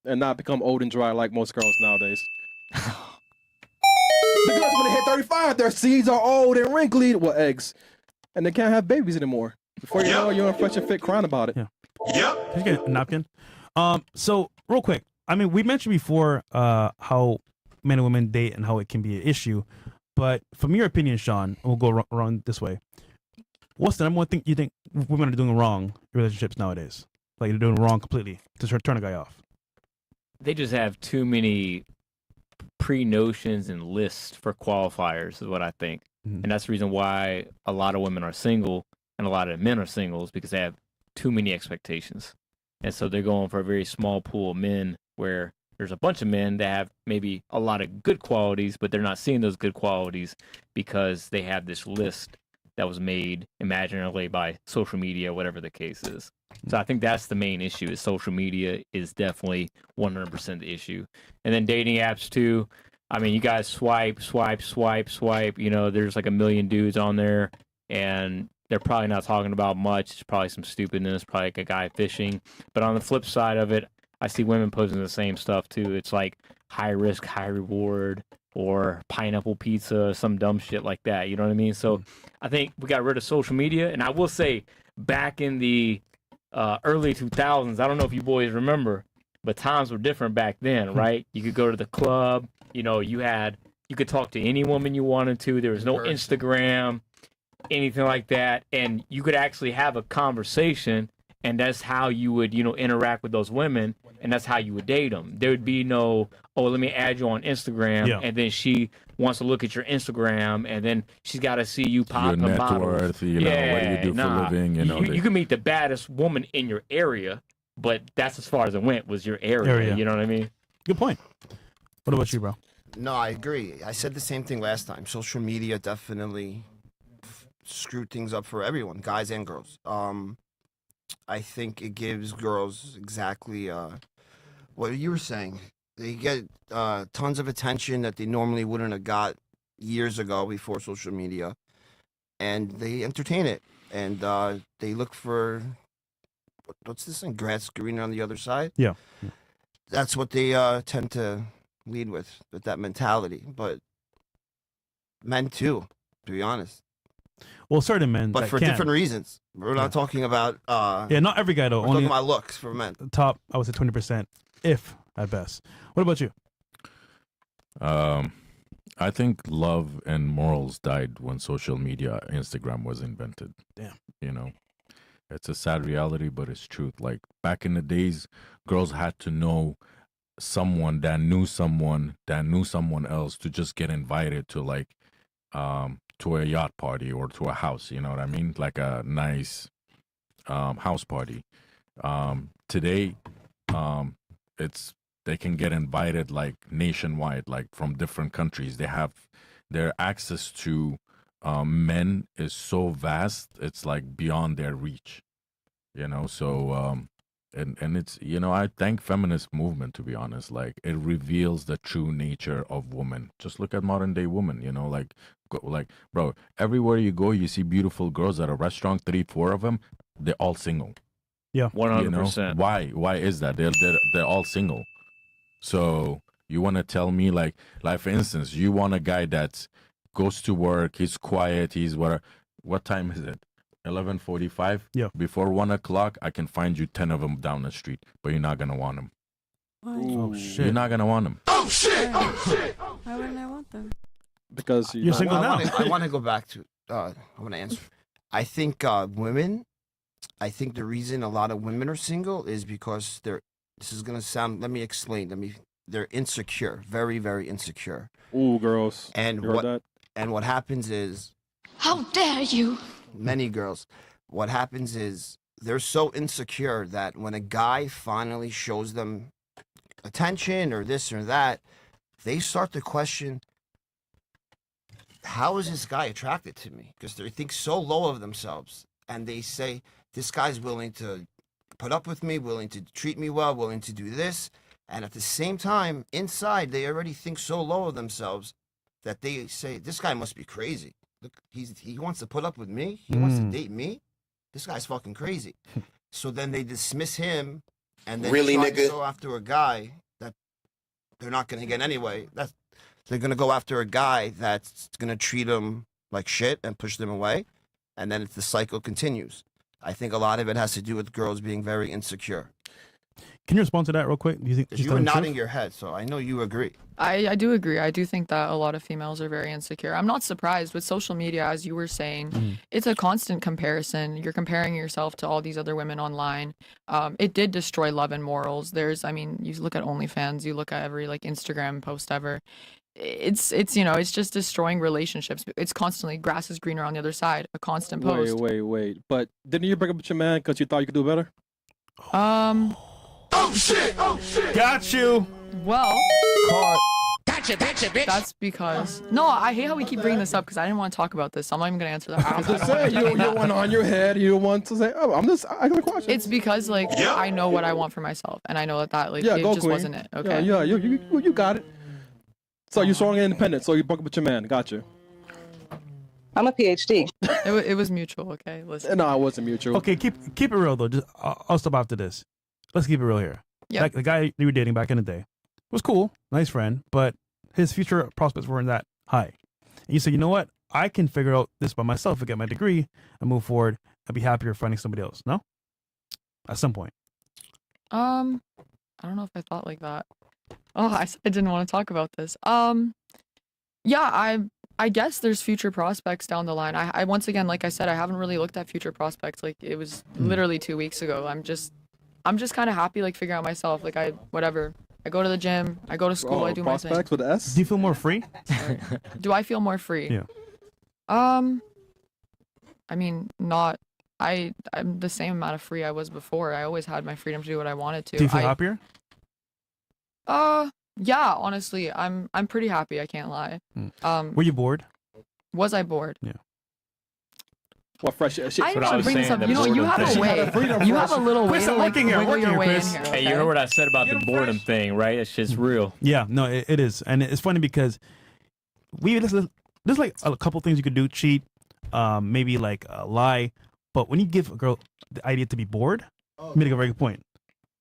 [SPEAKER 9] and not become old and dry like most girls nowadays. Because when they hit 35, their seeds are old and wrinkly, well, eggs, and they can't have babies anymore. Before you know it, you're in fresh and fit crying about it.
[SPEAKER 1] Yeah. Yep. Can you get a napkin? So real quick, I mean, we mentioned before how men and women date and how it can be an issue, but from your opinion, Sean, we'll go around this way. What's the number one thing you think women are doing wrong in relationships nowadays? Like they're doing wrong completely to turn a guy off.
[SPEAKER 3] They just have too many pre-notions and lists for qualifiers is what I think. And that's the reason why a lot of women are single and a lot of men are singles, because they have too many expectations. And so they're going for a very small pool of men where there's a bunch of men that have maybe a lot of good qualities, but they're not seeing those good qualities because they have this list that was made imaginarily by social media, whatever the case is. So I think that's the main issue, is social media is definitely 100% the issue. And then dating apps too. I mean, you guys swipe. You know, there's like a million dudes on there, and they're probably not talking about much. It's probably some stupidness, probably like a guy fishing. But on the flip side of it, I see women posting the same stuff too. It's like high risk, high reward, or pineapple pizza, some dumb shit like that. You know what I mean? So I think we got rid of social media. And I will say, back in the early 2000s, I don't know if you boys remember, but times were different back then, right? You could go to the club. You know, you could talk to any woman you wanted to. There was no Instagram, anything like that. And you could actually have a conversation, and that's how you would, you know, interact with those women, and that's how you would date them. There would be no, oh, let me add you on Instagram, and then she wants to look at your Instagram, and then she's got to see you popping
[SPEAKER 5] your net
[SPEAKER 3] bottles.
[SPEAKER 5] worth, you know, what do you do for a living, you know.
[SPEAKER 3] You can meet the baddest woman in your area, but that's as far as it went, was your area. You know what I mean?
[SPEAKER 1] Good point. What about you, bro?
[SPEAKER 4] No, I agree. I said the same thing last time. Social media definitely screwed things up for everyone, guys and girls. I think it gives girls exactly what you were saying. They get tons of attention that they normally wouldn't have got years ago before social media, and they entertain it. And they look for what's this thing? Grass greener on the other side.
[SPEAKER 1] Yeah.
[SPEAKER 4] That's what they tend to lead with that mentality. But men too, to be honest.
[SPEAKER 1] Well, certain men,
[SPEAKER 4] but
[SPEAKER 1] that
[SPEAKER 4] for
[SPEAKER 1] can.
[SPEAKER 4] different reasons. We're not talking about.
[SPEAKER 1] Yeah, not every guy though.
[SPEAKER 4] We're
[SPEAKER 1] Only
[SPEAKER 4] talking about looks for men.
[SPEAKER 1] Top, I would say 20%, if at best. What about you?
[SPEAKER 5] I think love and morals died when social media, Instagram was invented.
[SPEAKER 1] Damn.
[SPEAKER 5] You know, it's a sad reality, but it's truth. Like back in the days, girls had to know someone that knew someone that knew someone else to just get invited to like to a yacht party or to a house, you know what I mean? Like a nice house party. Today, it's they can get invited like nationwide, like from different countries. They have their access to men is so vast, it's like beyond their reach, you know. So and it's, you know, I thank feminist movement, to be honest. Like it reveals the true nature of women. Just look at modern day women, you know, like bro, everywhere you go you see beautiful girls at a restaurant, 3-4 of them, they're all single.
[SPEAKER 1] Yeah,
[SPEAKER 3] 100%.
[SPEAKER 5] You know? Why is that? They're all single. So you want to tell me like for instance, you want a guy that goes to work, he's quiet, he's what time is it? 11:45.
[SPEAKER 1] Yeah.
[SPEAKER 5] Before 1 o'clock, I can find you 10 of them down the street, but you're not gonna want them.
[SPEAKER 9] Ooh,
[SPEAKER 1] shit.
[SPEAKER 5] You're not gonna want them.
[SPEAKER 8] Why wouldn't I want them?
[SPEAKER 9] Because
[SPEAKER 1] You're single now.
[SPEAKER 4] I want to go back to. I want to answer. I think women. I think the reason a lot of women are single is because they're. This is gonna sound. Let me explain. They're insecure. Very, very insecure.
[SPEAKER 9] Ooh, girls.
[SPEAKER 4] And
[SPEAKER 9] You heard
[SPEAKER 4] what?
[SPEAKER 9] that?
[SPEAKER 4] And what happens is.
[SPEAKER 13] How dare you?
[SPEAKER 4] Many girls. What happens is they're so insecure that when a guy finally shows them attention or this or that, they start to question, how is this guy attracted to me? Because they think so low of themselves. And they say, this guy's willing to put up with me, willing to treat me well, willing to do this. And at the same time, inside, they already think so low of themselves that they say, this guy must be crazy. Look, he wants to put up with me. He wants to date me. This guy's fucking crazy. So then they dismiss him and then
[SPEAKER 14] Really,
[SPEAKER 4] try
[SPEAKER 14] nigga?
[SPEAKER 4] to go after a guy that they're not going to get anyway. They're going to go after a guy that's going to treat them like shit and push them away. And then the cycle continues. I think a lot of it has to do with girls being very insecure.
[SPEAKER 1] Can you respond to that real quick? Do you think
[SPEAKER 4] 'Cause you were nodding your head, so I know you agree.
[SPEAKER 7] I do agree. I do think that a lot of females are very insecure. I'm not surprised with social media, as you were saying. It's a constant comparison. You're comparing yourself to all these other women online. It did destroy love and morals. You look at OnlyFans, you look at every like Instagram post ever. It's it's just destroying relationships. It's constantly grass is greener on the other side. A constant post.
[SPEAKER 9] Wait. But didn't you break up with your man because you thought you could do better?
[SPEAKER 14] Oh shit!
[SPEAKER 1] Got you.
[SPEAKER 7] Well,
[SPEAKER 14] Gotcha, bitch.
[SPEAKER 7] that's because I hate how we keep bringing this up because I didn't want to talk about this. So I'm not even gonna answer that.
[SPEAKER 9] I'm just saying, you don't want on your head. You don't want to say, oh, I got a question.
[SPEAKER 7] It's because I know what I want for myself, and I know that it
[SPEAKER 9] go
[SPEAKER 7] just
[SPEAKER 9] queen.
[SPEAKER 7] wasn't it. Okay.
[SPEAKER 9] Yeah, you got it. So you're strong and independent. So you broke up with your man. Gotcha.
[SPEAKER 15] I'm a PhD.
[SPEAKER 7] It was mutual. Okay, listen.
[SPEAKER 9] No, it wasn't mutual.
[SPEAKER 1] Okay, keep it real though. Just I'll stop after this. Let's keep it real here.
[SPEAKER 7] Yeah.
[SPEAKER 1] Like the guy you were dating back in the day was cool, nice friend, but his future prospects weren't that high. And you said, you know what? I can figure out this by myself and get my degree and move forward and be happier finding somebody else. No? At some point.
[SPEAKER 7] I don't know if I thought like that. Oh, I didn't want to talk about this. Yeah, I guess there's future prospects down the line. I once again, like I said, I haven't really looked at future prospects. Like it was literally 2 weeks ago. I'm just kind of happy, like figuring out myself. Like I go to the gym, I go to school, I do my thing.
[SPEAKER 9] Prospects with S?
[SPEAKER 1] Do you feel more free?
[SPEAKER 7] Do I feel more free?
[SPEAKER 1] Yeah.
[SPEAKER 7] I mean, not. I'm the same amount of free I was before. I always had my freedom to do what I wanted to.
[SPEAKER 1] Do you feel happier?
[SPEAKER 7] Yeah, honestly, I'm pretty happy, I can't lie.
[SPEAKER 1] Were you bored?
[SPEAKER 7] Was I bored?
[SPEAKER 1] Yeah.
[SPEAKER 9] What fresh shit?
[SPEAKER 7] I didn't want to bring this up. You have a way. You have a little way to like wiggle your way in here.
[SPEAKER 3] Hey, you heard what I said about the boredom thing, right? It's just real.
[SPEAKER 1] Yeah, no, it is. And it's funny because there's like a couple things you could do. Cheat, maybe like lie. But when you give a girl the idea to be bored, you made a very good point.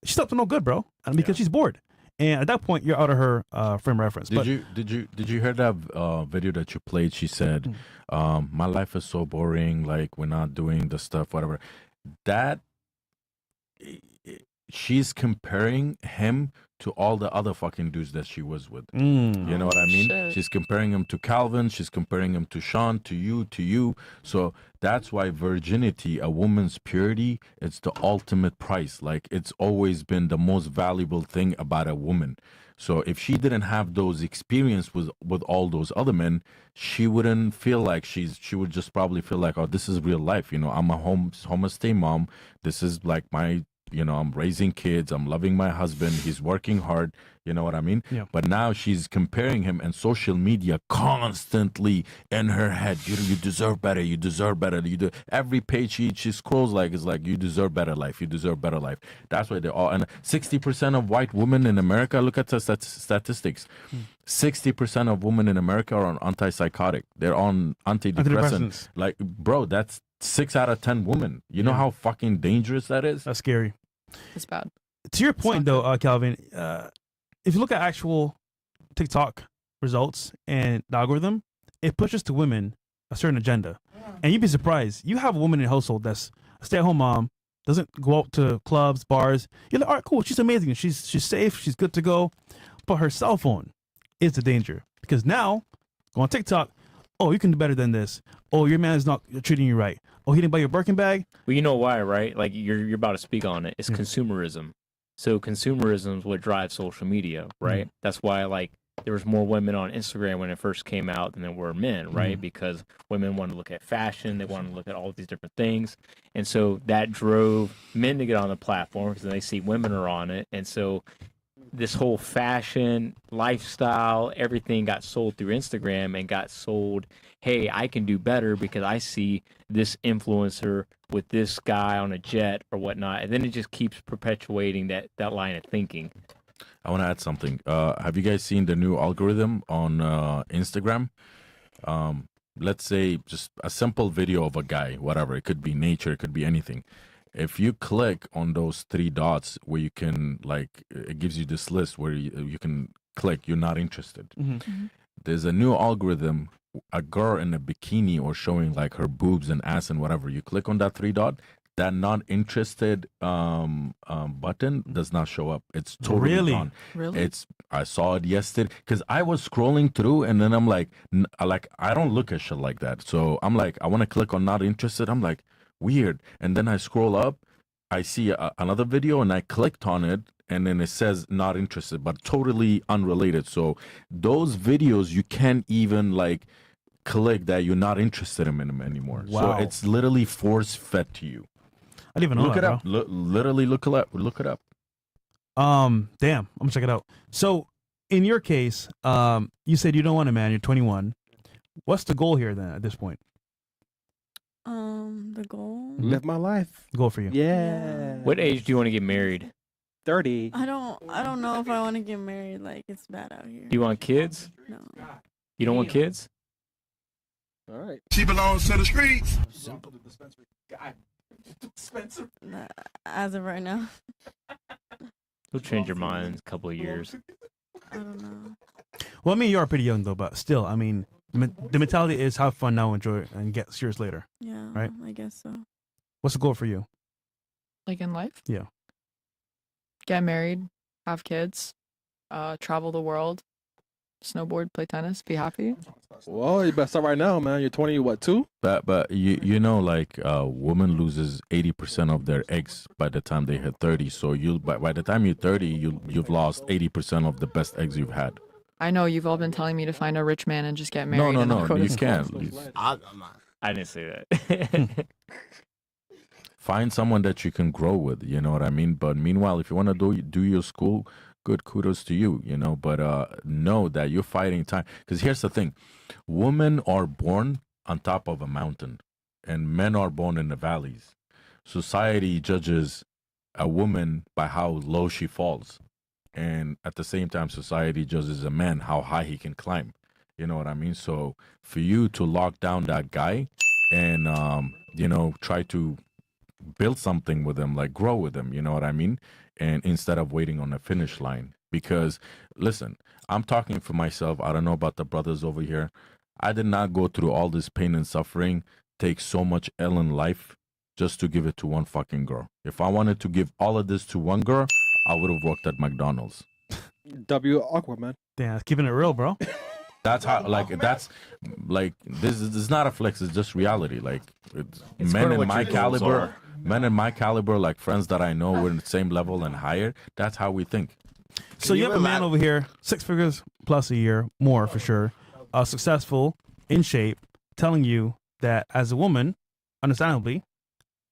[SPEAKER 1] She's up to no good, bro. And because she's bored. And at that point, you're out of her frame of reference.
[SPEAKER 5] Did you hear that video that you played? She said, "My life is so boring. Like we're not doing the stuff, whatever." That she's comparing him to all the other fucking dudes that she was with. You know what I mean?
[SPEAKER 7] Shit.
[SPEAKER 5] She's comparing him to Calvin. She's comparing him to Sean, to you. So that's why virginity, a woman's purity, it's the ultimate price. Like it's always been the most valuable thing about a woman. So if she didn't have those experience with all those other men, she wouldn't feel like she would just probably feel like, oh, this is real life. You know, I'm a homestay mom. This is like my, I'm raising kids. I'm loving my husband. He's working hard. You know what I mean?
[SPEAKER 1] Yeah.
[SPEAKER 5] But now she's comparing him, and social media constantly in her head. You deserve better. You deserve better. Every page she scrolls is like you deserve better life. You deserve better life. That's why they're all. And 60% of white women in America. Look at the statistics. 60% of women in America are on antipsychotic. They're on antidepressants. Like, bro, that's 6 out of 10 women. You know how fucking dangerous that is?
[SPEAKER 1] That's scary.
[SPEAKER 7] It's bad.
[SPEAKER 1] To your point, though, Calvin, if you look at actual TikTok results and the algorithm, it pushes to women a certain agenda. And you'd be surprised. You have a woman in your household that's a stay-at-home mom, doesn't go out to clubs, bars, you're like, all right, cool, she's amazing, she's safe, she's good to go. But her cell phone is the danger, because now go on TikTok. Oh, you can do better than this. Oh, your man is not treating you right. Oh, he didn't buy your Birkin bag.
[SPEAKER 3] Well, you know why, right? Like you're about to speak on it. It's consumerism. So consumerism is what drives social media, right? That's why like there was more women on Instagram when it first came out than there were men, right? Because women want to look at fashion, they want to look at all these different things, and so that drove men to get on the platform because they see women are on it, and so this whole fashion lifestyle, everything got sold through Instagram and got sold. Hey, I can do better because I see this influencer with this guy on a jet or whatnot, and then it just keeps perpetuating that line of thinking.
[SPEAKER 5] I want to add something. Have you guys seen the new algorithm on Instagram? Let's say just a simple video of a guy, whatever. It could be nature, it could be anything. If you click on those three dots where you can, like, it gives you this list where you can click, you're not interested. There's a new algorithm, a girl in a bikini or showing like her boobs and ass and whatever. You click on that three dot, that not interested button does not show up. It's totally gone.
[SPEAKER 7] Really?
[SPEAKER 5] I saw it yesterday because I was scrolling through and then I'm like, I don't look at shit like that. So I'm like, I want to click on not interested. I'm like, weird. And then I scroll up, I see another video and I clicked on it and then it says not interested, but totally unrelated. So those videos, you can't even like click that you're not interested in them anymore.
[SPEAKER 1] Wow.
[SPEAKER 5] So it's literally force fed to you.
[SPEAKER 1] I didn't even know
[SPEAKER 5] Look
[SPEAKER 1] that,
[SPEAKER 5] it up.
[SPEAKER 1] bro.
[SPEAKER 5] Literally look it up. Look it up.
[SPEAKER 1] Damn, I'm gonna check it out. So in your case, you said you don't want a man, you're 21. What's the goal here then at this point?
[SPEAKER 8] The goal.
[SPEAKER 9] Live my life.
[SPEAKER 1] Goal for you.
[SPEAKER 9] Yeah.
[SPEAKER 3] What age do you want to get married?
[SPEAKER 9] 30.
[SPEAKER 8] I don't know if I want to get married. Like it's bad out here.
[SPEAKER 3] Do you want kids?
[SPEAKER 8] No.
[SPEAKER 3] You don't want kids?
[SPEAKER 9] All right.
[SPEAKER 10] She belongs to the streets.
[SPEAKER 4] Simple.
[SPEAKER 8] As of right now.
[SPEAKER 3] You'll change your mind in a couple of years.
[SPEAKER 8] I don't know.
[SPEAKER 1] Well, I mean, you are pretty young though, but still, I mean, the mentality is have fun now, enjoy it, and get serious later.
[SPEAKER 8] Yeah.
[SPEAKER 1] Right?
[SPEAKER 8] I guess so.
[SPEAKER 1] What's the goal for you?
[SPEAKER 7] Like in life?
[SPEAKER 1] Yeah.
[SPEAKER 7] Get married, have kids, travel the world, snowboard, play tennis, be happy.
[SPEAKER 9] Well, you better start right now, man. You're 20, what, 2?
[SPEAKER 5] But you know, like a woman loses 80% of their eggs by the time they hit 30. So by the time you're 30, you've lost 80% of the best eggs you've had.
[SPEAKER 7] I know you've all been telling me to find a rich man and just get married.
[SPEAKER 5] No,
[SPEAKER 7] and not go to
[SPEAKER 5] you
[SPEAKER 7] school.
[SPEAKER 5] can't.
[SPEAKER 3] I didn't say that.
[SPEAKER 5] Find someone that you can grow with, you know what I mean? But meanwhile, if you want to do your school, good, kudos to you, you know, but know that you're fighting time. Because here's the thing. Women are born on top of a mountain and men are born in the valleys. Society judges a woman by how low she falls. And at the same time, society judges a man how high he can climb. You know what I mean? So for you to lock down that guy and, you know, try to build something with him, like grow with him, you know what I mean? And instead of waiting on the finish line. Because, listen, I'm talking for myself. I don't know about the brothers over here. I did not go through all this pain and suffering, take so much L in life just to give it to one fucking girl. If I wanted to give all of this to one girl, I would have worked at McDonald's.
[SPEAKER 9] W awkward, man.
[SPEAKER 1] Damn, keeping it real, bro.
[SPEAKER 5] That's how, like, that's like this is not a flex. It's just reality. Like,
[SPEAKER 3] It's
[SPEAKER 5] men
[SPEAKER 3] kinda
[SPEAKER 5] in
[SPEAKER 3] what
[SPEAKER 5] my
[SPEAKER 3] your goals
[SPEAKER 5] caliber,
[SPEAKER 3] are.
[SPEAKER 5] men in my caliber, like friends that I know, we're in the same level and higher. That's how we think.
[SPEAKER 1] So you have a man over here, 6 figures plus a year, more for sure, successful, in shape, telling you that as a woman, understandably,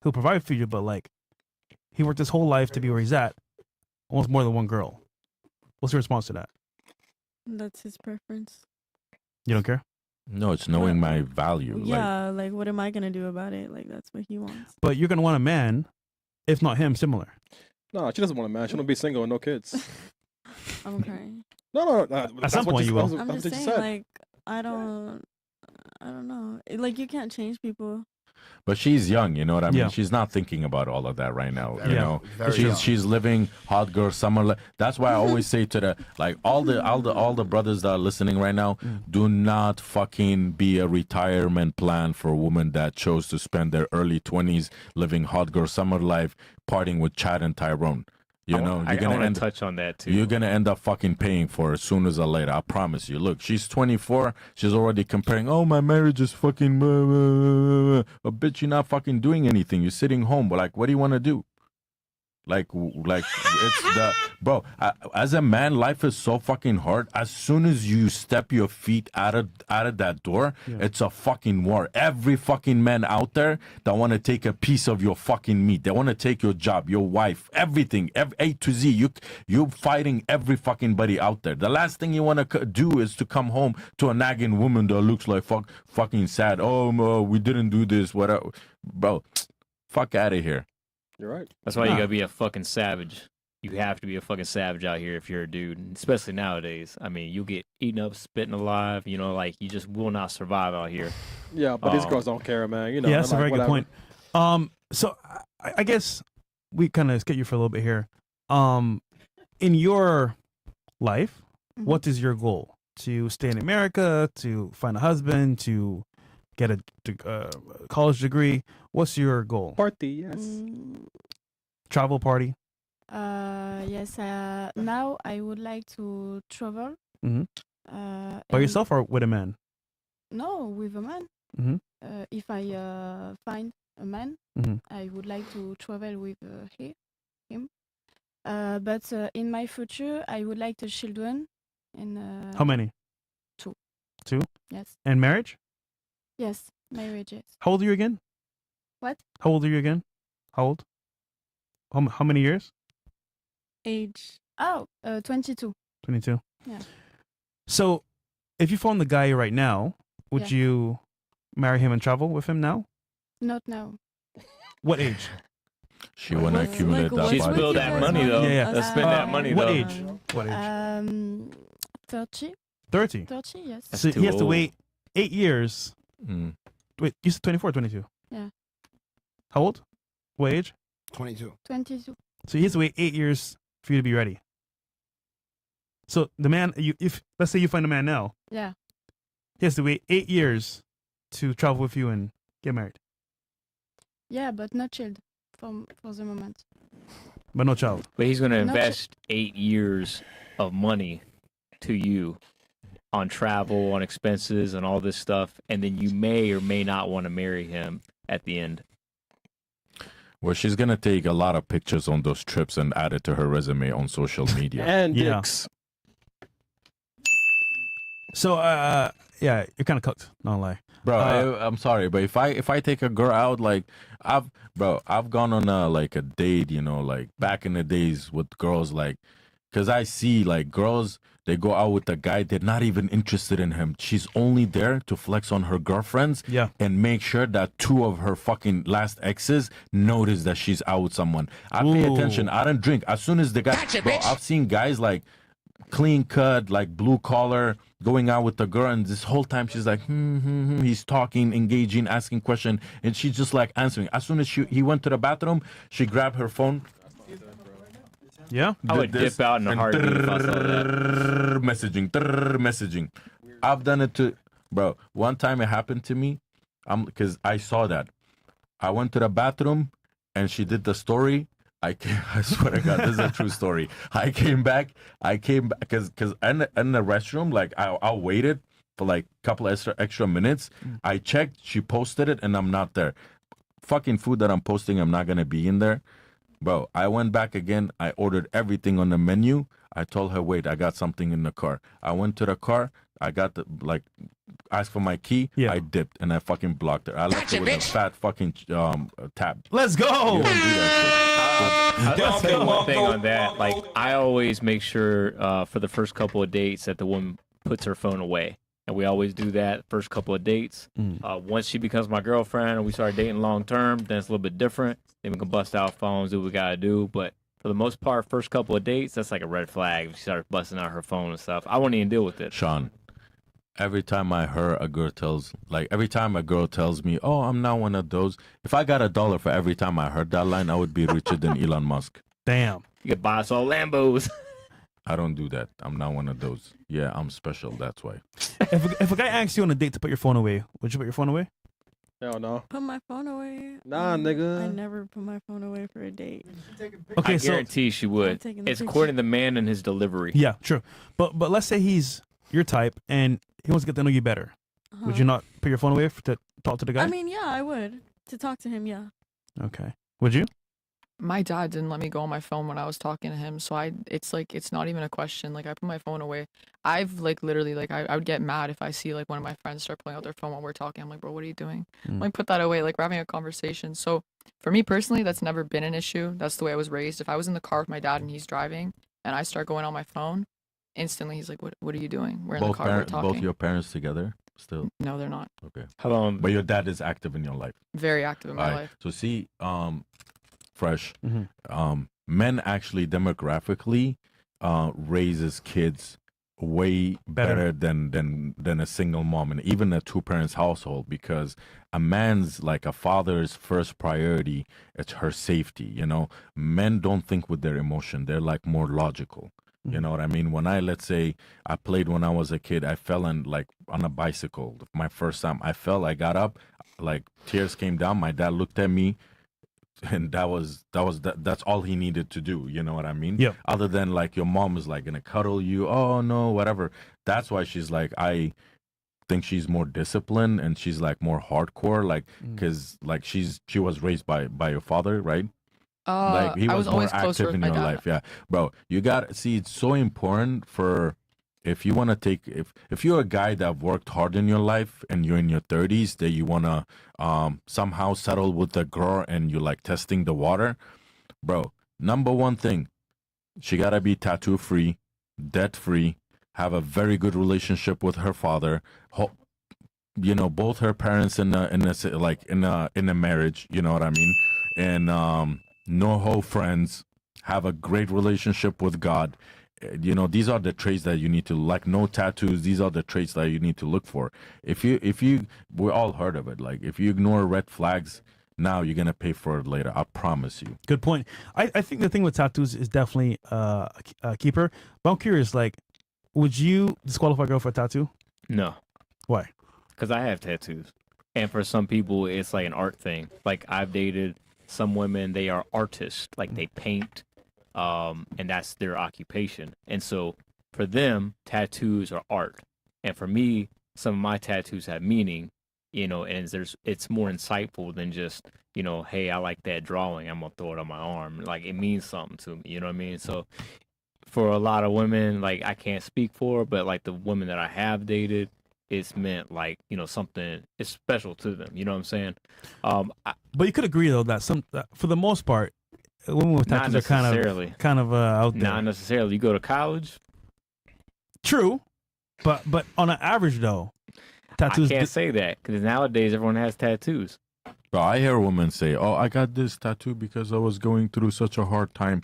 [SPEAKER 1] he'll provide for you, but like, he worked his whole life to be where he's at, wants more than one girl. What's your response to that?
[SPEAKER 8] That's his preference.
[SPEAKER 1] You don't care?
[SPEAKER 5] No, it's knowing my value.
[SPEAKER 8] Yeah, like what am I gonna do about it? Like that's what he wants.
[SPEAKER 1] But you're gonna want a man, if not him, similar.
[SPEAKER 9] No, she doesn't want a man. She want to be single and no kids.
[SPEAKER 8] I'm crying.
[SPEAKER 9] No.
[SPEAKER 1] At some point you will.
[SPEAKER 8] I'm just saying, like I don't know. Like you can't change people.
[SPEAKER 5] But she's young, you know what I mean?
[SPEAKER 1] Yeah.
[SPEAKER 5] She's not thinking about all of that right now.
[SPEAKER 4] Very
[SPEAKER 5] You
[SPEAKER 1] young.
[SPEAKER 5] know,
[SPEAKER 4] Very young.
[SPEAKER 5] she's living hot girl summer. That's why I always say to the like all the brothers that are listening right now, do not fucking be a retirement plan for a woman that chose to spend their early 20s living hot girl summer life, partying with Chad and Tyrone. You know,
[SPEAKER 3] I
[SPEAKER 5] you're gonna
[SPEAKER 3] want
[SPEAKER 5] end
[SPEAKER 3] to touch on that too.
[SPEAKER 5] You're gonna end up fucking paying for it sooner or later. I promise you. Look, she's 24. She's already comparing. Oh, my marriage is fucking. But bitch, you're not fucking doing anything. You're sitting home. But like, what do you want to do? Like it's the bro. As a man, life is so fucking hard. As soon as you step your feet out of that door, it's a fucking war. Every fucking man out there that want to take a piece of your fucking meat. They want to take your job, your wife, everything, A to Z. You fighting every fucking buddy out there. The last thing you want to do is to come home to a nagging woman that looks like fucking sad. Oh, we didn't do this. Whatever, bro. Fuck out of here.
[SPEAKER 9] You're right.
[SPEAKER 3] That's why you gotta be a fucking savage. You have to be a fucking savage out here if you're a dude, especially nowadays. I mean, you get eaten up, spitting alive. You know, like you just will not survive out here.
[SPEAKER 9] Yeah, but these girls don't care, man. You know.
[SPEAKER 1] Yeah, that's a
[SPEAKER 9] they're
[SPEAKER 1] very
[SPEAKER 9] like,
[SPEAKER 1] good point. So I guess we kind of skip you for a little bit here. In your life, what is your goal? To stay in America, to find a husband, to get a college degree? What's your goal?
[SPEAKER 9] Party, yes.
[SPEAKER 1] Travel party?
[SPEAKER 6] Yes. Now I would like to travel.
[SPEAKER 1] By
[SPEAKER 6] and-
[SPEAKER 1] yourself or with a man?
[SPEAKER 6] No, with a man.
[SPEAKER 1] Mhm.
[SPEAKER 6] If I find a man,
[SPEAKER 1] Mhm.
[SPEAKER 6] I would like to travel with him. But in my future, I would like children. And
[SPEAKER 1] How many?
[SPEAKER 6] 2.
[SPEAKER 1] 2?
[SPEAKER 6] Yes.
[SPEAKER 1] And marriage?
[SPEAKER 6] Yes, marriages.
[SPEAKER 1] How old are you again?
[SPEAKER 6] What?
[SPEAKER 1] How old are you again? How old? How many years?
[SPEAKER 6] Age? Oh, 22.
[SPEAKER 1] 22.
[SPEAKER 6] Yeah.
[SPEAKER 1] So, if you found the guy right now, would
[SPEAKER 6] Yeah.
[SPEAKER 1] you marry him and travel with him now?
[SPEAKER 6] Not now.
[SPEAKER 1] What age?
[SPEAKER 5] She wanna accumulate that
[SPEAKER 3] She's
[SPEAKER 5] body.
[SPEAKER 3] build that money though.
[SPEAKER 1] Yeah.
[SPEAKER 3] Let's spend that money
[SPEAKER 1] What
[SPEAKER 3] though.
[SPEAKER 1] age? What age?
[SPEAKER 6] 30.
[SPEAKER 1] 30.
[SPEAKER 6] 30, yes.
[SPEAKER 1] So he has to wait 8 years.
[SPEAKER 5] Mm.
[SPEAKER 1] Wait, you said 24 or 22?
[SPEAKER 6] Yeah.
[SPEAKER 1] How old? What age?
[SPEAKER 4] 22.
[SPEAKER 6] 22.
[SPEAKER 1] So he has to wait 8 years for you to be ready. So the man, if let's say you find a man now,
[SPEAKER 6] Yeah.
[SPEAKER 1] he has to wait 8 years to travel with you and get married,
[SPEAKER 6] Yeah, but not child for the moment.
[SPEAKER 1] but no child.
[SPEAKER 3] But he's gonna
[SPEAKER 6] No,
[SPEAKER 3] invest 8 years of money to you on travel, on expenses, and all this stuff, and then you may or may not want to marry him at the end.
[SPEAKER 5] Well, she's gonna take a lot of pictures on those trips and add it to her resume on social media.
[SPEAKER 9] And
[SPEAKER 1] Yeah.
[SPEAKER 9] dicks.
[SPEAKER 1] So yeah, you're kind of cooked. Not lie.
[SPEAKER 5] Bro, I'm sorry, but if I take a girl out, like I've gone on a date, you know, like back in the days with girls, like, cause I see like girls, they go out with a guy, they're not even interested in him. She's only there to flex on her girlfriends,
[SPEAKER 1] Yeah.
[SPEAKER 5] and make sure that 2 of her fucking last exes notice that she's out with someone. I pay
[SPEAKER 1] Ooh.
[SPEAKER 5] attention. I don't drink. As soon as the guy,
[SPEAKER 14] Gotcha,
[SPEAKER 5] bro,
[SPEAKER 14] bitch.
[SPEAKER 5] I've seen guys like clean cut, like blue collar, going out with the girl, and this whole time she's like, he's talking, engaging, asking question, and she's just like answering. As soon as he went to the bathroom, she grabbed her phone.
[SPEAKER 1] Yeah.
[SPEAKER 3] I would
[SPEAKER 5] did this,
[SPEAKER 3] dip out in a
[SPEAKER 5] and
[SPEAKER 3] heartbeat if I saw that.
[SPEAKER 5] messaging. I've done it to, bro. One time it happened to me, because I saw that. I went to the bathroom, and she did the story. I swear to God, this is a true story. I came back because in the restroom, like I waited for like a couple extra minutes. I checked, she posted it, and I'm not there. Fucking food that I'm posting, I'm not gonna be in there. Bro, I went back again. I ordered everything on the menu. I told her, wait, I got something in the car. I went to the car. I got asked for my key.
[SPEAKER 1] Yeah.
[SPEAKER 5] I dipped and I fucking blocked her. I left her with a fat fucking tab.
[SPEAKER 1] Let's go.
[SPEAKER 5] You don't do that
[SPEAKER 3] I'll say one thing on that. Like, I always make sure for the first couple of dates that the woman puts her phone away. And we always do that first couple of dates. Once she becomes my girlfriend and we start dating long term, then it's a little bit different. Then we can bust out phones, do what we gotta do. But for the most part, first couple of dates, that's like a red flag. If she starts busting out her phone and stuff, I won't even deal with it.
[SPEAKER 5] Sean, Every time every time a girl tells me, "Oh, I'm not one of those." If I got $1 for every time I heard that line, I would be richer than Elon Musk.
[SPEAKER 1] Damn.
[SPEAKER 3] You could buy us all Lambos.
[SPEAKER 5] I don't do that. I'm not one of those. Yeah, I'm special. That's why.
[SPEAKER 1] If a guy asks you on a date to put your phone away, would you put your phone away?
[SPEAKER 9] Hell no.
[SPEAKER 8] Put my phone away.
[SPEAKER 9] Nah, nigga.
[SPEAKER 8] I never put my phone away for a date.
[SPEAKER 1] Okay,
[SPEAKER 3] I
[SPEAKER 1] so
[SPEAKER 3] guarantee she would.
[SPEAKER 8] taking the
[SPEAKER 3] It's
[SPEAKER 8] picture.
[SPEAKER 3] according to the man and his delivery.
[SPEAKER 1] yeah, true. But let's say he's your type and he wants to get to know you better. Would
[SPEAKER 8] Uh-huh.
[SPEAKER 1] you not put your phone away to talk to the guy?
[SPEAKER 8] I mean, yeah, I would. To talk to him, yeah.
[SPEAKER 1] Okay. Would you?
[SPEAKER 7] My dad didn't let me go on my phone when I was talking to him, so it's not even a question. Like I put my phone away. I've like literally like I would get mad if I see like one of my friends start pulling out their phone while we're talking. I'm like, bro, what are you doing? I'm like, put that away. Like we're having a conversation. So for me personally, that's never been an issue. That's the way I was raised. If I was in the car with my dad and he's driving and I start going on my phone, instantly he's like, what are you doing? We're in the car, we're talking.
[SPEAKER 5] Both your parents together still?
[SPEAKER 7] No, they're not.
[SPEAKER 5] Okay.
[SPEAKER 3] How long?
[SPEAKER 5] But your dad is active in your life.
[SPEAKER 7] Very active in my
[SPEAKER 5] Alright,
[SPEAKER 7] life.
[SPEAKER 5] So see, Fresh, men actually demographically raises kids way better than a single mom and even a two parents household, because a man's like a father's first priority, it's her safety. You know, men don't think with their emotion, they're like more logical. You know what I mean? When let's say I played when I was a kid, I fell on a bicycle. My first time I fell, I got up, like tears came down. My dad looked at me, and that's all he needed to do. You know what I mean?
[SPEAKER 1] Yeah.
[SPEAKER 5] Other than like your mom is like gonna cuddle you, oh no, whatever. That's why she's like, I think she's more disciplined and she's like more hardcore, like because like she was raised by your father, right? Like he
[SPEAKER 7] I
[SPEAKER 5] was
[SPEAKER 7] was
[SPEAKER 5] more
[SPEAKER 7] always closer
[SPEAKER 5] active
[SPEAKER 7] with
[SPEAKER 5] in
[SPEAKER 7] my
[SPEAKER 5] your
[SPEAKER 7] dad.
[SPEAKER 5] life. Yeah, bro, you got to see, it's so important for if you want to take if you're a guy that worked hard in your life and you're in your 30s that you want to somehow settle with a girl and you're like testing the water, bro, number one thing, she got to be tattoo free, debt free, have a very good relationship with her father, you know, both her parents in a marriage, you know what I mean, and no hoe friends, have a great relationship with God. You know, these are the traits that you need to like. No tattoos. These are the traits that you need to look for. If you, we all heard of it. Like if you ignore red flags, now you're gonna pay for it later. I promise you.
[SPEAKER 1] Good point. I think the thing with tattoos is definitely a keeper. But I'm curious, like, would you disqualify a girl for a tattoo?
[SPEAKER 3] No.
[SPEAKER 1] Why?
[SPEAKER 3] Because I have tattoos. And for some people, it's like an art thing. Like I've dated some women, they are artists. Like they paint, and that's their occupation. And so for them, tattoos are art. And for me, some of my tattoos have meaning, you know, and it's more insightful than just, you know, hey, I like that drawing, I'm gonna throw it on my arm. Like it means something to me, you know what I mean? So for a lot of women, like I can't speak for, but like the women that I have dated, it's meant like, you know, something is special to them. You know what I'm saying?
[SPEAKER 1] But you could agree though that for the most part, women with
[SPEAKER 3] Not
[SPEAKER 1] tattoos are
[SPEAKER 3] necessarily.
[SPEAKER 1] kind of out there.
[SPEAKER 3] Not necessarily. You go to college.
[SPEAKER 1] True, but on an average though, tattoos.
[SPEAKER 3] I can't say that because nowadays everyone has tattoos.
[SPEAKER 5] Bro, I hear women say, "Oh, I got this tattoo because I was going through such a hard time."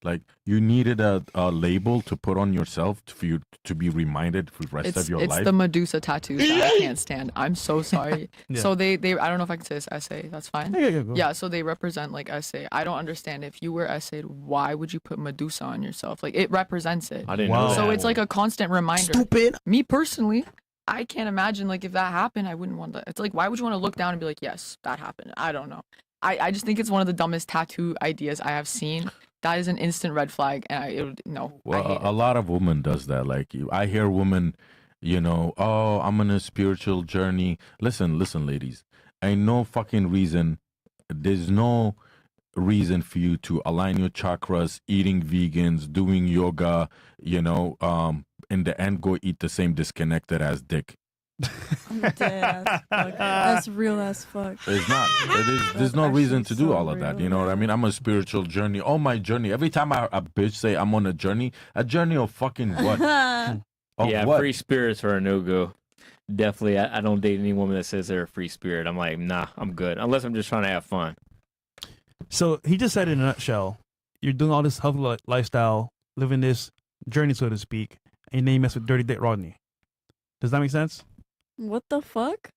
[SPEAKER 5] Like you needed a label to put on yourself for you to be reminded for the rest of your
[SPEAKER 7] It's
[SPEAKER 5] life.
[SPEAKER 7] the Medusa tattoos that I can't stand. I'm so sorry.
[SPEAKER 1] Yeah.
[SPEAKER 7] So they I don't know if I can say this essay. That's fine.
[SPEAKER 1] Yeah, go.
[SPEAKER 7] Yeah, so they represent like essay. I don't understand, if you were essayed, why would you put Medusa on yourself? Like it represents it.
[SPEAKER 3] I didn't know
[SPEAKER 7] So
[SPEAKER 3] that.
[SPEAKER 7] it's like a constant reminder.
[SPEAKER 1] Stupid.
[SPEAKER 7] Me personally, I can't imagine like if that happened, I wouldn't want that. It's like, why would you want to look down and be like, yes, that happened? I don't know. I just think it's one of the dumbest tattoo ideas I have seen. That is an instant red flag, and I hate
[SPEAKER 5] Well, a
[SPEAKER 7] it.
[SPEAKER 5] lot of women does that. Like I hear women, you know, oh, I'm on a spiritual journey. Listen, ladies. Ain't no fucking reason. There's no reason for you to align your chakras, eating vegans, doing yoga. You know, in the end, go eat the same disconnected ass dick.
[SPEAKER 8] I'm dead as fuck. That's real as fuck.
[SPEAKER 5] It's not. There's no reason to do all of that. You know what I mean? I'm on a spiritual journey. Oh, my journey. Every time a bitch say I'm on a journey of fucking what? Of
[SPEAKER 3] Yeah,
[SPEAKER 5] what?
[SPEAKER 3] free spirits are a no-go. Definitely, I don't date any woman that says they're a free spirit. I'm like, nah, I'm good. Unless I'm just trying to have fun.
[SPEAKER 1] So he just said in a nutshell, you're doing all this healthy lifestyle, living this journey, so to speak, and then you mess with Dirty Dick Rodney. Does that make sense?
[SPEAKER 8] What the fuck?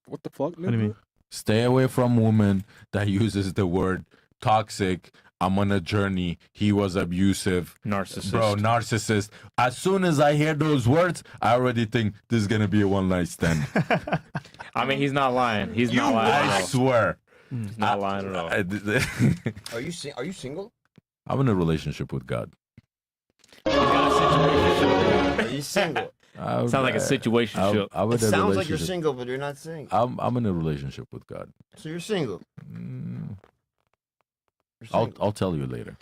[SPEAKER 9] What the fuck?
[SPEAKER 1] What do you mean?
[SPEAKER 5] Stay away from women that uses the word toxic. I'm on a journey. He was abusive.
[SPEAKER 3] Narcissist.
[SPEAKER 5] Bro, narcissist. As soon as I hear those words, I already think this is going to be a one-night stand.
[SPEAKER 3] I mean, he's not lying. He's not lying.
[SPEAKER 5] I
[SPEAKER 3] at all.
[SPEAKER 5] swear.
[SPEAKER 3] He's not lying at all.
[SPEAKER 4] Are you single?
[SPEAKER 5] I'm in a relationship with God.
[SPEAKER 4] Are you single?
[SPEAKER 3] Sounds like a situation.
[SPEAKER 4] It sounds like you're single, but you're not single.
[SPEAKER 5] I'm in a relationship with God.
[SPEAKER 4] So you're single.
[SPEAKER 5] I'll tell you later.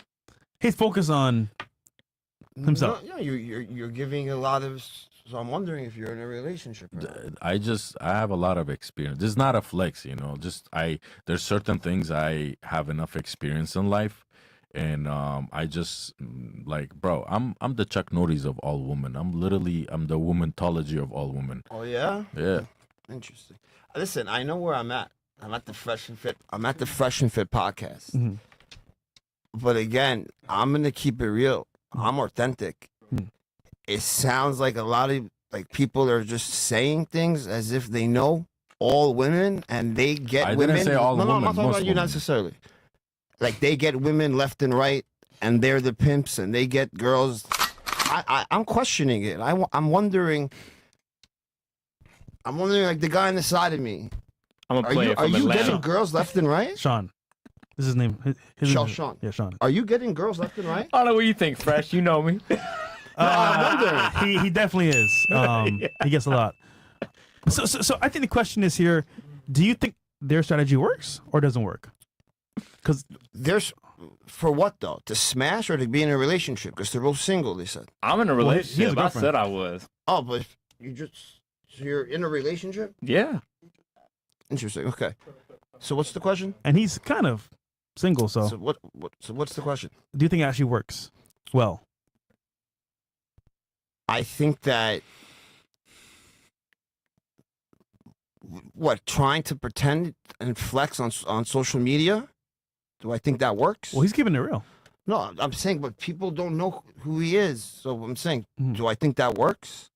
[SPEAKER 1] He's focused on himself.
[SPEAKER 4] No, you're giving a lot of. So I'm wondering if you're in a relationship.
[SPEAKER 5] I have a lot of experience. This is not a flex, you know. There's certain things I have enough experience in life, and I just like, bro, I'm the Chuck Norris of all women. I'm the womanthology of all women.
[SPEAKER 4] Oh yeah.
[SPEAKER 5] Yeah.
[SPEAKER 4] Interesting. Listen, I know where I'm at. I'm at the Fresh and Fit. I'm at the Fresh and Fit podcast.
[SPEAKER 1] Mm-hmm.
[SPEAKER 4] But again, I'm gonna keep it real. I'm authentic. It sounds like a lot of people are just saying things as if they know all women and they get
[SPEAKER 5] I
[SPEAKER 4] women.
[SPEAKER 5] didn't say all
[SPEAKER 4] no,
[SPEAKER 5] women.
[SPEAKER 4] I'm not talking
[SPEAKER 5] most
[SPEAKER 4] about you
[SPEAKER 5] women.
[SPEAKER 4] necessarily. Like they get women left and right, and they're the pimps, and they get girls. I'm questioning it. I'm wondering. I'm wondering, like the guy on the side of me.
[SPEAKER 3] I'm a player
[SPEAKER 4] Are
[SPEAKER 3] from
[SPEAKER 4] you
[SPEAKER 3] Atlanta.
[SPEAKER 4] getting girls left and right?
[SPEAKER 1] Sean. This is his name. His name is-
[SPEAKER 4] Sean.
[SPEAKER 1] Yeah, Sean.
[SPEAKER 4] Are you getting girls left and right?
[SPEAKER 3] I don't know what you think, Fresh. You know me.
[SPEAKER 4] I'm wondering.
[SPEAKER 1] He definitely is. He gets a lot. So I think the question is here: do you think their strategy works or doesn't work? Because
[SPEAKER 4] there's for what though? To smash or to be in a relationship? Because they're both single. They said.
[SPEAKER 3] I'm in a
[SPEAKER 1] Well, he has a
[SPEAKER 3] relationship. I
[SPEAKER 1] girlfriend.
[SPEAKER 3] said I was.
[SPEAKER 4] Oh, but so you're in a relationship?
[SPEAKER 3] Yeah.
[SPEAKER 4] Interesting. Okay. So what's the question?
[SPEAKER 1] and he's kind of single. So,
[SPEAKER 4] So what's the question?
[SPEAKER 1] do you think it actually works? Well,
[SPEAKER 4] I think that trying to pretend and flex on social media. Do I think that works?
[SPEAKER 1] well, he's keeping it real.
[SPEAKER 4] No, I'm saying, but people don't know who he is. So I'm saying, do I think that works?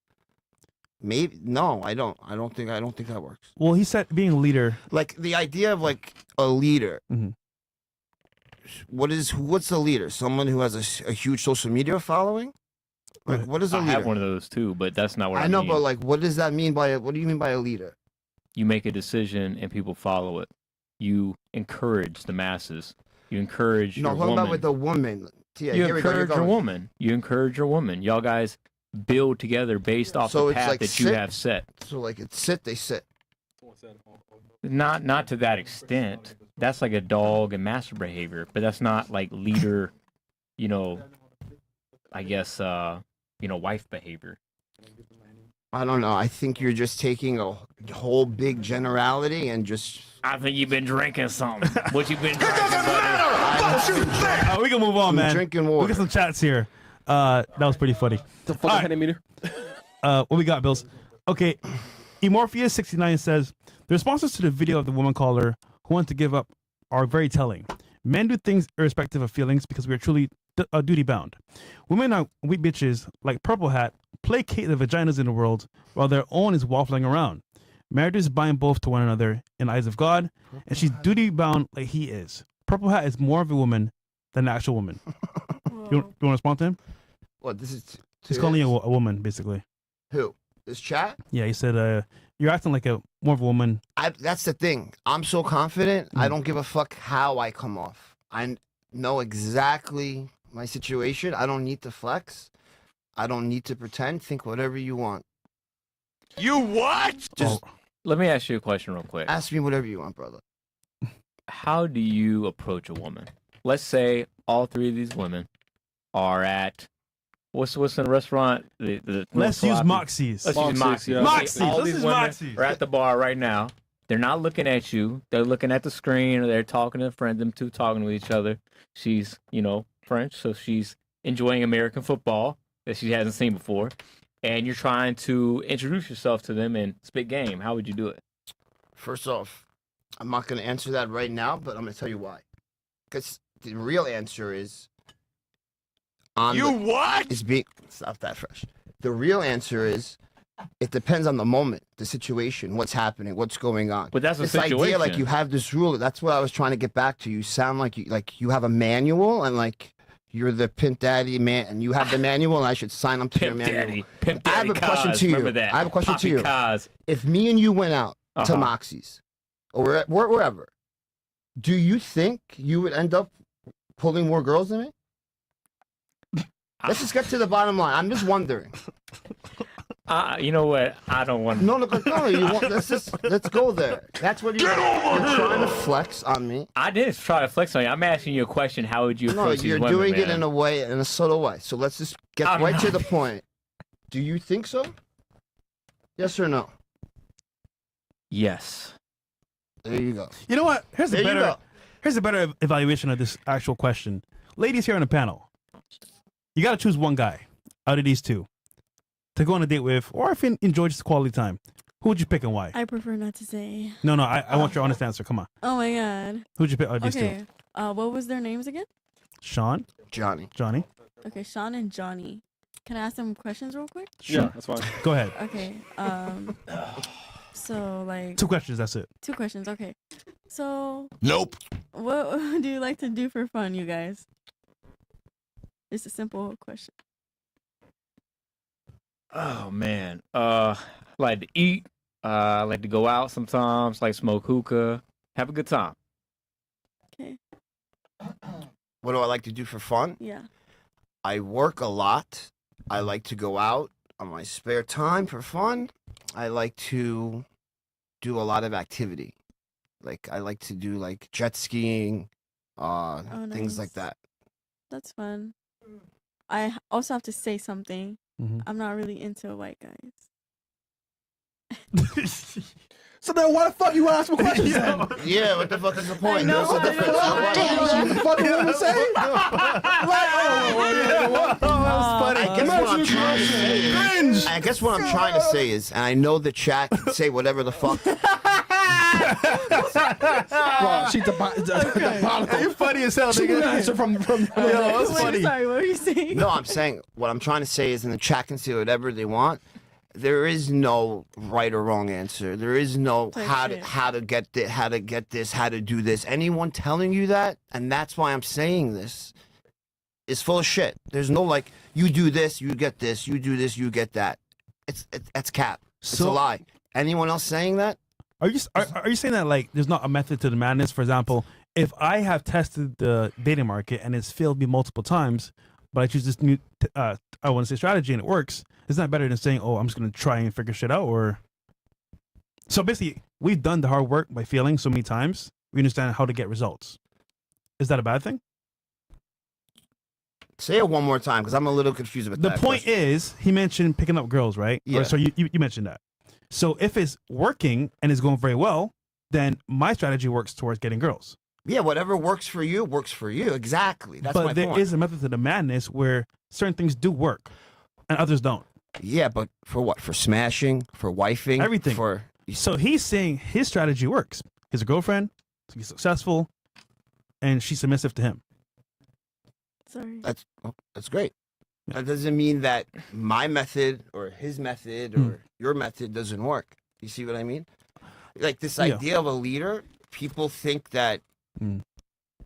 [SPEAKER 4] Maybe no, I don't. I don't think that works.
[SPEAKER 1] Well, he said being a leader.
[SPEAKER 4] Like the idea of like a leader.
[SPEAKER 1] Mhm.
[SPEAKER 4] What's a leader? Someone who has a huge social media following? Like what is a
[SPEAKER 3] I
[SPEAKER 4] leader?
[SPEAKER 3] have one of those too, but that's not what I
[SPEAKER 4] know,
[SPEAKER 3] mean.
[SPEAKER 4] but like, what does that mean what do you mean by a leader?
[SPEAKER 3] You make a decision and people follow it. You encourage the masses. You encourage
[SPEAKER 4] No,
[SPEAKER 3] your
[SPEAKER 4] what
[SPEAKER 3] woman.
[SPEAKER 4] about with the woman? Yeah,
[SPEAKER 3] you
[SPEAKER 4] here we go, you're
[SPEAKER 3] encourage your
[SPEAKER 4] going.
[SPEAKER 3] woman. You encourage your woman. Y'all guys build together based off
[SPEAKER 4] So
[SPEAKER 3] the
[SPEAKER 4] it's
[SPEAKER 3] path
[SPEAKER 4] like
[SPEAKER 3] that you
[SPEAKER 4] sit?
[SPEAKER 3] have set.
[SPEAKER 4] So like they sit.
[SPEAKER 3] Not to that extent. That's like a dog and master behavior, but that's not like leader, I guess wife behavior.
[SPEAKER 4] I don't know. I think you're just taking a whole big generality and just.
[SPEAKER 3] I think you've been drinking something. What you been drinking, buddy?
[SPEAKER 1] We can move on,
[SPEAKER 4] I'm
[SPEAKER 1] man.
[SPEAKER 4] drinking water.
[SPEAKER 1] We got some chats here. That was pretty funny.
[SPEAKER 9] The fucking Henny meter.
[SPEAKER 1] What we got, Bills? Okay, Emorpheus69 says the responses to the video of the woman caller who wants to give up are very telling. Men do things irrespective of feelings because we are truly duty bound. Women are weak bitches like Purple Hat, placate the vaginas in the world while their own is waffling around. Marriages bind both to one another in the eyes of God, and she's duty bound like he is. Purple Hat is more of a woman than an actual woman. You want to respond to him?
[SPEAKER 4] What this is?
[SPEAKER 1] He's calling you a woman, basically.
[SPEAKER 4] Who? This chat?
[SPEAKER 1] Yeah, he said you're acting like more of a woman.
[SPEAKER 4] That's the thing. I'm so confident. I don't give a fuck how I come off. I know exactly my situation. I don't need to flex. I don't need to pretend. Think whatever you want.
[SPEAKER 3] You what?
[SPEAKER 4] Just
[SPEAKER 3] Let me ask you a question real quick.
[SPEAKER 4] ask me whatever you want, brother.
[SPEAKER 3] How do you approach a woman? Let's say all three of these women are at what's in the restaurant?
[SPEAKER 1] Let's use Moxie's.
[SPEAKER 3] Let's use Moxie's.
[SPEAKER 9] yeah.
[SPEAKER 1] Moxie's.
[SPEAKER 3] All
[SPEAKER 1] Let's
[SPEAKER 3] these
[SPEAKER 1] use
[SPEAKER 3] women
[SPEAKER 1] Moxie's.
[SPEAKER 3] are at the bar right now. They're not looking at you. They're looking at the screen, or they're talking to friends. Them two talking to each other. She's, French, so she's enjoying American football that she hasn't seen before. And you're trying to introduce yourself to them and spit game. How would you do it?
[SPEAKER 4] First off, I'm not going to answer that right now, but I'm going to tell you why. Because the real answer is
[SPEAKER 3] what?
[SPEAKER 4] is being stop that fresh. The real answer is It depends on the moment, the situation, what's happening, what's going on.
[SPEAKER 3] But that's a
[SPEAKER 4] this idea, like
[SPEAKER 3] situation.
[SPEAKER 4] you have this rule. That's what I was trying to get back to. You sound like you have a manual, and like you're the pimp daddy man, and you have the manual, and I should sign up to your manual.
[SPEAKER 3] Pimp
[SPEAKER 4] I have
[SPEAKER 3] daddy
[SPEAKER 4] a question
[SPEAKER 3] Kaz,
[SPEAKER 4] to you.
[SPEAKER 3] remember that.
[SPEAKER 4] I have a question to
[SPEAKER 3] Poppy
[SPEAKER 4] you.
[SPEAKER 3] Kaz.
[SPEAKER 4] If me and you went out to
[SPEAKER 3] Uh-huh.
[SPEAKER 4] Moxie's or wherever, do you think you would end up pulling more girls than me? Let's just get to the bottom line. I'm just wondering.
[SPEAKER 3] You know what? I don't want.
[SPEAKER 4] No. You want, let's go there. That's what you're trying to flex on me.
[SPEAKER 3] I didn't try to flex on you. I'm asking you a question. How would you
[SPEAKER 4] No,
[SPEAKER 3] approach
[SPEAKER 4] you're
[SPEAKER 3] these women,
[SPEAKER 4] doing it
[SPEAKER 3] man?
[SPEAKER 4] in a subtle way. So let's just get
[SPEAKER 3] I'm
[SPEAKER 4] right to
[SPEAKER 3] not.
[SPEAKER 4] the point. Do you think so? Yes or no?
[SPEAKER 3] Yes.
[SPEAKER 4] There you go.
[SPEAKER 1] You know what? Here's
[SPEAKER 4] There
[SPEAKER 1] a
[SPEAKER 4] you
[SPEAKER 1] better
[SPEAKER 4] go.
[SPEAKER 1] here's a better evaluation of this actual question. Ladies here on the panel, you got to choose one guy out of these two to go on a date with, or if you enjoy just quality time. Who would you pick and why?
[SPEAKER 8] I prefer not to say.
[SPEAKER 1] No, I want your honest answer. Come on.
[SPEAKER 8] Oh my god.
[SPEAKER 1] Who'd you pick out of these
[SPEAKER 8] Okay.
[SPEAKER 1] two?
[SPEAKER 8] What was their names again?
[SPEAKER 1] Sean,
[SPEAKER 4] Johnny.
[SPEAKER 8] Okay, Sean and Johnny. Can I ask them questions real quick?
[SPEAKER 1] Sure.
[SPEAKER 9] Yeah, that's fine.
[SPEAKER 1] Go ahead.
[SPEAKER 8] Okay. So like
[SPEAKER 1] 2 questions. That's it.
[SPEAKER 8] 2 questions. Okay. So
[SPEAKER 14] Nope.
[SPEAKER 8] what do you like to do for fun, you guys? It's a simple question.
[SPEAKER 3] Oh man. Like to eat. Like to go out sometimes. Like smoke hookah. Have a good time.
[SPEAKER 8] Okay.
[SPEAKER 4] What do I like to do for fun?
[SPEAKER 8] Yeah.
[SPEAKER 4] I work a lot. I like to go out on my spare time for fun. I like to do a lot of activity. Like I like to do like jet skiing, things like
[SPEAKER 8] nice.
[SPEAKER 4] that.
[SPEAKER 8] That's fun. I also have to say something.
[SPEAKER 1] Mhm.
[SPEAKER 8] I'm not really into white guys.
[SPEAKER 9] So then why the fuck you ask me questions then?
[SPEAKER 4] Yeah, what the fuck is the point?
[SPEAKER 8] know,
[SPEAKER 4] What's the
[SPEAKER 8] I
[SPEAKER 4] difference?
[SPEAKER 8] know.
[SPEAKER 4] What-
[SPEAKER 9] What the fuck you want to say?
[SPEAKER 4] I guess what I'm trying to say is, and I know the chat can say whatever the fuck.
[SPEAKER 9] Bro, she's the
[SPEAKER 1] You're funny as hell,
[SPEAKER 9] She
[SPEAKER 1] nigga.
[SPEAKER 9] can answer from
[SPEAKER 1] that's
[SPEAKER 8] Wait,
[SPEAKER 1] funny.
[SPEAKER 8] sorry, what were you saying?
[SPEAKER 4] No, I'm saying what I'm trying to say is, in the chat can say whatever they want. There is no right or wrong answer. There is no
[SPEAKER 8] Type
[SPEAKER 4] how
[SPEAKER 8] shit.
[SPEAKER 4] to get this, how to do this. Anyone telling you that, and that's why I'm saying this, is full of shit. There's no like, you do this, you get this, you do this, you get that. That's cap. It's a
[SPEAKER 1] So-
[SPEAKER 4] lie. Anyone else saying that?
[SPEAKER 1] Are you saying that like there's not a method to the madness? For example, if I have tested the dating market and it's failed me multiple times, but I choose this new I want to say strategy and it works, isn't that better than saying, oh, I'm just gonna try and figure shit out? Or so basically, we've done the hard work by failing so many times. We understand how to get results. Is that a bad thing?
[SPEAKER 4] Say it one more time, because I'm a little confused about
[SPEAKER 1] The
[SPEAKER 4] that.
[SPEAKER 1] point is, he mentioned picking up girls, right?
[SPEAKER 4] Yeah.
[SPEAKER 1] Or, so you mentioned that. So if it's working and it's going very well, then my strategy works towards getting girls.
[SPEAKER 4] Yeah, whatever works for you works for you. Exactly. That's my
[SPEAKER 1] But there
[SPEAKER 4] point.
[SPEAKER 1] is a method to the madness where certain things do work and others don't.
[SPEAKER 4] Yeah, but for what? For smashing? For wifing?
[SPEAKER 1] Everything.
[SPEAKER 4] For
[SPEAKER 1] So he's saying his strategy works. His girlfriend, he's successful, and she's submissive to him.
[SPEAKER 8] Sorry.
[SPEAKER 4] that's great. That doesn't mean that my method or his method or your method doesn't work. You see what I mean? Like this
[SPEAKER 1] Yeah.
[SPEAKER 4] idea of a leader, people think that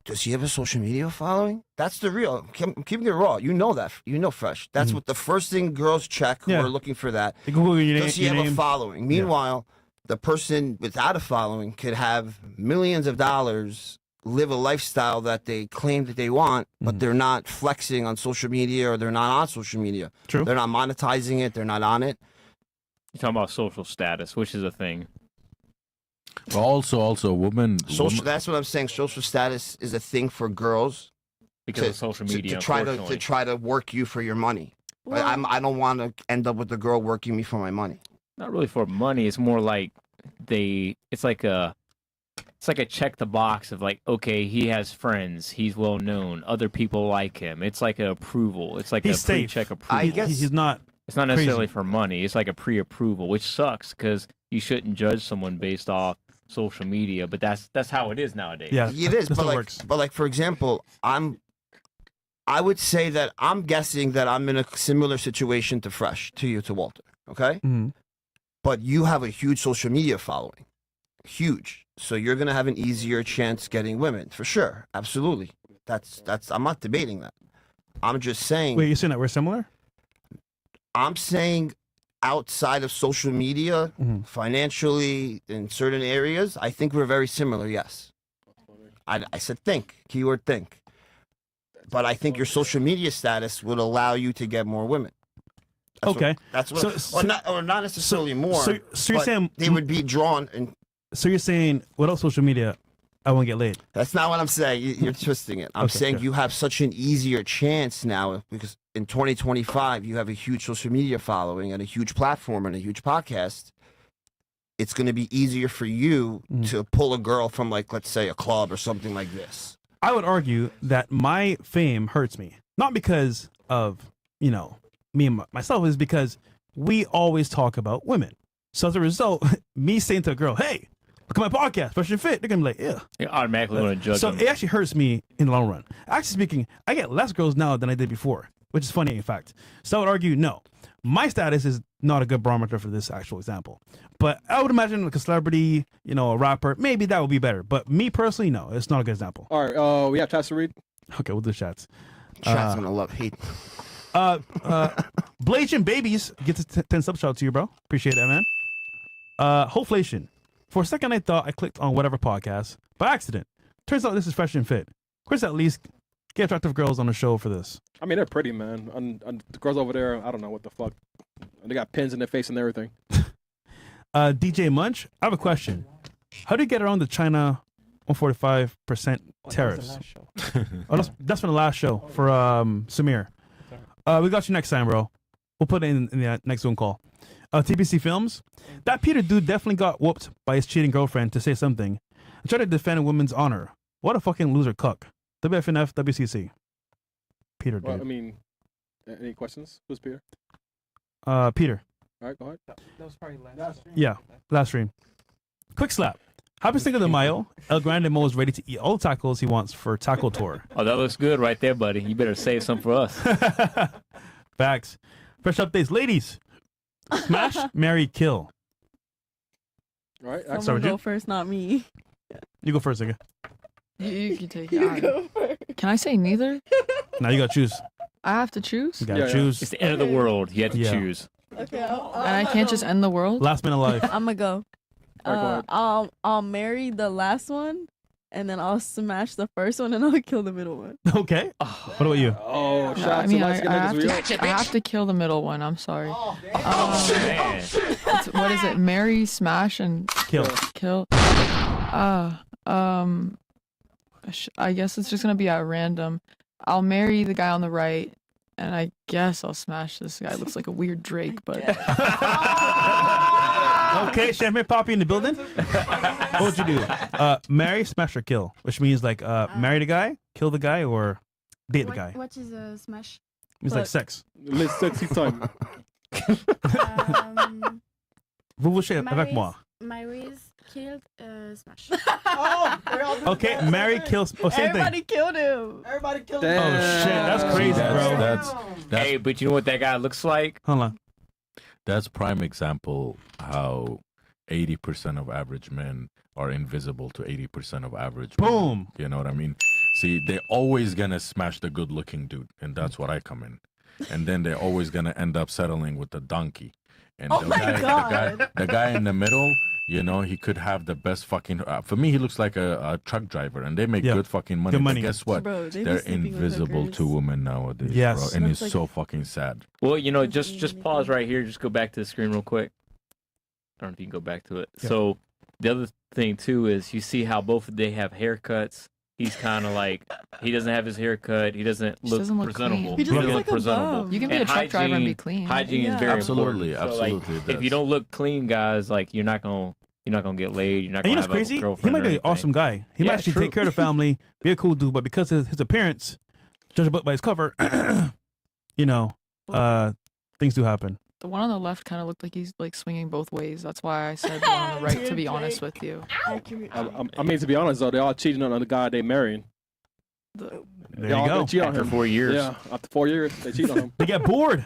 [SPEAKER 4] does he have a social media following? That's the real. I'm keeping it raw. You know that. You know, Fresh. That's what the first thing girls check who
[SPEAKER 1] Yeah.
[SPEAKER 4] are looking for that.
[SPEAKER 1] They Google your
[SPEAKER 4] Does he
[SPEAKER 1] your
[SPEAKER 4] have a
[SPEAKER 1] name.
[SPEAKER 4] following? Meanwhile, the person without a following could have millions of dollars, live a lifestyle that they claim that they want, but they're not flexing on social media or they're not on social media.
[SPEAKER 1] True.
[SPEAKER 4] They're not monetizing it. They're not on it.
[SPEAKER 3] You're talking about social status, which is a thing.
[SPEAKER 5] Also, women.
[SPEAKER 4] Social. That's what I'm saying. Social status is a thing for girls
[SPEAKER 3] Because of social media,
[SPEAKER 4] to try
[SPEAKER 3] unfortunately.
[SPEAKER 4] to work you for your money.
[SPEAKER 8] Well-
[SPEAKER 4] I don't want to end up with the girl working me for my money.
[SPEAKER 3] Not really for money. It's more like it's like a check the box of like, okay, he has friends, he's well known, other people like him. It's like an approval. It's like
[SPEAKER 1] He's
[SPEAKER 3] a
[SPEAKER 1] safe.
[SPEAKER 3] pre-check approval.
[SPEAKER 4] I guess
[SPEAKER 1] He's not.
[SPEAKER 3] It's not necessarily
[SPEAKER 1] crazy.
[SPEAKER 3] for money. It's like a pre-approval, which sucks because you shouldn't judge someone based off social media. But that's how it is nowadays.
[SPEAKER 1] Yeah,
[SPEAKER 4] It is,
[SPEAKER 1] that's
[SPEAKER 4] but
[SPEAKER 1] how it
[SPEAKER 4] like,
[SPEAKER 1] works.
[SPEAKER 4] but like for example, I would say that I'm guessing that I'm in a similar situation to Fresh, to you, to Walter. Okay, but you have a huge social media following, huge. So you're gonna have an easier chance getting women for sure. Absolutely. That's. I'm not debating that. I'm just saying.
[SPEAKER 1] Wait, you're saying that we're similar?
[SPEAKER 4] I'm saying outside of social media, financially, in certain areas, I think we're very similar, yes. I said think, keyword think. But I think your social media status would allow you to get more women.
[SPEAKER 1] Okay.
[SPEAKER 4] That's what, or not necessarily more,
[SPEAKER 1] so you're
[SPEAKER 4] but
[SPEAKER 1] saying
[SPEAKER 4] they would be drawn. And
[SPEAKER 1] So you're saying without social media, I won't get laid?
[SPEAKER 4] that's not what I'm saying. You're twisting it. I'm
[SPEAKER 1] Okay,
[SPEAKER 4] saying
[SPEAKER 1] sure.
[SPEAKER 4] you have such an easier chance now because in 2025, you have a huge social media following and a huge platform and a huge podcast. It's going to be easier for you to pull a girl from, like, let's say, a club or something like this.
[SPEAKER 1] I would argue that my fame hurts me, not because of, me and myself, is because we always talk about women. So as a result, me saying to a girl, hey, look at my podcast, Fresh and Fit, they're going to be like, yeah.
[SPEAKER 3] You're automatically going to judge
[SPEAKER 1] So
[SPEAKER 3] them.
[SPEAKER 1] it actually hurts me in the long run. Actually speaking, I get less girls now than I did before, which is funny, in fact. So I would argue, no. My status is not a good barometer for this actual example. But I would imagine like a celebrity, a rapper, maybe that would be better. But me personally, no, it's not a good example.
[SPEAKER 9] All right, we have chats to read.
[SPEAKER 1] Okay, we'll do chats.
[SPEAKER 4] Chat's going to love hate.
[SPEAKER 1] Blasian Babies gets a 10 sub shout to you, bro. Appreciate that, man. Hoflation. For a second, I thought I clicked on whatever podcast by accident. Turns out this is Fresh and Fit. Chris, at least get attractive girls on the show for this.
[SPEAKER 9] I mean, they're pretty, man. And the girls over there, I don't know what the fuck. They got pins in their face and everything.
[SPEAKER 1] DJ Munch, I have a question. How do you get around the China 145% tariffs? That's from the last show for Samir. We got you next time, bro. We'll put it in the next Zoom call. TBC Films. That Peter dude definitely got whooped by his cheating girlfriend to say something and try to defend a woman's honor. What a fucking loser cuck. WFNF, WCC. Peter dude.
[SPEAKER 9] Well, I mean, any questions? Who's Peter?
[SPEAKER 1] Peter.
[SPEAKER 9] All right, go ahead.
[SPEAKER 10] That was probably last stream.
[SPEAKER 1] Yeah, last stream. Quick slap. Happy Cinco de Mayo. El Grande Mo is ready to eat all the tacos he wants for taco tour.
[SPEAKER 3] Oh, that looks good right there, buddy. You better save some for us.
[SPEAKER 1] Facts. Fresh updates. Ladies, smash, marry, kill.
[SPEAKER 9] All right.
[SPEAKER 8] Someone
[SPEAKER 1] Sorry,
[SPEAKER 8] go
[SPEAKER 1] Jim?
[SPEAKER 8] first, not me.
[SPEAKER 1] You go first, nigga.
[SPEAKER 7] You can take
[SPEAKER 8] You
[SPEAKER 7] it.
[SPEAKER 8] go first.
[SPEAKER 7] Can I say neither?
[SPEAKER 1] Now you gotta choose.
[SPEAKER 7] I have to choose?
[SPEAKER 1] You gotta choose.
[SPEAKER 3] It's the end of the world. You have to
[SPEAKER 1] Yeah.
[SPEAKER 3] choose.
[SPEAKER 8] Okay,
[SPEAKER 7] And I can't just end the world?
[SPEAKER 1] Last minute life.
[SPEAKER 8] I'm gonna go. I'll marry the last one, and then I'll smash the first one, and I'll kill the middle one.
[SPEAKER 1] Okay. What about you?
[SPEAKER 9] Oh, shout out
[SPEAKER 7] I mean,
[SPEAKER 9] to
[SPEAKER 7] I,
[SPEAKER 9] Light Skin
[SPEAKER 7] I,
[SPEAKER 9] Niggas
[SPEAKER 7] have
[SPEAKER 9] Real.
[SPEAKER 7] to, I have to kill the middle one. I'm sorry.
[SPEAKER 3] Man.
[SPEAKER 7] What is it? Marry, smash, and
[SPEAKER 1] Kill.
[SPEAKER 7] Kill. I guess it's just gonna be at random. I'll marry the guy on the right, and I guess I'll smash this guy. Looks like a weird Drake, but
[SPEAKER 1] Okay, Champagne Poppy in the building. What would you do? Marry, smash, or kill? Which means like marry the guy, kill the guy, or date the guy.
[SPEAKER 6] What is a smash?
[SPEAKER 1] It's like sex.
[SPEAKER 9] Let's sexy time.
[SPEAKER 1] Vous vous chez avec moi.
[SPEAKER 6] Mary's killed, smash.
[SPEAKER 1] Okay, marry, kill. Oh, same
[SPEAKER 8] Everybody
[SPEAKER 1] thing.
[SPEAKER 8] killed him.
[SPEAKER 10] Everybody killed
[SPEAKER 1] Oh shit, that's crazy, bro.
[SPEAKER 5] That's
[SPEAKER 3] Hey, but you know what that guy looks like?
[SPEAKER 1] Hold on.
[SPEAKER 5] that's prime example how 80% of average men are invisible to 80% of average women.
[SPEAKER 1] Boom.
[SPEAKER 5] You know what I mean? See, they're always gonna smash the good looking dude, and that's what I come in. And then they're always gonna end up settling with the donkey. And
[SPEAKER 8] Oh my God.
[SPEAKER 5] the guy in the middle, he could have the best fucking. For me, he looks like a truck driver, and they make
[SPEAKER 1] Yeah.
[SPEAKER 5] good fucking money.
[SPEAKER 1] Good money.
[SPEAKER 5] But guess what?
[SPEAKER 8] Bro, they be
[SPEAKER 5] They're
[SPEAKER 8] sleeping with
[SPEAKER 5] invisible to
[SPEAKER 8] hookers.
[SPEAKER 5] women nowadays,
[SPEAKER 1] Yes.
[SPEAKER 5] bro, and
[SPEAKER 8] That's
[SPEAKER 5] it's so fucking sad.
[SPEAKER 3] Well, just pause right here. Just go back to the screen real quick. I don't know if you can go back to it.
[SPEAKER 1] Yeah.
[SPEAKER 3] So the other thing too is you see how both they have haircuts. He's kind of like he doesn't have his haircut. He doesn't
[SPEAKER 7] Just
[SPEAKER 3] look
[SPEAKER 7] doesn't look
[SPEAKER 3] presentable.
[SPEAKER 7] clean. He
[SPEAKER 8] just looks
[SPEAKER 3] doesn't
[SPEAKER 8] like a
[SPEAKER 3] presentable.
[SPEAKER 8] bum.
[SPEAKER 7] You can be a truck driver and be clean.
[SPEAKER 3] Hygiene
[SPEAKER 8] Yeah.
[SPEAKER 3] is very
[SPEAKER 5] Absolutely,
[SPEAKER 3] important. So, like,
[SPEAKER 5] absolutely, it
[SPEAKER 3] if you
[SPEAKER 5] does.
[SPEAKER 3] don't look clean, guys, like you're not gonna get laid. You're not
[SPEAKER 1] And you
[SPEAKER 3] gonna
[SPEAKER 1] know
[SPEAKER 3] have
[SPEAKER 1] what's crazy?
[SPEAKER 3] a
[SPEAKER 1] He
[SPEAKER 3] girlfriend.
[SPEAKER 1] might
[SPEAKER 3] or
[SPEAKER 1] be an
[SPEAKER 3] anything.
[SPEAKER 1] awesome guy. He might
[SPEAKER 3] Yeah,
[SPEAKER 1] actually
[SPEAKER 3] true.
[SPEAKER 1] take care of the family, be a cool dude, but because of his appearance, judge a book by his cover, things do happen.
[SPEAKER 7] The one on the left kind of looked like he's like swinging both ways. That's why I said the one on the right, to be honest with you.
[SPEAKER 8] Accurate.
[SPEAKER 9] I mean, to be honest though, they all cheating on the guy they marrying.
[SPEAKER 1] There
[SPEAKER 9] They
[SPEAKER 1] you
[SPEAKER 9] all
[SPEAKER 1] go.
[SPEAKER 9] cheat on
[SPEAKER 3] After
[SPEAKER 9] him.
[SPEAKER 3] 4 years.
[SPEAKER 9] Yeah, after 4 years, they cheat on him.
[SPEAKER 1] They get bored.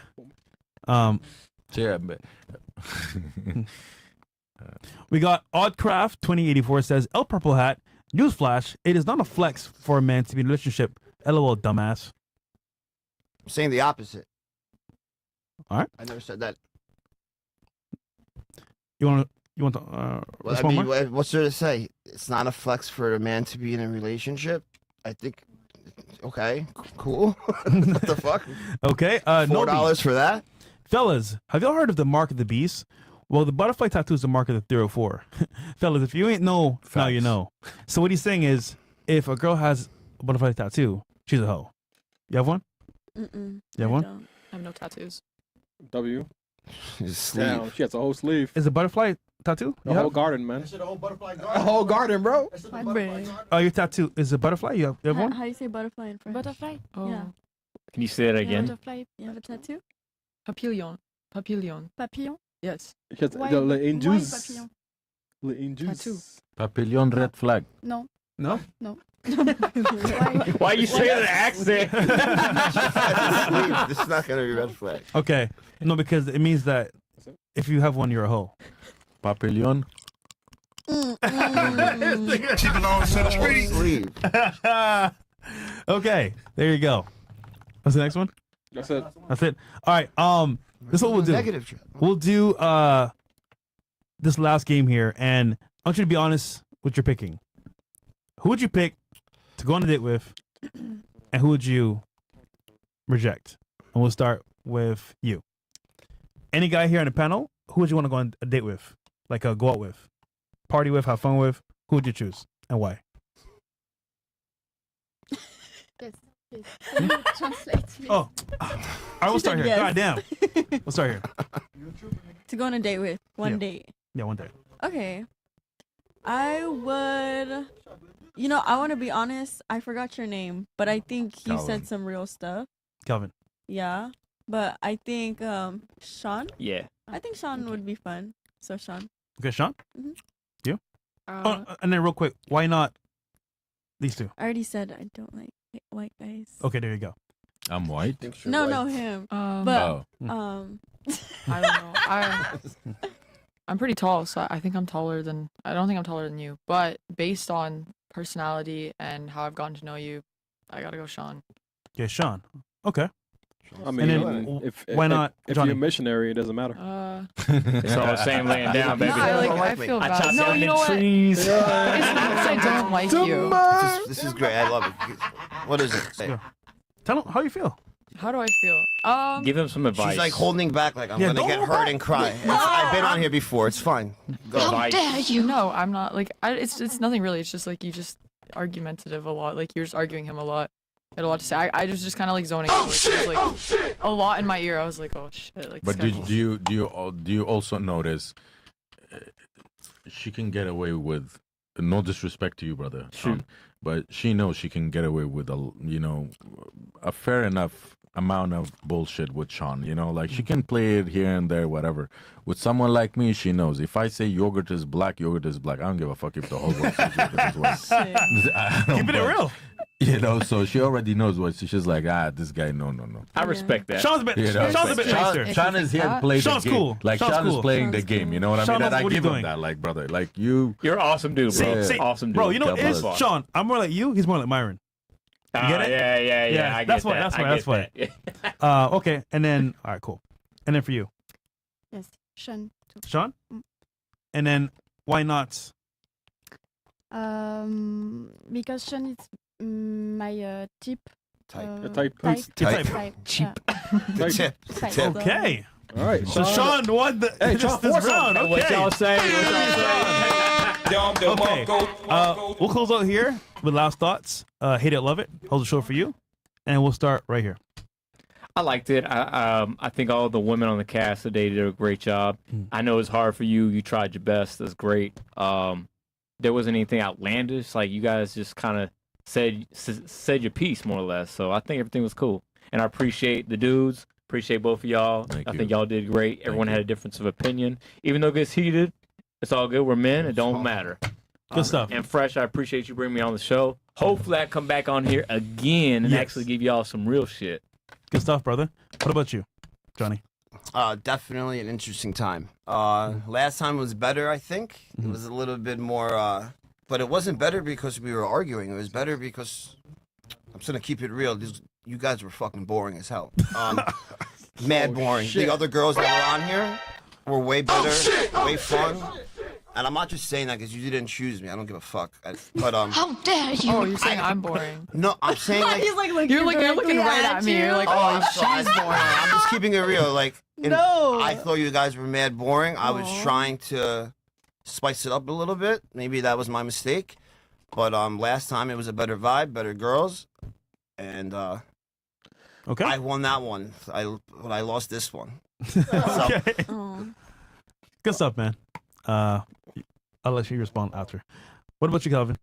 [SPEAKER 5] Yeah, but
[SPEAKER 1] We got Oddcraft 2084 says, El Purple Hat, newsflash, it is not a flex for a man to be in a relationship. LOL, dumbass.
[SPEAKER 4] I'm saying the opposite.
[SPEAKER 1] All right.
[SPEAKER 4] I never said that.
[SPEAKER 1] You want to
[SPEAKER 4] Well, I
[SPEAKER 1] respond
[SPEAKER 4] mean,
[SPEAKER 1] more?
[SPEAKER 4] what's there to say? It's not a flex for a man to be in a relationship. I think. Okay, cool. What the fuck?
[SPEAKER 1] Okay.
[SPEAKER 4] $4 for that?
[SPEAKER 1] Fellas, have y'all heard of the mark of the beast? Well, the butterfly tattoo is the mark of the 304. Fellas, if you ain't know, now you know. So what he's saying is, if a girl has a butterfly tattoo, she's a hoe. You have one?
[SPEAKER 8] Mm-mm.
[SPEAKER 1] You have one?
[SPEAKER 7] I have no tattoos.
[SPEAKER 9] W.
[SPEAKER 4] Sleeve.
[SPEAKER 9] Damn, she has a whole sleeve.
[SPEAKER 1] Is a butterfly tattoo?
[SPEAKER 9] A
[SPEAKER 1] You
[SPEAKER 9] whole
[SPEAKER 1] have?
[SPEAKER 9] garden, man.
[SPEAKER 10] A whole butterfly
[SPEAKER 9] A
[SPEAKER 10] garden.
[SPEAKER 9] whole garden, bro.
[SPEAKER 8] My brain.
[SPEAKER 1] Oh, your tattoo is a butterfly? You have
[SPEAKER 8] How,
[SPEAKER 1] one?
[SPEAKER 8] how do you say butterfly in French?
[SPEAKER 6] Butterfly?
[SPEAKER 7] Oh.
[SPEAKER 8] Yeah.
[SPEAKER 3] Can you say that
[SPEAKER 8] You have
[SPEAKER 3] again?
[SPEAKER 6] Butterfly?
[SPEAKER 8] You have a tattoo?
[SPEAKER 7] Papillon. Papillon.
[SPEAKER 6] Papillon?
[SPEAKER 7] Yes.
[SPEAKER 9] She has
[SPEAKER 6] Why,
[SPEAKER 9] the
[SPEAKER 6] why
[SPEAKER 9] angels.
[SPEAKER 6] papillon?
[SPEAKER 9] The angels.
[SPEAKER 7] Tattoo.
[SPEAKER 5] Papillon red flag.
[SPEAKER 6] No.
[SPEAKER 1] No?
[SPEAKER 6] No.
[SPEAKER 3] Why you say that accent?
[SPEAKER 4] Sleeve. This is not gonna be red flag.
[SPEAKER 1] Okay. No, because it means that if you have one, you're a hoe.
[SPEAKER 5] Papillon.
[SPEAKER 10] She belongs to the street.
[SPEAKER 4] Sleeve.
[SPEAKER 1] Okay. There you go. What's the next one?
[SPEAKER 9] That's it.
[SPEAKER 1] That's it. All right. This is what we'll do.
[SPEAKER 4] Negative.
[SPEAKER 1] We'll do this last game here, and I want you to be honest with your picking. Who would you pick to go on a date with, and who would you reject? And we'll start with you. Any guy here on the panel, who would you want to go on a date with? Like go out with, party with, have fun with? Who would you choose, and why?
[SPEAKER 6] Yes. Please. Can you translate, please?
[SPEAKER 1] Oh, all right, we'll start here.
[SPEAKER 8] Yes.
[SPEAKER 1] God damn. We'll start here.
[SPEAKER 8] To go on a date with. One
[SPEAKER 1] Yeah.
[SPEAKER 8] date.
[SPEAKER 1] Yeah, one day.
[SPEAKER 8] Okay. I would. You know, I want to be honest. I forgot your name, but I think you
[SPEAKER 5] Calvin.
[SPEAKER 8] said some real stuff.
[SPEAKER 1] Calvin.
[SPEAKER 8] Yeah. But I think Sean.
[SPEAKER 3] Yeah.
[SPEAKER 8] I think Sean would be fun. So Sean.
[SPEAKER 1] Okay, Sean?
[SPEAKER 8] Mhm.
[SPEAKER 1] You? Oh, and then real quick, why not these two?
[SPEAKER 8] I already said I don't like white guys.
[SPEAKER 1] Okay, there you go.
[SPEAKER 5] I'm white.
[SPEAKER 8] No, him.
[SPEAKER 7] Um,
[SPEAKER 8] But
[SPEAKER 5] Oh.
[SPEAKER 7] I don't know. I'm pretty tall, so I think I'm taller than. I don't think I'm taller than you, but based on personality and how I've gotten to know you, I gotta go Sean.
[SPEAKER 1] Yeah, Sean. Okay.
[SPEAKER 9] I mean,
[SPEAKER 1] And then
[SPEAKER 9] if
[SPEAKER 1] why not
[SPEAKER 9] if
[SPEAKER 1] Johnny?
[SPEAKER 9] you're a missionary, it doesn't matter.
[SPEAKER 3] It's all the same laying down, baby.
[SPEAKER 7] No, I feel
[SPEAKER 3] I
[SPEAKER 7] bad.
[SPEAKER 3] chop
[SPEAKER 7] No,
[SPEAKER 3] down
[SPEAKER 7] you
[SPEAKER 3] the
[SPEAKER 7] know what?
[SPEAKER 3] trees.
[SPEAKER 7] It's not that I don't like you.
[SPEAKER 4] This is great. I love it. What is it? Say.
[SPEAKER 1] Yeah. Tell him how you feel.
[SPEAKER 7] How do I feel?
[SPEAKER 3] Give him some advice.
[SPEAKER 4] She's like holding back, like I'm
[SPEAKER 1] Yeah,
[SPEAKER 4] gonna
[SPEAKER 1] don't
[SPEAKER 4] get
[SPEAKER 1] hold
[SPEAKER 4] hurt
[SPEAKER 1] back.
[SPEAKER 4] and cry. I've been on here before. It's fine. Go.
[SPEAKER 13] How dare you?
[SPEAKER 7] No, I'm not. Like, it's nothing really. It's just like you just argumentative a lot. Like you're just arguing him a lot. Had a lot to say. I was just kind of like zoning out. Like, there was like a lot in my ear. I was like, oh shit. Like,
[SPEAKER 5] But
[SPEAKER 7] this
[SPEAKER 5] do
[SPEAKER 7] guy-
[SPEAKER 5] you also notice she can get away with no disrespect to you, brother,
[SPEAKER 3] Shoot.
[SPEAKER 5] but she knows she can get away with a fair enough amount of bullshit with Sean. Like she can play it here and there, whatever. With someone like me, she knows if I say yogurt is black, yogurt is black. I don't give a fuck if the whole world says yogurt is white. I don't
[SPEAKER 1] Keeping it
[SPEAKER 5] budge.
[SPEAKER 1] real.
[SPEAKER 5] So she already knows what she's like. This guy, no.
[SPEAKER 3] I respect that.
[SPEAKER 1] Sean's a bit,
[SPEAKER 5] You know,
[SPEAKER 1] Sean's a bit nicer.
[SPEAKER 5] Sean is here to play
[SPEAKER 1] Sean's
[SPEAKER 5] the game.
[SPEAKER 1] cool.
[SPEAKER 5] Like
[SPEAKER 1] Sean's
[SPEAKER 5] Sean
[SPEAKER 1] cool.
[SPEAKER 5] is playing the
[SPEAKER 8] Sean's
[SPEAKER 5] game.
[SPEAKER 8] cool.
[SPEAKER 5] You know what I
[SPEAKER 1] Sean
[SPEAKER 5] mean? And
[SPEAKER 1] knows
[SPEAKER 5] I
[SPEAKER 1] what he's
[SPEAKER 5] give him
[SPEAKER 1] doing.
[SPEAKER 5] that, like brother, like you.
[SPEAKER 3] You're an awesome dude, bro.
[SPEAKER 1] See,
[SPEAKER 3] Awesome dude.
[SPEAKER 1] bro, you know what it is?
[SPEAKER 5] brother.
[SPEAKER 1] Sean, I'm more like you. He's more like Myron.
[SPEAKER 3] Ah,
[SPEAKER 1] get it?
[SPEAKER 3] Yeah.
[SPEAKER 1] Yeah,
[SPEAKER 3] I get
[SPEAKER 1] that's why-
[SPEAKER 3] that.
[SPEAKER 1] that's
[SPEAKER 3] I
[SPEAKER 1] why-
[SPEAKER 3] get
[SPEAKER 1] that's why.
[SPEAKER 3] that.
[SPEAKER 1] Okay, and then all right, cool. And then for you,
[SPEAKER 6] Yes. Sean. too.
[SPEAKER 1] Sean.
[SPEAKER 6] Mm.
[SPEAKER 1] And then why not?
[SPEAKER 6] Because Sean is my tip.
[SPEAKER 4] Type.
[SPEAKER 9] Type.
[SPEAKER 1] Type.
[SPEAKER 4] Cheap. The
[SPEAKER 9] Like-
[SPEAKER 4] tip.
[SPEAKER 6] Type.
[SPEAKER 4] Tip.
[SPEAKER 1] Okay.
[SPEAKER 9] All right.
[SPEAKER 1] So Sean won the
[SPEAKER 9] Hey,
[SPEAKER 1] this,
[SPEAKER 9] Sean,
[SPEAKER 1] this
[SPEAKER 9] force him.
[SPEAKER 1] round. Okay.
[SPEAKER 3] What y'all say?
[SPEAKER 1] Okay. We'll close out here with last thoughts. Hate it, love it. Hold the show for you, and we'll start right here.
[SPEAKER 3] I liked it. I think all the women on the cast today did a great job. I know it's hard for you. You tried your best. That's great. There wasn't anything outlandish. Like you guys just kind of said your piece more or less. So I think everything was cool. And I appreciate the dudes. Appreciate both of y'all.
[SPEAKER 5] Thank
[SPEAKER 3] I
[SPEAKER 5] you.
[SPEAKER 3] think y'all did great. Everyone had a difference of opinion. Even though it gets heated, it's all good. We're men. It don't matter.
[SPEAKER 1] Good stuff.
[SPEAKER 3] And Fresh, I appreciate you bringing me on the show. Hopefully I come back on here again and
[SPEAKER 1] Yes.
[SPEAKER 3] actually give y'all some real shit.
[SPEAKER 1] Good stuff, brother. What about you, Johnny?
[SPEAKER 4] Definitely an interesting time. Last time was better, I think. It was a little bit more, but it wasn't better because we were arguing. It was better because I'm just gonna keep it real. You guys were fucking boring as hell. Mad boring.
[SPEAKER 9] shit.
[SPEAKER 4] The other girls that were on here were way better, way fun. And I'm not just saying that because you didn't choose me. I don't give a fuck. But
[SPEAKER 13] How dare you?
[SPEAKER 7] Oh, you're saying I'm boring.
[SPEAKER 4] no, I'm saying like.
[SPEAKER 8] He's like looking
[SPEAKER 7] You're looking right at me. You're like, oh, she's boring.
[SPEAKER 4] I'm just keeping it real. Like,
[SPEAKER 8] No.
[SPEAKER 4] I thought you guys were mad boring. I was trying to spice it up a little bit. Maybe that was my mistake. But last time it was a better vibe, better girls, and
[SPEAKER 1] Okay.
[SPEAKER 4] I won that one. I lost this one.
[SPEAKER 1] Okay.
[SPEAKER 8] Oh.
[SPEAKER 1] Good stuff, man. I'll let you respond after. What about you, Calvin?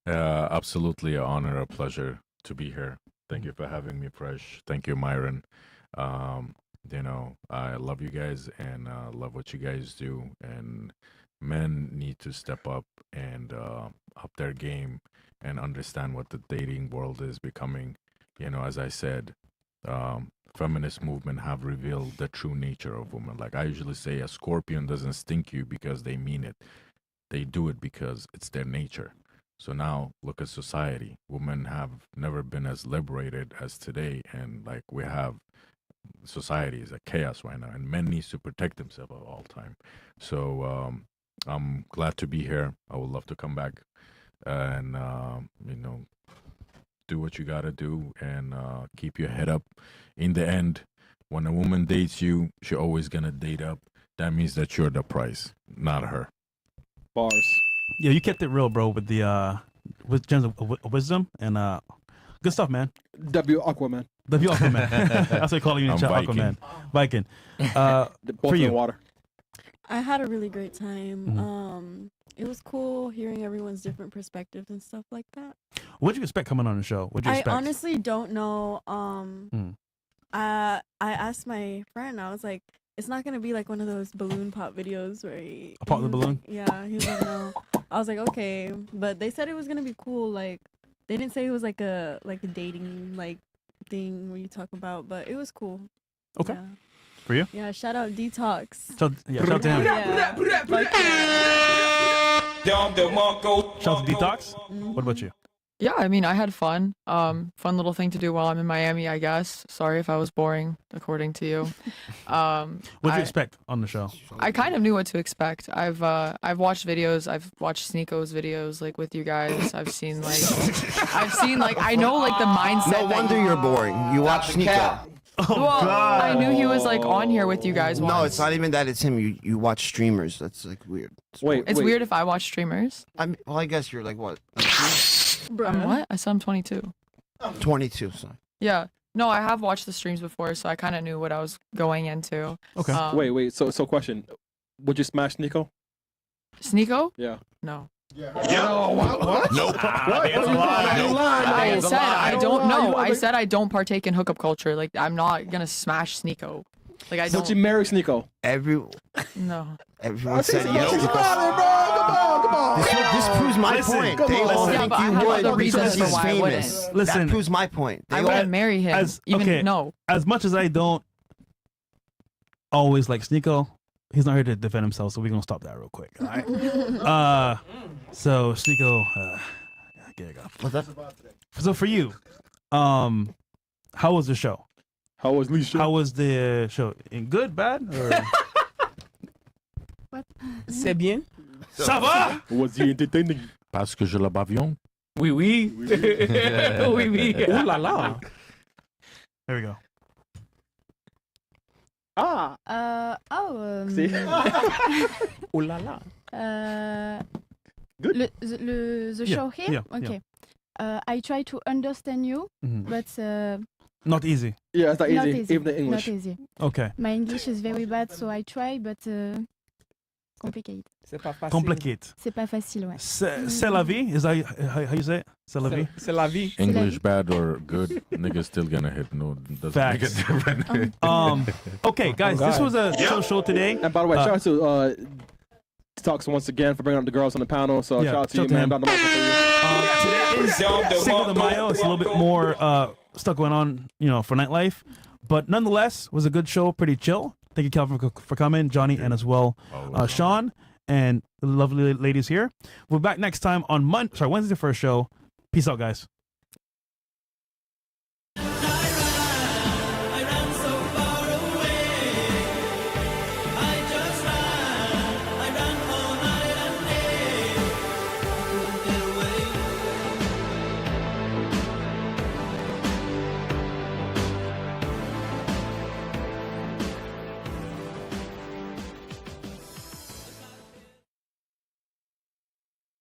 [SPEAKER 5] Absolutely an honor, a pleasure to be here. Thank you for having me, Fresh. Thank you, Myron. You know, I love you guys and love what you guys do. And men need to step up and up their game and understand what the dating world is becoming. You know, as I said, feminist movement have revealed the true nature of women. Like I usually say, a scorpion doesn't stink you because they mean it. They do it because it's their nature. So now look at society. Women have never been as liberated as today, and like we have, society is a chaos right now, and men needs to protect themselves at all time. So I'm glad to be here. I would love to come back and you know, do what you gotta do and keep your head up. In the end, when a woman dates you, she always gonna date up. That means that you're the price, not her.
[SPEAKER 9] Bars.
[SPEAKER 1] Yeah, you kept it real, bro, with the with gems of wisdom and good stuff, man.
[SPEAKER 9] W Aquaman.
[SPEAKER 1] W Aquaman. That's what I call you in
[SPEAKER 5] I'm
[SPEAKER 1] chat,
[SPEAKER 5] Viking.
[SPEAKER 1] Aquaman. Viking.
[SPEAKER 9] Both
[SPEAKER 1] For
[SPEAKER 9] in
[SPEAKER 1] you.
[SPEAKER 9] the water.
[SPEAKER 8] I had a really great time. It was cool hearing everyone's different perspectives and stuff like that.
[SPEAKER 1] What'd you expect coming on the show? What'd you
[SPEAKER 8] I
[SPEAKER 1] expect?
[SPEAKER 8] honestly don't know. I asked my friend. I was like, "It's not gonna be like one of those balloon pop videos where he
[SPEAKER 1] A pop the
[SPEAKER 8] he was
[SPEAKER 1] balloon?
[SPEAKER 8] like- yeah, he was like, no. I was like, okay, but they said it was gonna be cool. Like, they didn't say it was like a dating like thing where you talk about, but it was cool.
[SPEAKER 1] Okay.
[SPEAKER 8] Yeah.
[SPEAKER 1] For you?
[SPEAKER 8] Yeah. Shout out Detox.
[SPEAKER 1] Shout to him.
[SPEAKER 8] Yeah.
[SPEAKER 1] Shout to Detox. What about you?
[SPEAKER 7] Yeah, I mean, I had fun. Fun little thing to do while I'm in Miami, I guess. Sorry if I was boring, according to you.
[SPEAKER 1] What'd you expect on the show?
[SPEAKER 7] I kind of knew what to expect. I've watched videos. I've watched Sneeko's videos, like with you guys. I've seen like I know like the mindset.
[SPEAKER 4] No wonder you're boring. You watch Sneeko.
[SPEAKER 1] Oh,
[SPEAKER 7] Well,
[SPEAKER 1] God.
[SPEAKER 7] I knew he was like on here with you guys.
[SPEAKER 4] No,
[SPEAKER 7] once.
[SPEAKER 4] it's not even that. It's him. You watch streamers. That's like weird.
[SPEAKER 7] It's weird if I watch streamers.
[SPEAKER 4] Well, I guess you're like what?
[SPEAKER 7] I'm what? I said I'm 22.
[SPEAKER 4] 22. Sorry.
[SPEAKER 7] Yeah. No, I have watched the streams before, so I kind of knew what I was going into.
[SPEAKER 1] Okay.
[SPEAKER 9] Wait. So question. Would you smash Nico?
[SPEAKER 7] Sneeko?
[SPEAKER 9] Yeah.
[SPEAKER 7] No.
[SPEAKER 10] What?
[SPEAKER 5] Nope.
[SPEAKER 7] I said I don't know. I said I don't partake in hookup culture. Like I'm not gonna smash Sneeko. Like I
[SPEAKER 9] Would
[SPEAKER 7] don't.
[SPEAKER 9] you marry Sneeko?
[SPEAKER 7] No.
[SPEAKER 4] Everyone said yes.
[SPEAKER 9] Come on.
[SPEAKER 4] This proves my point. They all
[SPEAKER 7] Yeah,
[SPEAKER 4] think
[SPEAKER 7] but I
[SPEAKER 4] you
[SPEAKER 7] have
[SPEAKER 4] would
[SPEAKER 7] other reasons
[SPEAKER 4] because
[SPEAKER 7] for
[SPEAKER 4] he's
[SPEAKER 7] why I
[SPEAKER 4] famous.
[SPEAKER 7] wouldn't.
[SPEAKER 1] Listen,
[SPEAKER 4] That proves my point. They
[SPEAKER 7] I
[SPEAKER 4] all-
[SPEAKER 7] wouldn't marry him. No.
[SPEAKER 1] As much as I don't always like Sneeko, he's not here to defend himself, so we're gonna stop that real quick. All right. So Sneeko, there you go.
[SPEAKER 4] What's that?
[SPEAKER 1] So for you, how was the show?
[SPEAKER 9] How was Leisha?
[SPEAKER 1] How was the show? In good, bad, or
[SPEAKER 16] C'est bien.
[SPEAKER 1] ça va?
[SPEAKER 9] Was he entertaining?
[SPEAKER 5] Parce que je le bavion.
[SPEAKER 16] Oui, oui. Oui, oui.
[SPEAKER 9] Ooh la la.
[SPEAKER 1] There we go.
[SPEAKER 9] Ah. See? Ooh la la. Good.
[SPEAKER 6] The
[SPEAKER 1] Yeah,
[SPEAKER 6] show here?
[SPEAKER 1] yeah,
[SPEAKER 6] Okay. I try to understand you,
[SPEAKER 1] Mhm.
[SPEAKER 6] but
[SPEAKER 1] Not easy.
[SPEAKER 9] Yeah, it's not
[SPEAKER 6] not
[SPEAKER 9] easy.
[SPEAKER 6] easy.
[SPEAKER 9] Even the English.
[SPEAKER 6] Not easy.
[SPEAKER 1] Okay.
[SPEAKER 6] My English is very bad, so I try, but complicated.
[SPEAKER 16] C'est pas facile.
[SPEAKER 1] Complicate.
[SPEAKER 6] C'est pas facile, ouais.
[SPEAKER 1] C'est la vie. Is that how you say it? C'est la vie.
[SPEAKER 16] C'est la vie.
[SPEAKER 5] English bad or good, niggas still gonna hit. No, doesn't make a
[SPEAKER 1] Facts.
[SPEAKER 5] difference.
[SPEAKER 1] Okay, guys, this was a show today.
[SPEAKER 9] And by the way, shout out to Talks once again for bringing up the girls on the panel. So
[SPEAKER 1] Yeah,
[SPEAKER 9] shout out to
[SPEAKER 1] shout
[SPEAKER 9] you,
[SPEAKER 1] to
[SPEAKER 9] man.
[SPEAKER 1] him.
[SPEAKER 9] Down the mic for you.
[SPEAKER 1] Today is Cinco de Mayo. It's a little bit more stuff going on, for nightlife. But nonetheless, was a good show, pretty chill. Thank you, Calvin, for coming, Johnny, and as well, Sean, and the lovely ladies here. We're back next time on Wednesday for a show. Peace out, guys.